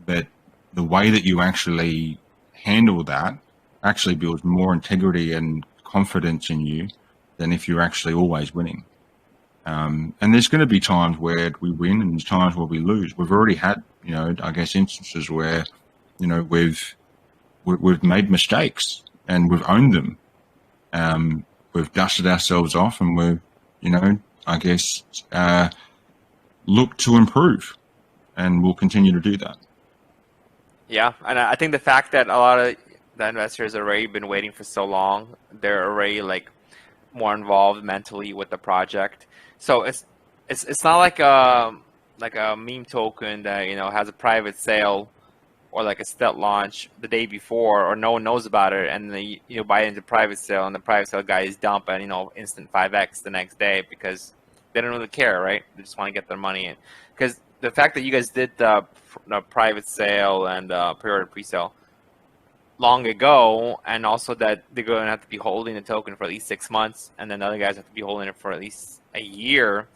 but the way that you actually handle that actually builds more integrity and confidence in you than if you're actually always winning. And there's going to be times where we win and there's times where we lose. We've already had, I guess, instances where, we've made mistakes and we've owned them. We've dusted ourselves off and we've, I guess, looked to improve, and we'll continue to do that. Yeah, and I think the fact that a lot of the investors have already been waiting for so long, they're already like more involved mentally with the project. So it's not like a meme token that has a private sale or like a stealth launch the day before, or no one knows about it, and then you buy into private sale, and the private sale guys dump and instant 5x the next day because they don't really care, right? They just want to get their money in. Because the fact that you guys did the private sale and pre-order pre-sale, long ago, and also that they're going to have to be holding the token for at least 6 months, and then the other guys have to be holding it for at least a year.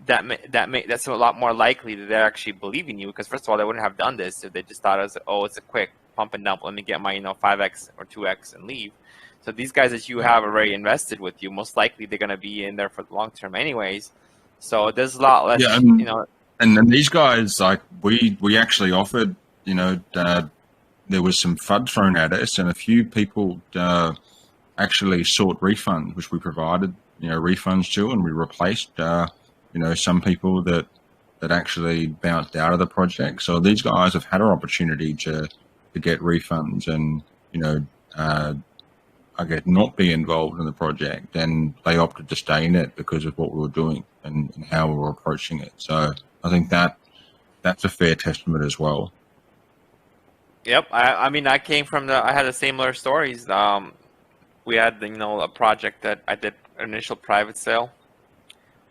That's a lot more likely that they're actually believing you, because first of all, they wouldn't have done this if they just thought it was, oh, it's a quick pump and dump, let me get my 5x or 2x and leave. So these guys that you have already invested with you, most likely they're going to be in there for the long term anyways. So there's a lot less, And then these guys, like we actually offered, there was some FUD thrown at us, and a few people actually sought refunds, which we provided, refunds to, and we replaced, some people that actually bounced out of the project. So these guys have had an opportunity to get refunds and, I guess not be involved in the project, and they opted to stay in it because of what we were doing and how we were approaching it. So I think that's a fair testament as well. Yep, I mean, I came from I had the similar stories. We had, a project that I did initial private sale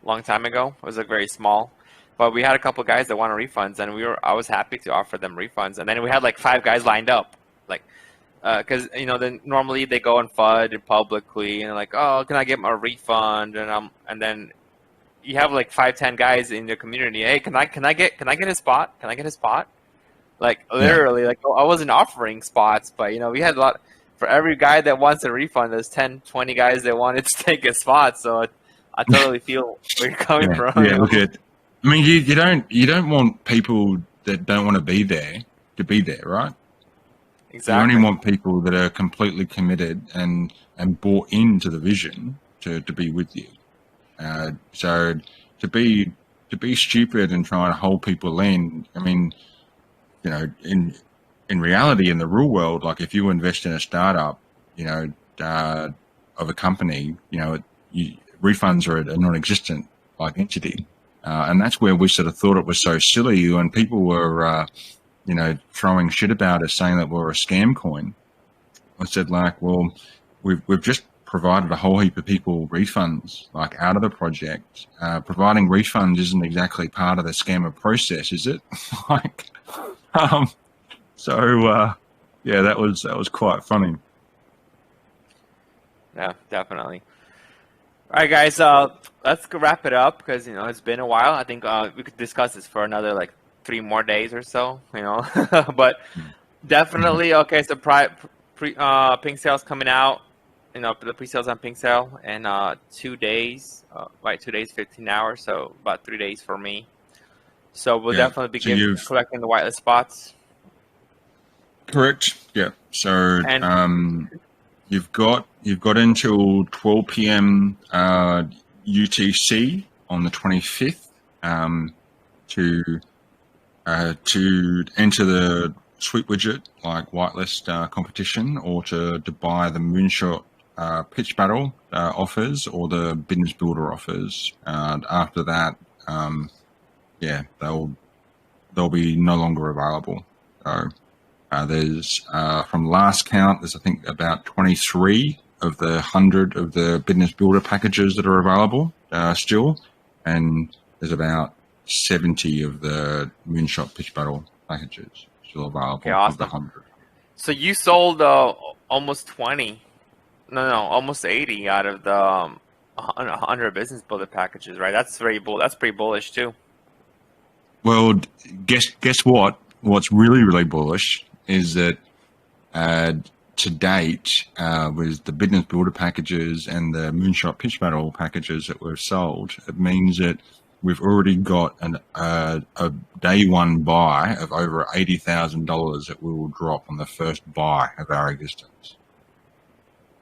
a long time ago. It was very small, but we had a couple guys that wanted refunds, and I was happy to offer them refunds. And then we had like 5 guys lined up, because then normally they go and FUD publicly and like, oh, can I get my refund? And then you have like 5-10 guys in your community. Hey, can I get a spot? Can I get a spot? Like literally, like I wasn't offering spots, but we had a lot. For every guy that wants a refund, there's 10-20 guys that wanted to take a spot. So I totally feel where you're coming from. Yeah, look at. I mean, you don't want people that don't want to be there, right? Exactly. You only want people that are completely committed and bought into the vision to be with you. So to be stupid and try to hold people in, I mean, in reality, in the real world, like if you invest in a startup, of a company, refunds are a non-existent entity, and that's where we sort of thought it was so silly, and people were, throwing shit about us, saying that we're a scam coin. I said, well, we've just provided a whole heap of people refunds, out of the project. Providing refunds isn't exactly part of the scammer process, is it? Yeah, that was quite funny. Yeah, definitely. All right, guys, let's wrap it up because it's been a while. I think we could discuss this for another 3 more days or so. But definitely okay. So Pink Sale's coming out. The pre-sales on Pink Sale in 2 days. 2 days, 15 hours. So about 3 days for me. So we'll definitely be collecting the whitelist spots. Correct. Yeah. So you've got until 12 p.m. UTC on the 25th to enter the sweep widget whitelist competition, or to buy the moonshot pitch battle offers or the business builder offers. After that, they'll be no longer available. So there's from last count, there's I think about 23 of the 100 of the business builder packages that are available still, and there's about 70 of the moonshot pitch battle packages still available. Okay, awesome. Of the 100. So you sold almost 20, almost 80 out of the 100 business builder packages, right? That's very That's pretty bullish too. Well, guess what? What's really bullish is that to date, with the business builder packages and the moonshot pitch battle packages that we've sold, it means that we've already got a day one buy of over $80,000 that we will drop on the first buy of our existence.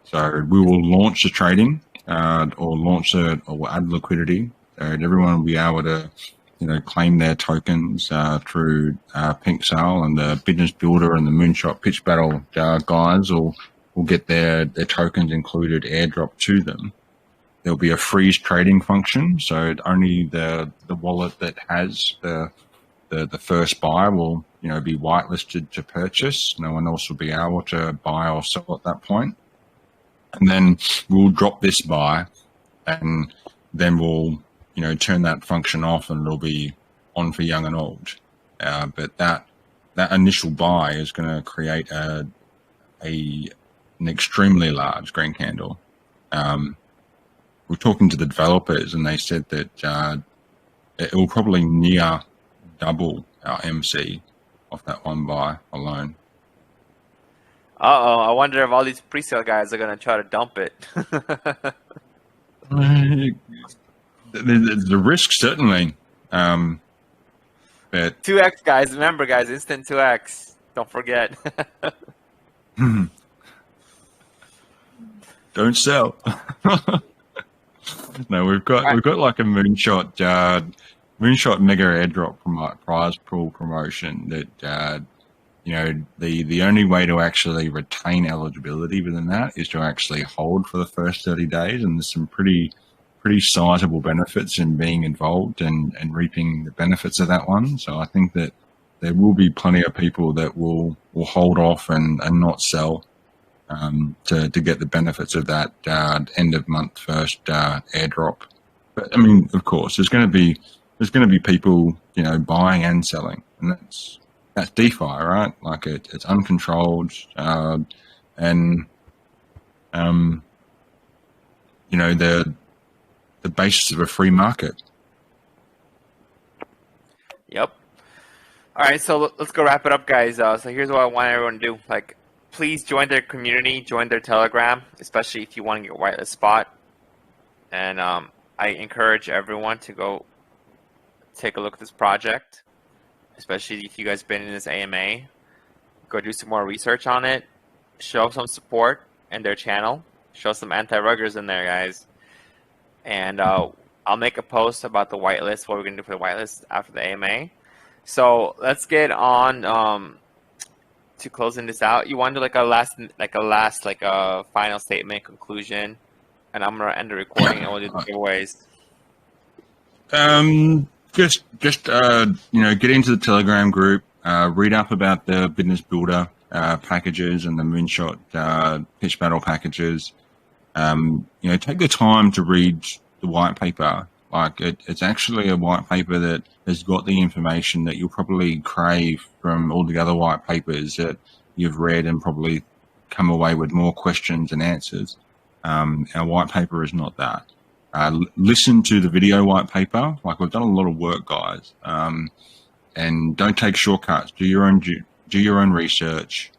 So we will launch the trading, or we'll add liquidity, and everyone will be able to claim their tokens through Pink Sale, and the business builder and the moonshot pitch battle guys will get their tokens included airdrop to them. There'll be a freeze trading function, so only the wallet that has the first buy will be whitelisted to purchase. No one else will be able to buy or sell at that point. And then we'll drop this buy, and then we'll turn that function off, and it'll be on for young and old. But that initial buy is going to create a an extremely large green candle. We're talking to the developers, and they said that it will probably near double our MC off that one buy alone. Uh-oh, I wonder if all these pre-sale guys are going to try to dump it. The risk, certainly. But 2x, guys. Remember, guys, instant 2x. Don't forget. Don't sell. No, we've got like a moonshot mega airdrop from like prize pool promotion that the only way to actually retain eligibility within that is to actually hold for the first 30 days, and there's some pretty sizable benefits in being involved and reaping the benefits of that one. So I think that there will be plenty of people that will hold off and not sell to get the benefits of that end of month first airdrop. But I mean, of course, there's going to be people buying and selling, and that's DeFi, right? Like it's uncontrolled, and the basis of a free market. Yep. All right, so let's go wrap it up, guys. So here's what I want everyone to do. Like, please join their community, join their Telegram, especially if you want to get whitelist spot. And I encourage everyone to go take a look at this project, especially if you guys been in this AMA. Go do some more research on it. Show some support in their channel. Show some anti-ruggers in there, guys. And I'll make a post about the whitelist, what we're going to do for the whitelist after the AMA. So let's get on to closing this out. You want to do like a final statement, conclusion, and I'm gonna end the recording and we'll do the giveaways. Just get into the Telegram group, read up about the business builder packages and the moonshot pitch battle packages. Take the time to read the white paper. Like it's actually a white paper that has got the information that you'll probably crave from all the other white papers that you've read and probably come away with more questions and answers. Our white paper is not that. Listen to the video white paper. Like we've done a lot of work, guys. And don't take shortcuts. Do your own research.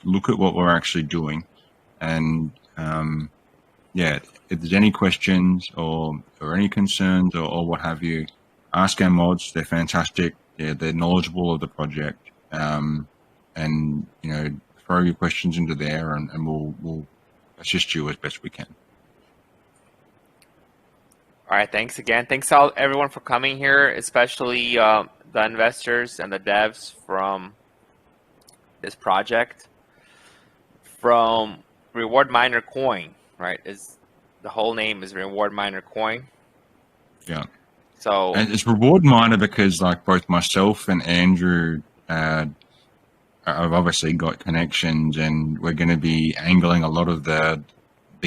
Look at what we're actually doing, and if there's any questions or any concerns or what have you, ask our mods. They're fantastic. They're knowledgeable of the project. And throw your questions into there, and we'll assist you as best we can. All right, thanks again. Thanks all everyone for coming here, especially the investors and the devs from this project. From Reward Miner Coin, right? The whole name is Reward Miner Coin. Yeah. So and it's Reward Miner because like both myself and Andrew I've obviously got connections, and we're going to be angling a lot of the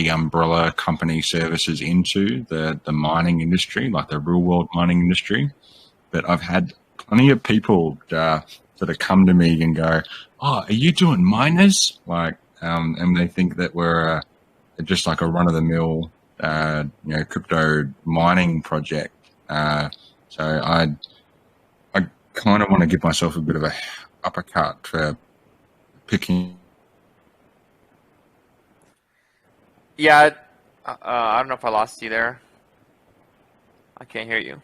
umbrella company services into the mining industry, like the real world mining industry. But I've had plenty of people that have come to me and go, "Oh, are you doing miners?" Like, and they think that we're just like a run of the mill, crypto mining project. So I kind of want to give myself a bit of a uppercut for picking. Yeah, I don't know if I lost you there. I can't hear you.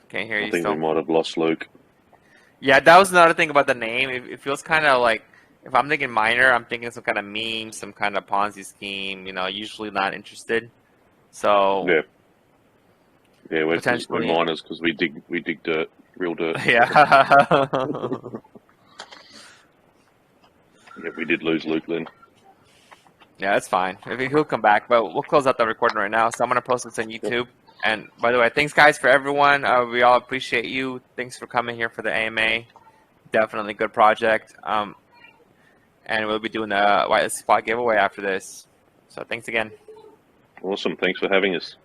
Can't hear you. I think still. we might have lost Luke. Yeah, that was another thing about the name. It feels kind of like, if I'm thinking miner, I'm thinking some kind of meme, some kind of Ponzi scheme. Usually not interested. So yeah, we're miners because we dig dirt, real dirt. Yeah. Yeah, we did lose Luke then. Yeah, that's fine. He'll come back, but we'll close out the recording right now. So I'm gonna post this on YouTube. And by the way, thanks guys for everyone. We all appreciate you. Thanks for coming here for the AMA. Definitely good project. And we'll be doing the whitelist spot giveaway after this. So thanks again. Awesome. Thanks for having us.